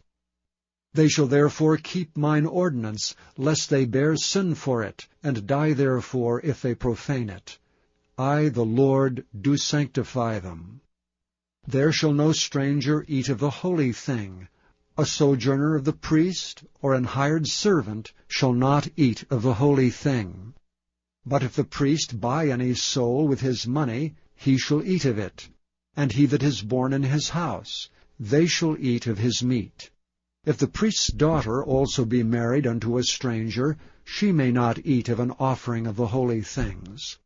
They shall therefore keep mine ordinance, lest they bear sin for it, and die therefore if they profane it. I, the Lord, do sanctify them. There shall no stranger eat of the holy thing. A sojourner of the priest, or an hired servant, shall not eat of the holy thing. But if the priest buy any soul with his money, he shall eat of it. And he that is born in his house, they shall eat of his meat. If the priest's daughter also be married unto a stranger, she may not eat of an offering of the holy things.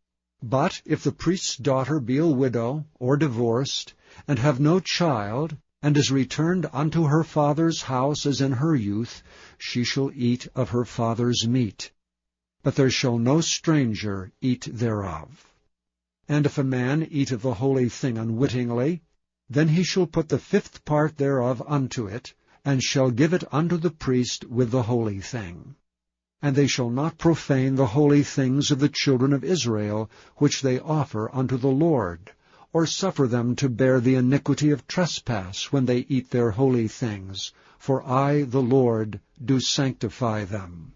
But if the priest's daughter be a widow, or divorced, and have no child, and is returned unto her father's house as in her youth, she shall eat of her father's meat. But there shall no stranger eat thereof. And if a man eat of the holy thing unwittingly, then he shall put the 5th part thereof unto it, and shall give it unto the priest with the holy thing. And they shall not profane the holy things of the children of Israel, which they offer unto the Lord, or suffer them to bear the iniquity of trespass when they eat their holy things, for I, the Lord, do sanctify them.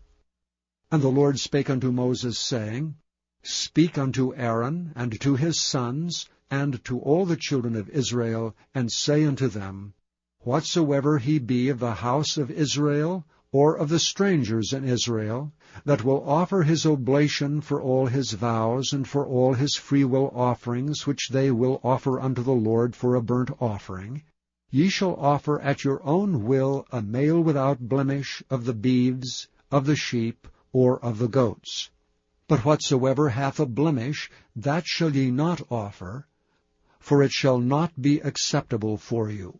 And the Lord spake unto Moses, saying, Speak unto Aaron, and to his sons, and to all the children of Israel, and say unto them, whatsoever he be of the house of Israel, or of the strangers in Israel, that will offer his oblation for all his vows, and for all his freewill offerings, which they will offer unto the Lord for a burnt offering, ye shall offer at your own will a male without blemish of the beeves, of the sheep, or of the goats. But whatsoever hath a blemish, that shall ye not offer, for it shall not be acceptable for you.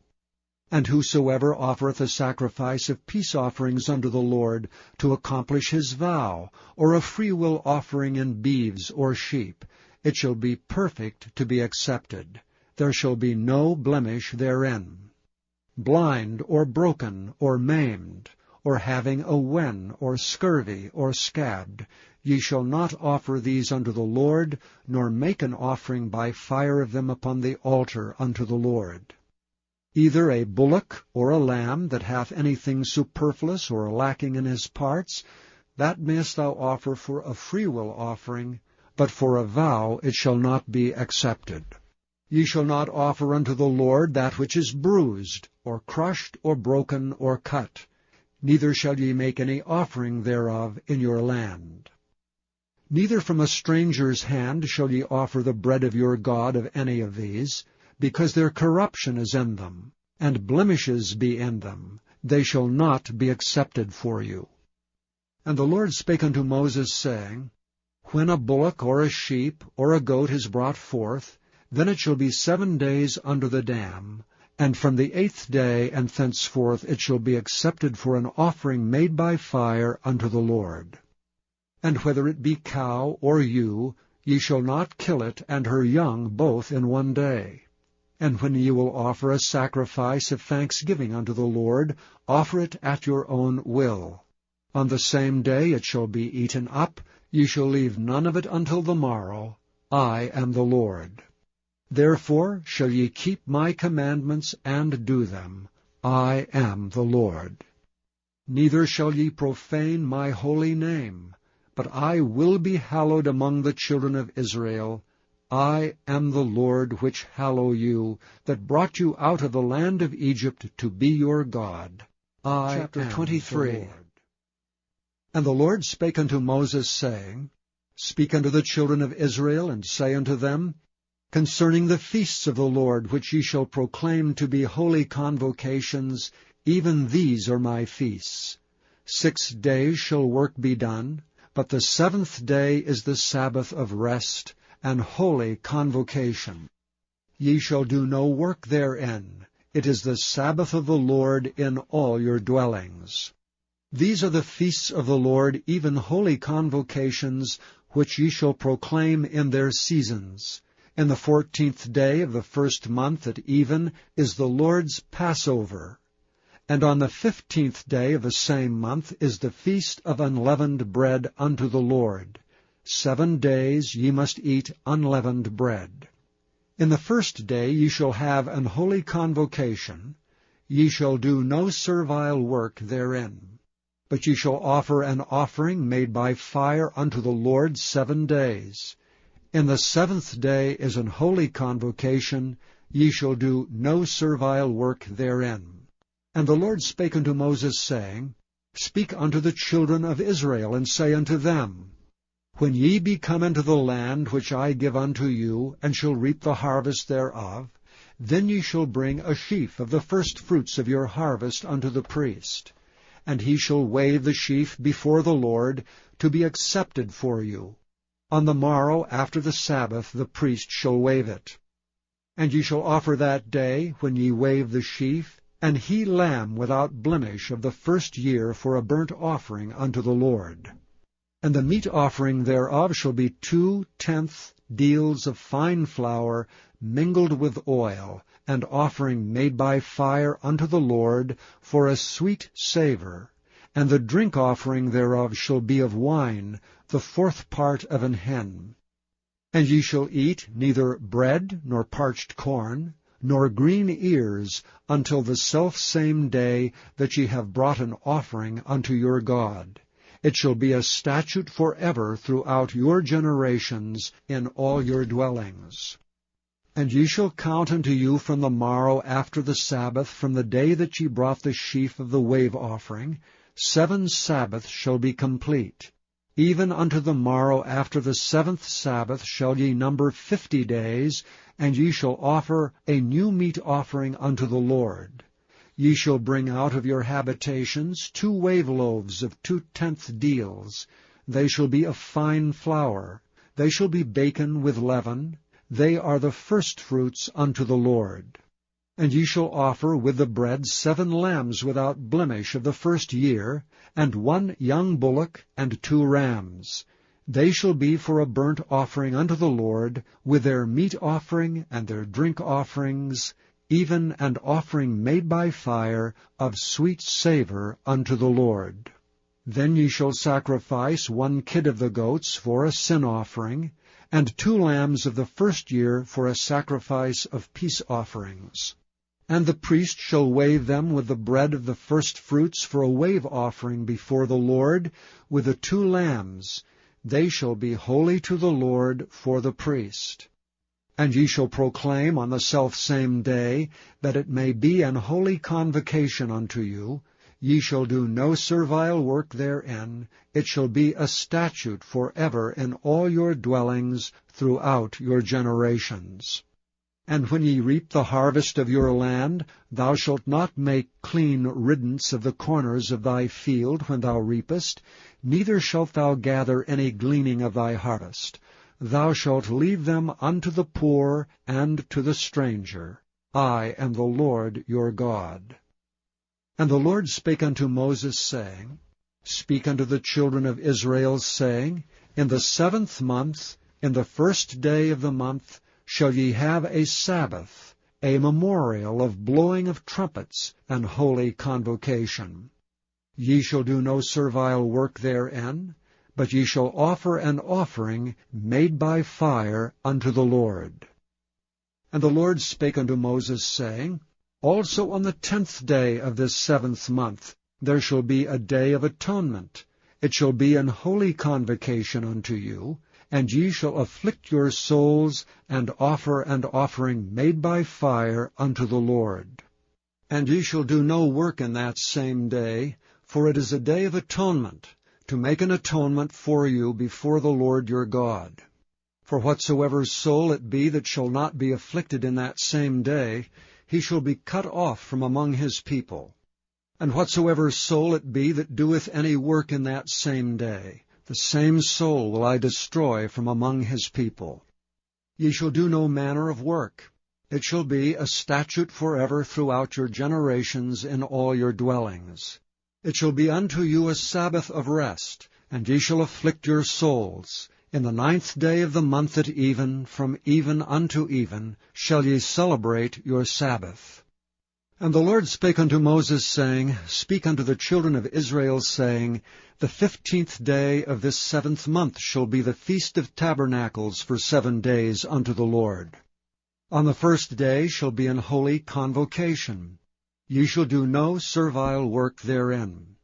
And whosoever offereth a sacrifice of peace offerings unto the Lord, to accomplish his vow, or a freewill offering in beeves or sheep, it shall be perfect to be accepted. There shall be no blemish therein. Blind, or broken, or maimed, or having a wen, or scurvy, or scabbed, ye shall not offer these unto the Lord, nor make an offering by fire of them upon the altar unto the Lord. Either a bullock or a lamb that hath anything superfluous or lacking in his parts, that mayest thou offer for a freewill offering, but for a vow it shall not be accepted. Ye shall not offer unto the Lord that which is bruised, or crushed, or broken, or cut, neither shall ye make any offering thereof in your land. Neither from a stranger's hand shall ye offer the bread of your God of any of these, because their corruption is in them, and blemishes be in them, they shall not be accepted for you. And the Lord spake unto Moses, saying, When a bullock or a sheep or a goat is brought forth, then it shall be 7 days under the dam, and from the 8th day and thenceforth it shall be accepted for an offering made by fire unto the Lord. And whether it be cow or ewe, ye shall not kill it and her young both in 1 day. And when ye will offer a sacrifice of thanksgiving unto the Lord, offer it at your own will. On the same day it shall be eaten up, ye shall leave none of it until the morrow. I am the Lord. Therefore shall ye keep my commandments and do them. I am the Lord. Neither shall ye profane my holy name, but I will be hallowed among the children of Israel. I am the Lord which hallow you, that brought you out of the land of Egypt to be your God. Chapter 23. And the Lord spake unto Moses, saying, Speak unto the children of Israel, and say unto them, Concerning the feasts of the Lord, which ye shall proclaim to be holy convocations, even these are my feasts. 6 days shall work be done, but the 7th day is the Sabbath of rest, and holy convocation. Ye shall do no work therein. It is the Sabbath of the Lord in all your dwellings. These are the feasts of the Lord, even holy convocations, which ye shall proclaim in their seasons. In the 14th day of the 1st month at even is the Lord's Passover. And on the 15th day of the same month is the feast of unleavened bread unto the Lord. 7 days ye must eat unleavened bread. In the 1st day ye shall have an holy convocation. Ye shall do no servile work therein. But ye shall offer an offering made by fire unto the Lord 7 days. In the 7th day is an holy convocation. Ye shall do no servile work therein. And the Lord spake unto Moses, saying, Speak unto the children of Israel, and say unto them, When ye be come into the land which I give unto you, and shall reap the harvest thereof, then ye shall bring a sheaf of the firstfruits of your harvest unto the priest. And he shall wave the sheaf before the Lord, to be accepted for you. On the morrow after the Sabbath the priest shall wave it. And ye shall offer that day, when ye wave the sheaf, an he-lamb without blemish of the 1st year for a burnt offering unto the Lord. And the meat offering thereof shall be 2/10 deals of fine flour mingled with oil, an offering made by fire unto the Lord for a sweet savour. And the drink offering thereof shall be of wine, the 4th part of an hin. And ye shall eat neither bread, nor parched corn, nor green ears, until the selfsame day that ye have brought an offering unto your God. It shall be a statute forever throughout your generations in all your dwellings. And ye shall count unto you from the morrow after the Sabbath, from the day that ye brought the sheaf of the wave offering, 7 Sabbaths shall be complete. Even unto the morrow after the 7th Sabbath shall ye number 50 days, and ye shall offer a new meat offering unto the Lord. Ye shall bring out of your habitations 2 wave loaves of 2/10 deals. They shall be of fine flour. They shall be baken with leaven. They are the firstfruits unto the Lord. And ye shall offer with the bread 7 lambs without blemish of the first year, and 1 young bullock, and 2 rams. They shall be for a burnt offering unto the Lord, with their meat offering and their drink offerings, even an offering made by fire of sweet savour unto the Lord. Then ye shall sacrifice 1 kid of the goats for a sin offering, and 2 lambs of the first year for a sacrifice of peace offerings. And the priest shall wave them with the bread of the firstfruits for a wave offering before the Lord, with the 2 lambs. They shall be holy to the Lord for the priest. And ye shall proclaim on the selfsame day, that it may be an holy convocation unto you. Ye shall do no servile work therein. It shall be a statute forever in all your dwellings throughout your generations. And when ye reap the harvest of your land, thou shalt not make clean riddance of the corners of thy field when thou reapest, neither shalt thou gather any gleaning of thy harvest. Thou shalt leave them unto the poor and to the stranger. I am the Lord your God. And the Lord spake unto Moses, saying, Speak unto the children of Israel, saying, In the 7th month, in the 1st day of the month, shall ye have a Sabbath, a memorial of blowing of trumpets, and holy convocation. Ye shall do no servile work therein, but ye shall offer an offering made by fire unto the Lord. And the Lord spake unto Moses, saying, Also on the 10th day of this 7th month there shall be a day of atonement. It shall be an holy convocation unto you, and ye shall afflict your souls, and offer an offering made by fire unto the Lord. And ye shall do no work in that same day, for it is a day of atonement, to make an atonement for you before the Lord your God. For whatsoever soul it be that shall not be afflicted in that same day, he shall be cut off from among his people. And whatsoever soul it be that doeth any work in that same day, the same soul will I destroy from among his people. Ye shall do no manner of work. It shall be a statute forever throughout your generations in all your dwellings. It shall be unto you a Sabbath of rest, and ye shall afflict your souls. In the 9th day of the month at even, from even unto even, shall ye celebrate your Sabbath. And the Lord spake unto Moses, saying, Speak unto the children of Israel, saying, The 15th day of this 7th month shall be the Feast of Tabernacles for 7 days unto the Lord. On the 1st day shall be an holy convocation. Ye shall do no servile work therein.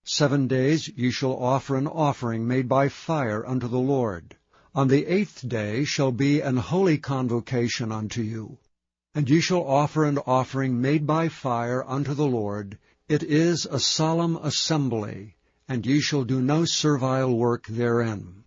7 days ye shall offer an offering made by fire unto the Lord. On the 8th day shall be an holy convocation unto you. And ye shall offer an offering made by fire unto the Lord. It is a solemn assembly, and ye shall do no servile work therein.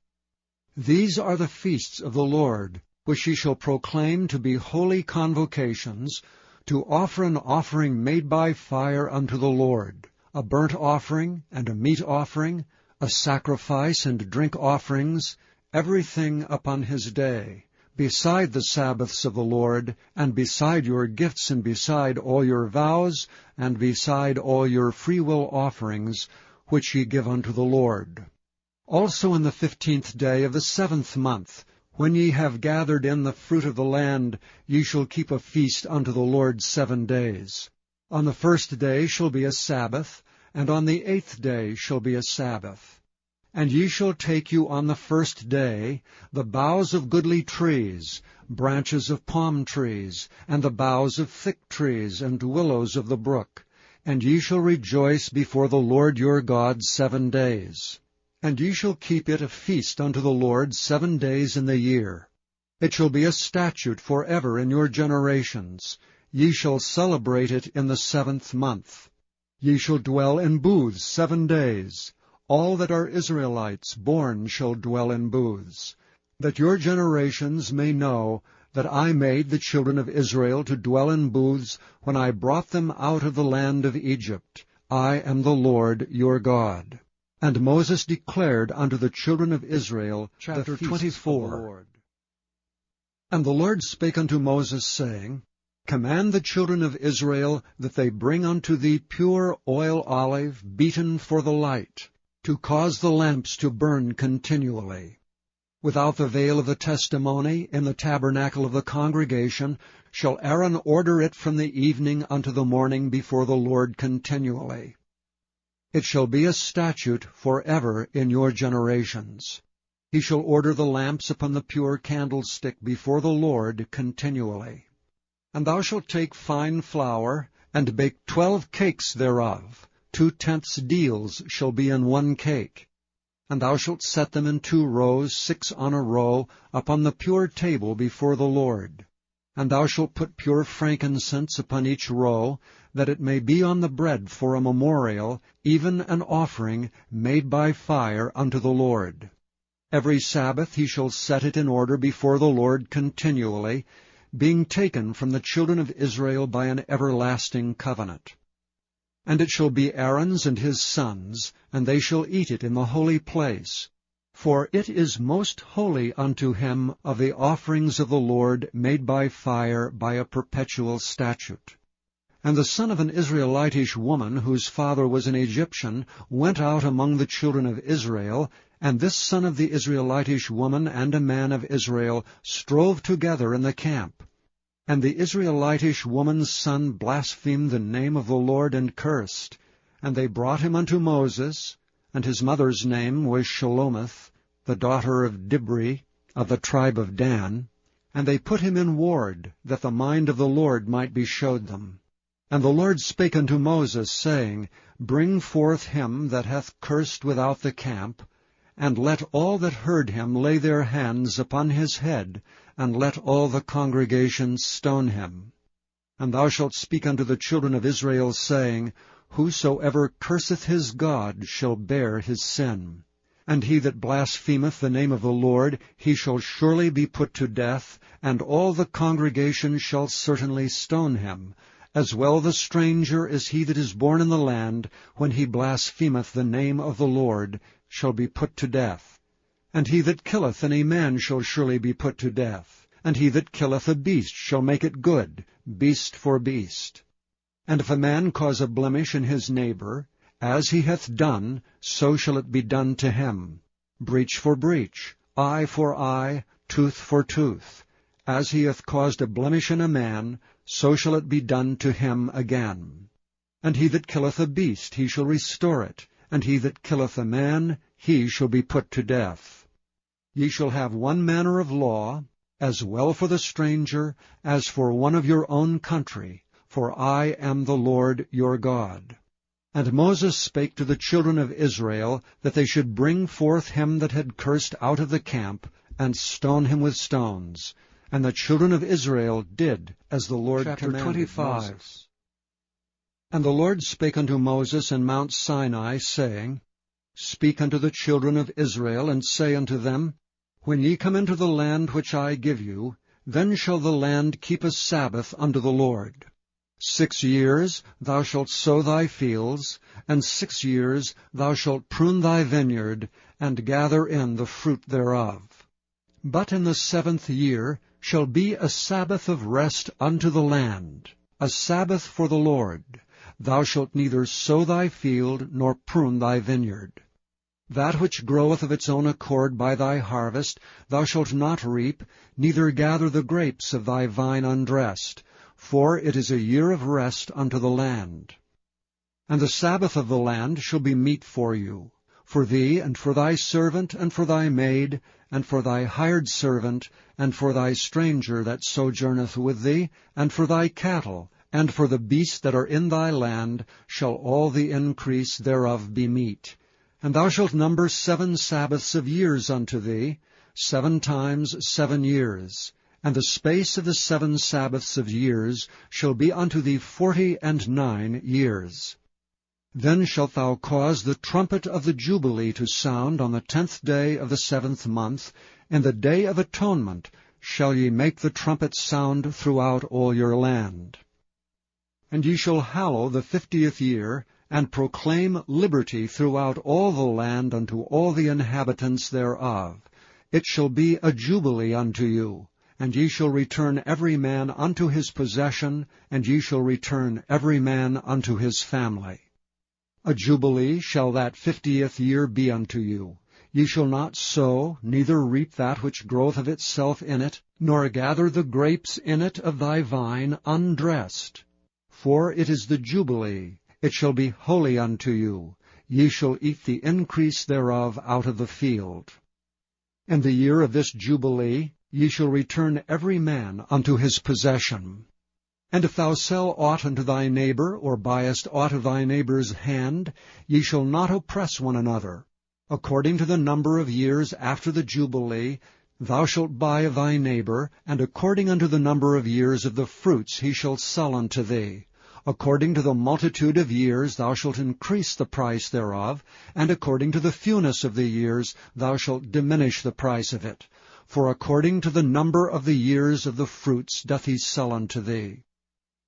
These are the feasts of the Lord, which ye shall proclaim to be holy convocations, to offer an offering made by fire unto the Lord, a burnt offering and a meat offering, a sacrifice and drink offerings, everything upon his day, beside the Sabbaths of the Lord, and beside your gifts, and beside all your vows, and beside all your freewill offerings, which ye give unto the Lord. Also in the 15th day of the 7th month, when ye have gathered in the fruit of the land, ye shall keep a feast unto the Lord 7 days. On the 1st day shall be a Sabbath, and on the 8th day shall be a Sabbath. And ye shall take you on the 1st day the boughs of goodly trees, branches of palm trees, and the boughs of thick trees, and willows of the brook, and ye shall rejoice before the Lord your God 7 days. And ye shall keep it a feast unto the Lord 7 days in the year. It shall be a statute forever in your generations. Ye shall celebrate it in the 7th month. Ye shall dwell in booths 7 days. All that are Israelites born shall dwell in booths, that your generations may know that I made the children of Israel to dwell in booths when I brought them out of the land of Egypt. I am the Lord your God. And Moses declared unto the children of Israel Chapter the feast 24. of the Lord. And the Lord spake unto Moses, saying, Command the children of Israel that they bring unto thee pure oil olive beaten for the light, to cause the lamps to burn continually. Without the veil of the testimony, in the tabernacle of the congregation, shall Aaron order it from the evening unto the morning before the Lord continually. It shall be a statute forever in your generations. He shall order the lamps upon the pure candlestick before the Lord continually. And thou shalt take fine flour, and bake 12 cakes thereof. 2/10 deals shall be in 1 cake. And thou shalt set them in 2 rows, 6 on a row, upon the pure table before the Lord. And thou shalt put pure frankincense upon each row, that it may be on the bread for a memorial, even an offering made by fire unto the Lord. Every Sabbath he shall set it in order before the Lord continually, being taken from the children of Israel by an everlasting covenant. And it shall be Aaron's and his sons, and they shall eat it in the holy place. For it is most holy unto him of the offerings of the Lord made by fire by a perpetual statute. And the son of an Israelitish woman, whose father was an Egyptian, went out among the children of Israel, and this son of the Israelitish woman and a man of Israel strove together in the camp. And the Israelitish woman's son blasphemed the name of the Lord and cursed. And they brought him unto Moses, and his mother's name was Shelomith, the daughter of Dibri, of the tribe of Dan. And they put him in ward, that the mind of the Lord might be showed them. And the Lord spake unto Moses, saying, Bring forth him that hath cursed without the camp, and let all that heard him lay their hands upon his head, and let all the congregation stone him. And thou shalt speak unto the children of Israel, saying, Whosoever curseth his God shall bear his sin. And he that blasphemeth the name of the Lord, he shall surely be put to death, and all the congregation shall certainly stone him, as well the stranger as he that is born in the land, when he blasphemeth the name of the Lord, shall be put to death. And he that killeth any man shall surely be put to death. And he that killeth a beast shall make it good, beast for beast. And if a man cause a blemish in his neighbor, as he hath done, so shall it be done to him. Breach for breach, eye for eye, tooth for tooth. As he hath caused a blemish in a man, so shall it be done to him again. And he that killeth a beast, he shall restore it. And he that killeth a man, he shall be put to death. Ye shall have one manner of law, as well for the stranger as for one of your own country, for I am the Lord your God. And Moses spake to the children of Israel, that they should bring forth him that had cursed out of the camp, and stone him with stones. And the children of Israel did as the Lord commanded 25. Moses. And the Lord spake unto Moses in Mount Sinai, saying, Speak unto the children of Israel, and say unto them, When ye come into the land which I give you, then shall the land keep a Sabbath unto the Lord. 6 years thou shalt sow thy fields, and 6 years thou shalt prune thy vineyard, and gather in the fruit thereof. But in the 7th year shall be a Sabbath of rest unto the land, a Sabbath for the Lord. Thou shalt neither sow thy field, nor prune thy vineyard. That which groweth of its own accord by thy harvest thou shalt not reap, neither gather the grapes of thy vine undressed, for it is a year of rest unto the land. And the Sabbath of the land shall be meat for you, for thee, and for thy servant, and for thy maid, and for thy hired servant, and for thy stranger that sojourneth with thee, and for thy cattle, and for the beasts that are in thy land, shall all the increase thereof be meat. And thou shalt number 7 Sabbaths of years unto thee, 7 times 7 years, and the space of the 7 Sabbaths of years shall be unto thee 49 years. Then shalt thou cause the trumpet of the Jubilee to sound on the 10th day of the 7th month. In the day of atonement shall ye make the trumpet sound throughout all your land. And ye shall hallow the 50th year, and proclaim liberty throughout all the land unto all the inhabitants thereof. It shall be a jubilee unto you, and ye shall return every man unto his possession, and ye shall return every man unto his family. A jubilee shall that 50th year be unto you. Ye shall not sow, neither reap that which groweth of itself in it, nor gather the grapes in it of thy vine undressed. For it is the jubilee, it shall be holy unto you. Ye shall eat the increase thereof out of the field. In the year of this jubilee ye shall return every man unto his possession. And if thou sell aught unto thy neighbor, or buyest aught of thy neighbor's hand, ye shall not oppress one another. According to the number of years after the jubilee thou shalt buy of thy neighbor, and according unto the number of years of the fruits he shall sell unto thee. According to the multitude of years thou shalt increase the price thereof, and according to the fewness of the years thou shalt diminish the price of it. For according to the number of the years of the fruits doth he sell unto thee.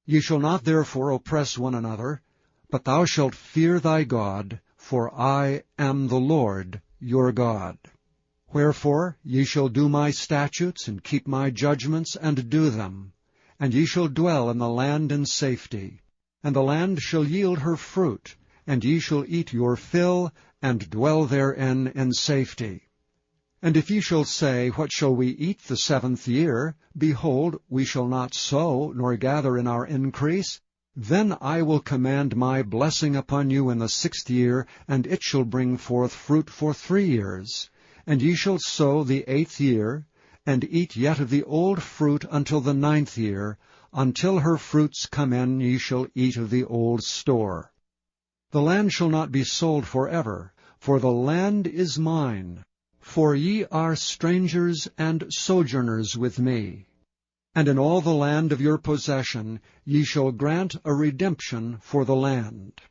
Ye shall not therefore oppress one another, but thou shalt fear thy God, for I am the Lord your God. Wherefore ye shall do my statutes, and keep my judgments, and do them. And ye shall dwell in the land in safety. And the land shall yield her fruit, and ye shall eat your fill, and dwell therein in safety. And if ye shall say, What shall we eat the 7th year? Behold, we shall not sow, nor gather in our increase. Then I will command my blessing upon you in the 6th year, and it shall bring forth fruit for 3 years. And ye shall sow the 8th year, and eat yet of the old fruit until the 9th year. Until her fruits come in ye shall eat of the old store. The land shall not be sold forever, for the land is mine. For ye are strangers and sojourners with me. And in all the land of your possession ye shall grant a redemption for the land.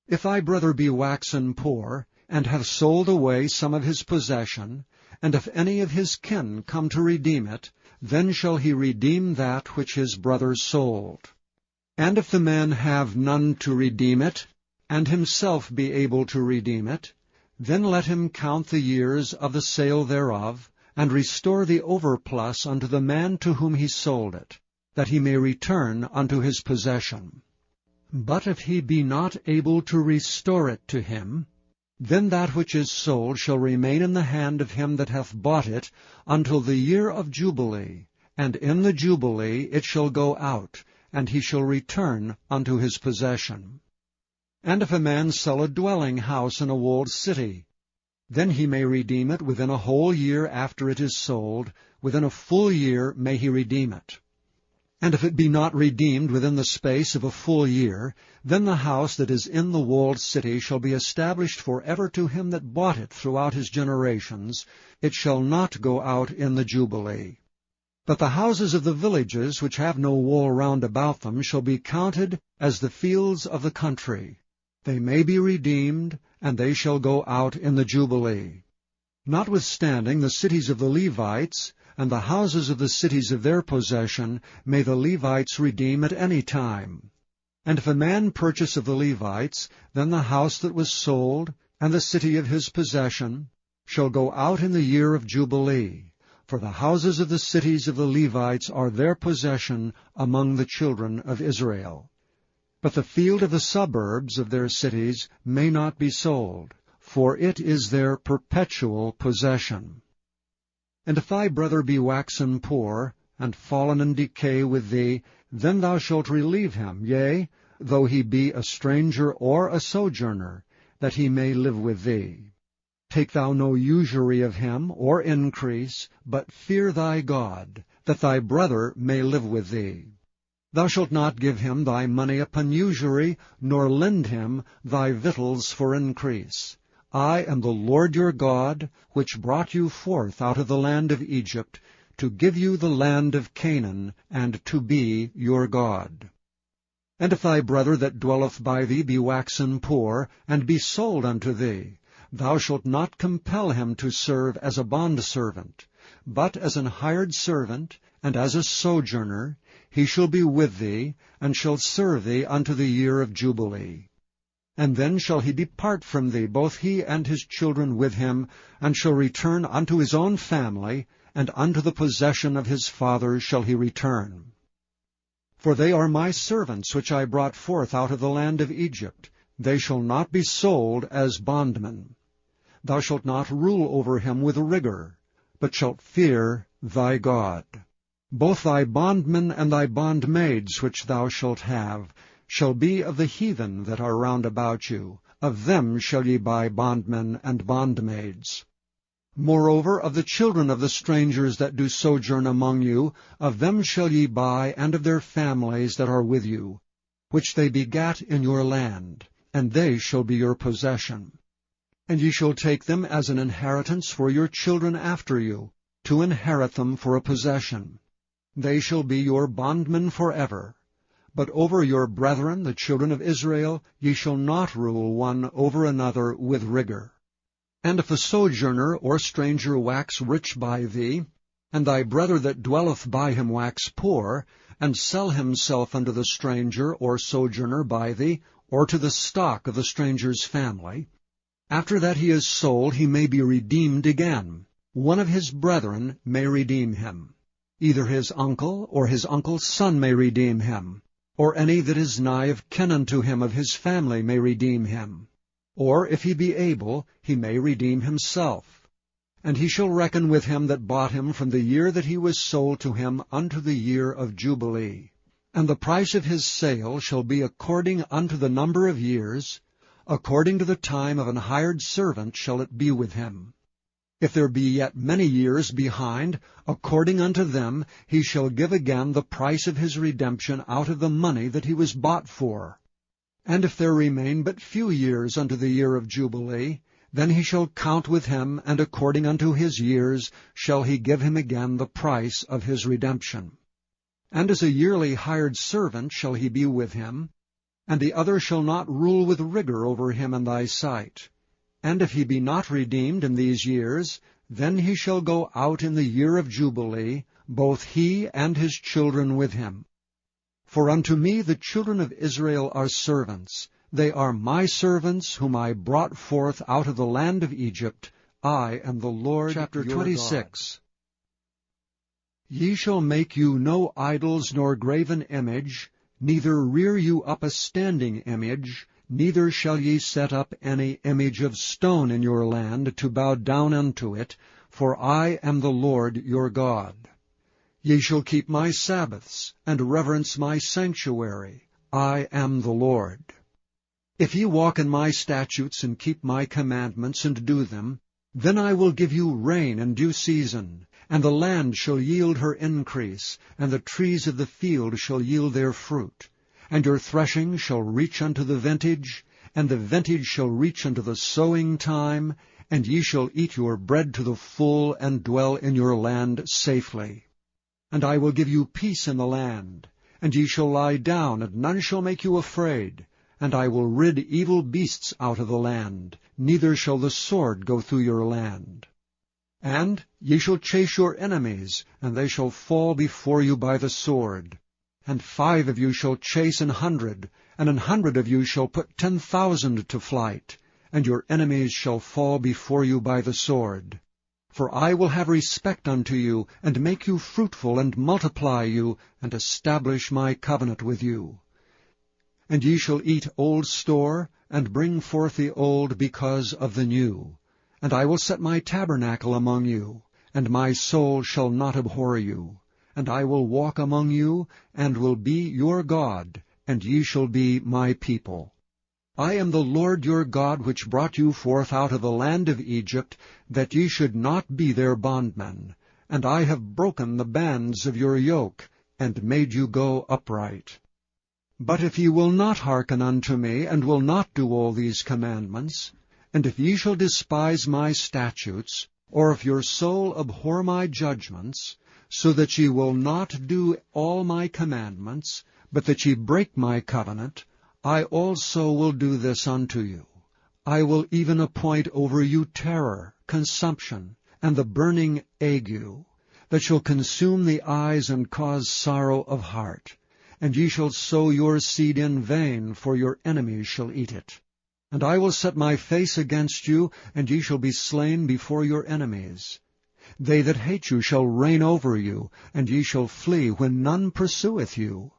If thy brother be waxen poor, and hath sold away some of his possession, and if any of his kin come to redeem it, then shall he redeem that which his brother sold. And if the man have none to redeem it, and himself be able to redeem it, then let him count the years of the sale thereof, and restore the overplus unto the man to whom he sold it, that he may return unto his possession. But if he be not able to restore it to him, then that which is sold shall remain in the hand of him that hath bought it until the year of Jubilee, and in the Jubilee it shall go out, and he shall return unto his possession. And if a man sell a dwelling house in a walled city, then he may redeem it within a whole year after it is sold. Within a full year may he redeem it. And if it be not redeemed within the space of a full year, then the house that is in the walled city shall be established forever to him that bought it throughout his generations. It shall not go out in the Jubilee. But the houses of the villages which have no wall round about them shall be counted as the fields of the country. They may be redeemed, and they shall go out in the Jubilee. Notwithstanding the cities of the Levites, and the houses of the cities of their possession, may the Levites redeem at any time. And if a man purchase of the Levites, then the house that was sold, and the city of his possession, shall go out in the year of Jubilee. For the houses of the cities of the Levites are their possession among the children of Israel. But the field of the suburbs of their cities may not be sold, for it is their perpetual possession. And if thy brother be waxen poor, and fallen in decay with thee, then thou shalt relieve him, yea, though he be a stranger or a sojourner, that he may live with thee. Take thou no usury of him, or increase, but fear thy God, that thy brother may live with thee. Thou shalt not give him thy money upon usury, nor lend him thy victuals for increase. I am the Lord your God, which brought you forth out of the land of Egypt, to give you the land of Canaan, and to be your God. And if thy brother that dwelleth by thee be waxen poor, and be sold unto thee, thou shalt not compel him to serve as a bondservant, but as an hired servant, and as a sojourner, he shall be with thee, and shall serve thee unto the year of Jubilee. And then shall he depart from thee, both he and his children with him, and shall return unto his own family, and unto the possession of his fathers shall he return. For they are my servants which I brought forth out of the land of Egypt. They shall not be sold as bondmen. Thou shalt not rule over him with rigor, but shalt fear thy God. Both thy bondmen and thy bondmaids which thou shalt have shall be of the heathen that are round about you. Of them shall ye buy bondmen and bondmaids. Moreover, of the children of the strangers that do sojourn among you, of them shall ye buy, and of their families that are with you, which they begat in your land, and they shall be your possession. And ye shall take them as an inheritance for your children after you, to inherit them for a possession. They shall be your bondmen forever. But over your brethren, the children of Israel, ye shall not rule one over another with rigor. And if a sojourner or stranger wax rich by thee, and thy brother that dwelleth by him wax poor, and sell himself unto the stranger or sojourner by thee, or to the stock of the stranger's family, after that he is sold he may be redeemed again. One of his brethren may redeem him. Either his uncle or his uncle's son may redeem him, or any that is nigh of kin unto him of his family may redeem him. Or, if he be able, he may redeem himself. And he shall reckon with him that bought him from the year that he was sold to him unto the year of Jubilee. And the price of his sale shall be according unto the number of years, according to the time of an hired servant shall it be with him. If there be yet many years behind, according unto them he shall give again the price of his redemption out of the money that he was bought for. And if there remain but few years unto the year of Jubilee, then he shall count with him, and according unto his years shall he give him again the price of his redemption. And as a yearly hired servant shall he be with him, and the other shall not rule with rigor over him in thy sight. And if he be not redeemed in these years, then he shall go out in the year of Jubilee, both he and his children with him. For unto me the children of Israel are servants. They are my servants, whom I brought forth out of the land of Egypt. I am the Lord Chapter 26. Ye shall make you no idols nor graven image, neither rear you up a standing image, neither shall ye set up any image of stone in your land to bow down unto it, for I am the Lord your God. Ye shall keep my Sabbaths, and reverence my sanctuary. I am the Lord. If ye walk in my statutes, and keep my commandments, and do them, then I will give you rain in due season, and the land shall yield her increase, and the trees of the field shall yield their fruit. And your threshing shall reach unto the vintage, and the vintage shall reach unto the sowing time, and ye shall eat your bread to the full, and dwell in your land safely. And I will give you peace in the land, and ye shall lie down, and none shall make you afraid. And I will rid evil beasts out of the land, neither shall the sword go through your land. And ye shall chase your enemies, and they shall fall before you by the sword. And 5 of you shall chase 100, and 100 of you shall put 10,000 to flight, and your enemies shall fall before you by the sword. For I will have respect unto you, and make you fruitful, and multiply you, and establish my covenant with you. And ye shall eat old store, and bring forth the old because of the new. And I will set my tabernacle among you, and my soul shall not abhor you. And I will walk among you, and will be your God, and ye shall be my people. I am the Lord your God, which brought you forth out of the land of Egypt, that ye should not be their bondmen. And I have broken the bands of your yoke, and made you go upright. But if ye will not hearken unto me, and will not do all these commandments, And if ye shall despise my statutes, or if your soul abhor my judgments, so that ye will not do all my commandments, but that ye break my covenant, I also will do this unto you. I will even appoint over you terror, consumption, and the burning ague, that shall consume the eyes and cause sorrow of heart. And ye shall sow your seed in vain, for your enemies shall eat it. And I will set my face against you, and ye shall be slain before your enemies. They that hate you shall reign over you, and ye shall flee when none pursueth you.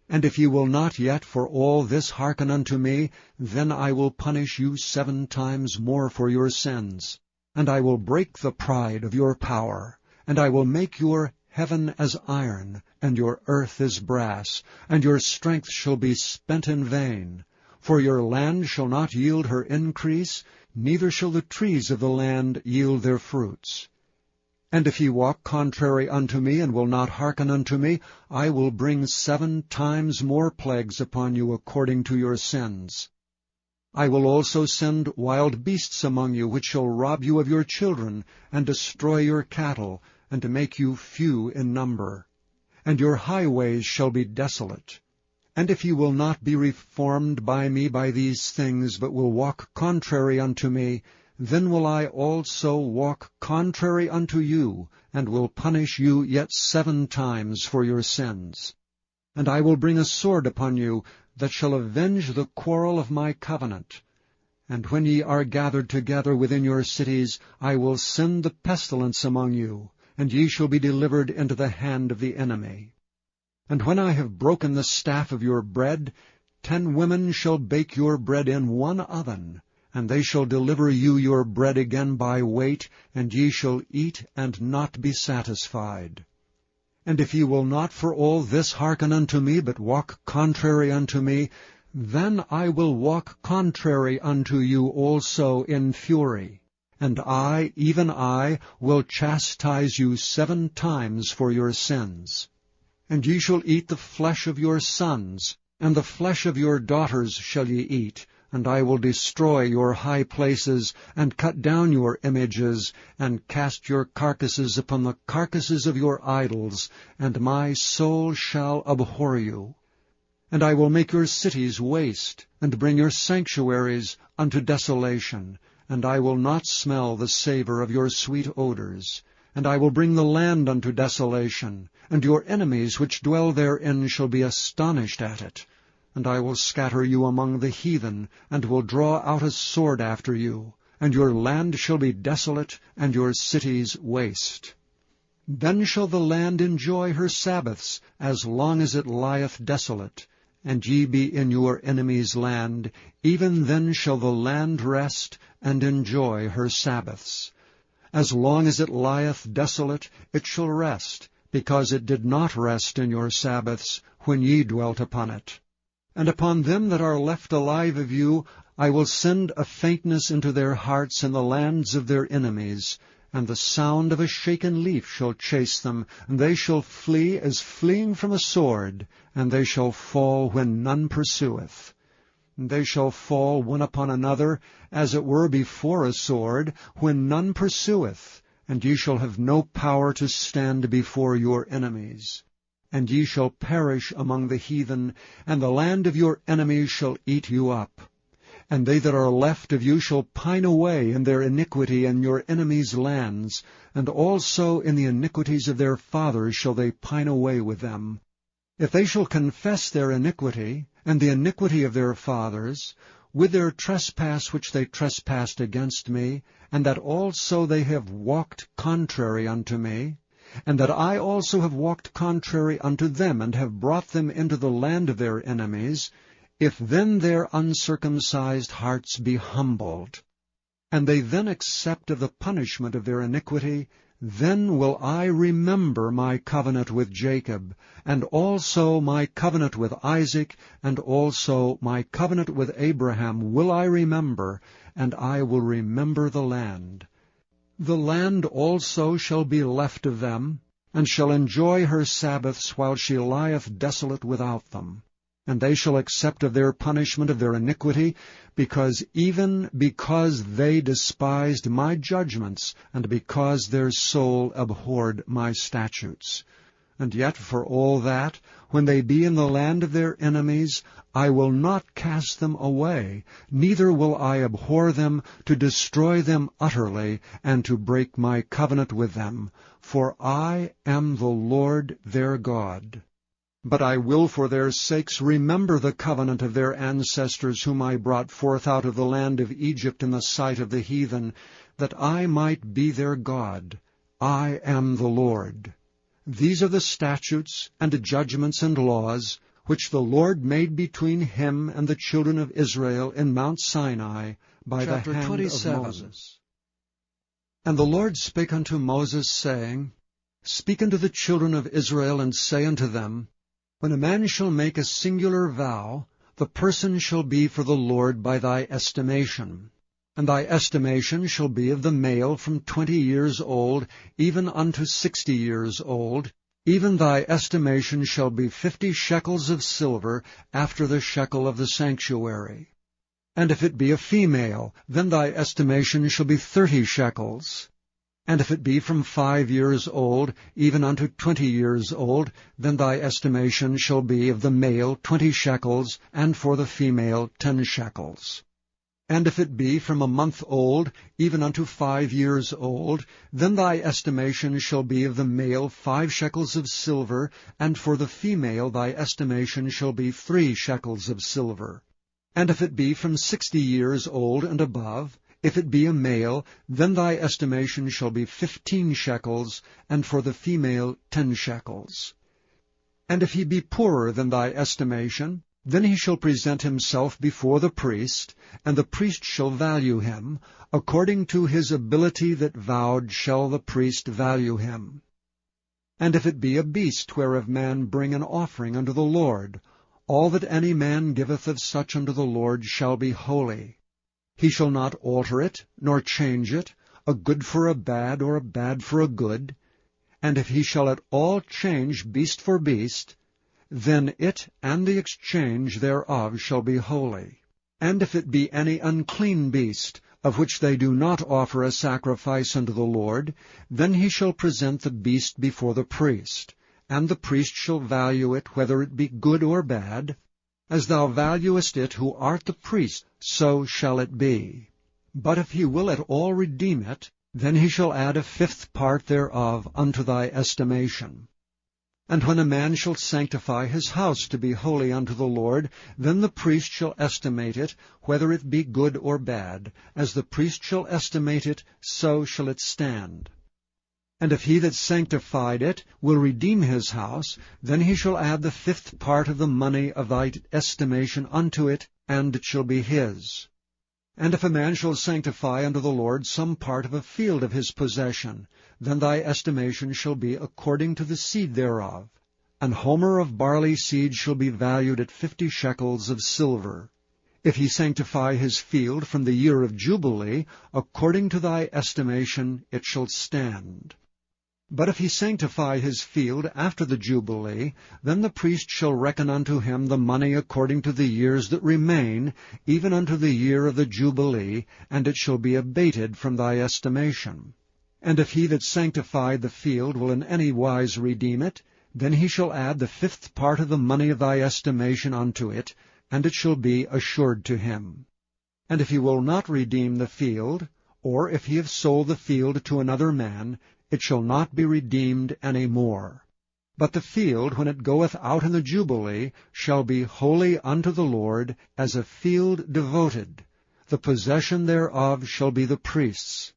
And if ye will not yet for all this hearken unto me, then I will punish you 7 times more for your sins. And I will break the pride of your power, and I will make your heaven as iron, and your earth as brass, and your strength shall be spent in vain. For your land shall not yield her increase, neither shall the trees of the land yield their fruits. And if ye walk contrary unto me, and will not hearken unto me, I will bring 7 times more plagues upon you according to your sins. I will also send wild beasts among you, which shall rob you of your children, and destroy your cattle, and to make you few in number. And your highways shall be desolate. And if ye will not be reformed by me by these things, but will walk contrary unto me, then will I also walk contrary unto you, and will punish you yet 7 times for your sins. And I will bring a sword upon you, that shall avenge the quarrel of my covenant. And when ye are gathered together within your cities, I will send the pestilence among you, and ye shall be delivered into the hand of the enemy. And when I have broken the staff of your bread, 10 women shall bake your bread in 1 oven, and they shall deliver you your bread again by weight, and ye shall eat and not be satisfied. And if ye will not for all this hearken unto me, but walk contrary unto me, then I will walk contrary unto you also in fury. And I, even I, will chastise you 7 times for your sins. And ye shall eat the flesh of your sons, and the flesh of your daughters shall ye eat, and I will destroy your high places, and cut down your images, and cast your carcasses upon the carcasses of your idols, and my soul shall abhor you. And I will make your cities waste, and bring your sanctuaries unto desolation, and I will not smell the savour of your sweet odours. And I will bring the land unto desolation, and your enemies which dwell therein shall be astonished at it. And I will scatter you among the heathen, and will draw out a sword after you, and your land shall be desolate, and your cities waste. Then shall the land enjoy her Sabbaths, as long as it lieth desolate, and ye be in your enemy's land, even then shall the land rest, and enjoy her Sabbaths. As long as it lieth desolate, it shall rest, because it did not rest in your Sabbaths, when ye dwelt upon it. And upon them that are left alive of you, I will send a faintness into their hearts in the lands of their enemies, and the sound of a shaken leaf shall chase them, and they shall flee as fleeing from a sword, and they shall fall when none pursueth. And they shall fall one upon another, as it were before a sword, when none pursueth, and ye shall have no power to stand before your enemies. And ye shall perish among the heathen, and the land of your enemies shall eat you up. And they that are left of you shall pine away in their iniquity in your enemies' lands, and also in the iniquities of their fathers shall they pine away with them. If they shall confess their iniquity, and the iniquity of their fathers, with their trespass which they trespassed against me, and that also they have walked contrary unto me, and that I also have walked contrary unto them, and have brought them into the land of their enemies, if then their uncircumcised hearts be humbled, and they then accept of the punishment of their iniquity, then will I remember my covenant with Jacob, and also my covenant with Isaac, and also my covenant with Abraham will I remember, and I will remember the land. The land also shall be left of them, and shall enjoy her Sabbaths while she lieth desolate without them. And they shall accept of their punishment of their iniquity, because they despised my judgments, and because their soul abhorred my statutes. And yet for all that, when they be in the land of their enemies, I will not cast them away, neither will I abhor them, to destroy them utterly, and to break my covenant with them. For I am the Lord their God. But I will for their sakes remember the covenant of their ancestors, whom I brought forth out of the land of Egypt in the sight of the heathen, that I might be their God. I am the Lord. These are the statutes and judgments and laws, which the Lord made between him and the children of Israel in Mount Sinai by the hand 27. Of Moses. And the Lord spake unto Moses, saying, Speak unto the children of Israel, and say unto them, When a man shall make a singular vow, the person shall be for the Lord by thy estimation. And thy estimation shall be of the male from 20 years old, even unto 60 years old. Even thy estimation shall be 50 shekels of silver, after the shekel of the sanctuary. And if it be a female, then thy estimation shall be 30 shekels. And if it be from 5 years old, even unto 20 years old, then thy estimation shall be of the male 20 shekels, and for the female 10 shekels. And if it be from a month old, even unto 5 years old, then thy estimation shall be of the male 5 shekels of silver, and for the female thy estimation shall be 3 shekels of silver. And if it be from 60 years old and above, if it be a male, then thy estimation shall be 15 shekels, and for the female 10 shekels. And if he be poorer than thy estimation, then he shall present himself before the priest, and the priest shall value him. According to his ability that vowed shall the priest value him. And if it be a beast whereof man bring an offering unto the Lord, all that any man giveth of such unto the Lord shall be holy. He shall not alter it, nor change it, a good for a bad, or a bad for a good. And if he shall at all change beast for beast, then it and the exchange thereof shall be holy. And if it be any unclean beast, of which they do not offer a sacrifice unto the Lord, then he shall present the beast before the priest, and the priest shall value it, whether it be good or bad. As thou valuest it who art the priest, so shall it be. But if he will at all redeem it, then he shall add 1/5 part thereof unto thy estimation. And when a man shall sanctify his house to be holy unto the Lord, then the priest shall estimate it, whether it be good or bad. As the priest shall estimate it, so shall it stand. And if he that sanctified it will redeem his house, then he shall add the 1/5 part of the money of thy estimation unto it, and it shall be his. And if a man shall sanctify unto the Lord some part of a field of his possession, then thy estimation shall be according to the seed thereof. An homer of barley seed shall be valued at 50 shekels of silver. If he sanctify his field from the year of Jubilee, according to thy estimation it shall stand. But if he sanctify his field after the Jubilee, then the priest shall reckon unto him the money according to the years that remain, even unto the year of the Jubilee, and it shall be abated from thy estimation. And if he that sanctified the field will in any wise redeem it, then he shall add the 1/5 part of the money of thy estimation unto it, and it shall be assured to him. And if he will not redeem the field, or if he have sold the field to another man, it shall not be redeemed any more. But the field, when it goeth out in the Jubilee, shall be holy unto the Lord, as a field devoted. The possession thereof shall be the priest's.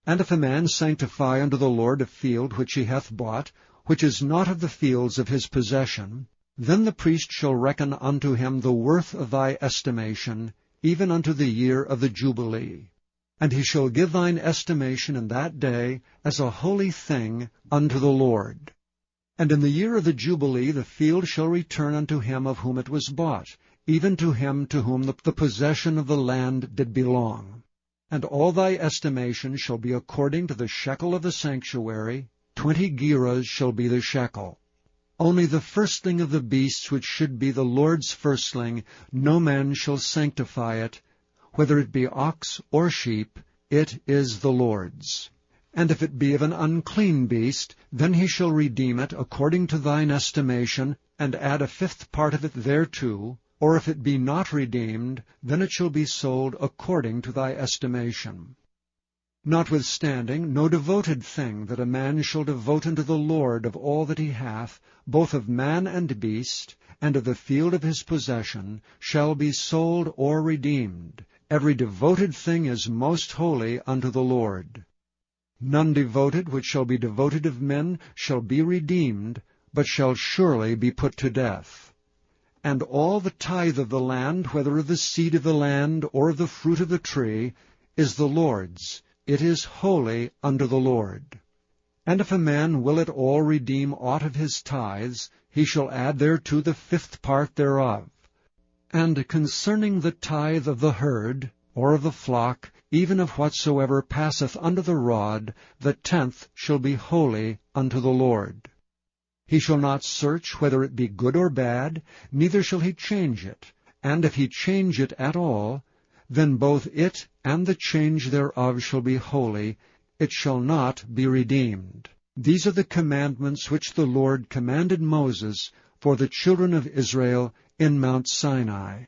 And if a man sanctify unto the Lord a field which he hath bought, which is not of the fields of his possession, then the priest shall reckon unto him the worth of thy estimation, even unto the year of the Jubilee. And he shall give thine estimation in that day as a holy thing unto the Lord. And in the year of the Jubilee the field shall return unto him of whom it was bought, even to him to whom the possession of the land did belong. And all thy estimation shall be according to the shekel of the sanctuary, 20 gerahs shall be the shekel. Only the firstling of the beasts which should be the Lord's firstling, no man shall sanctify it, whether it be ox or sheep, it is the Lord's. And if it be of an unclean beast, then he shall redeem it according to thine estimation, and add a fifth part of it thereto. Or if it be not redeemed, then it shall be sold according to thy estimation. Notwithstanding, no devoted thing that a man shall devote unto the Lord of all that he hath, both of man and beast, and of the field of his possession, shall be sold or redeemed. Every devoted thing is most holy unto the Lord. None devoted which shall be devoted of men shall be redeemed, but shall surely be put to death. And all the tithe of the land, whether of the seed of the land or of the fruit of the tree, is the Lord's. It is holy unto the Lord. And if a man will at all redeem aught of his tithes, he shall add thereto the fifth part thereof. And concerning the tithe of the herd, or of the flock, even of whatsoever passeth under the rod, the 10th shall be holy unto the Lord. He shall not search whether it be good or bad, neither shall he change it. And if he change it at all, then both it and the change thereof shall be holy, it shall not be redeemed. These are the commandments which the Lord commanded Moses for the children of Israel in Mount Sinai.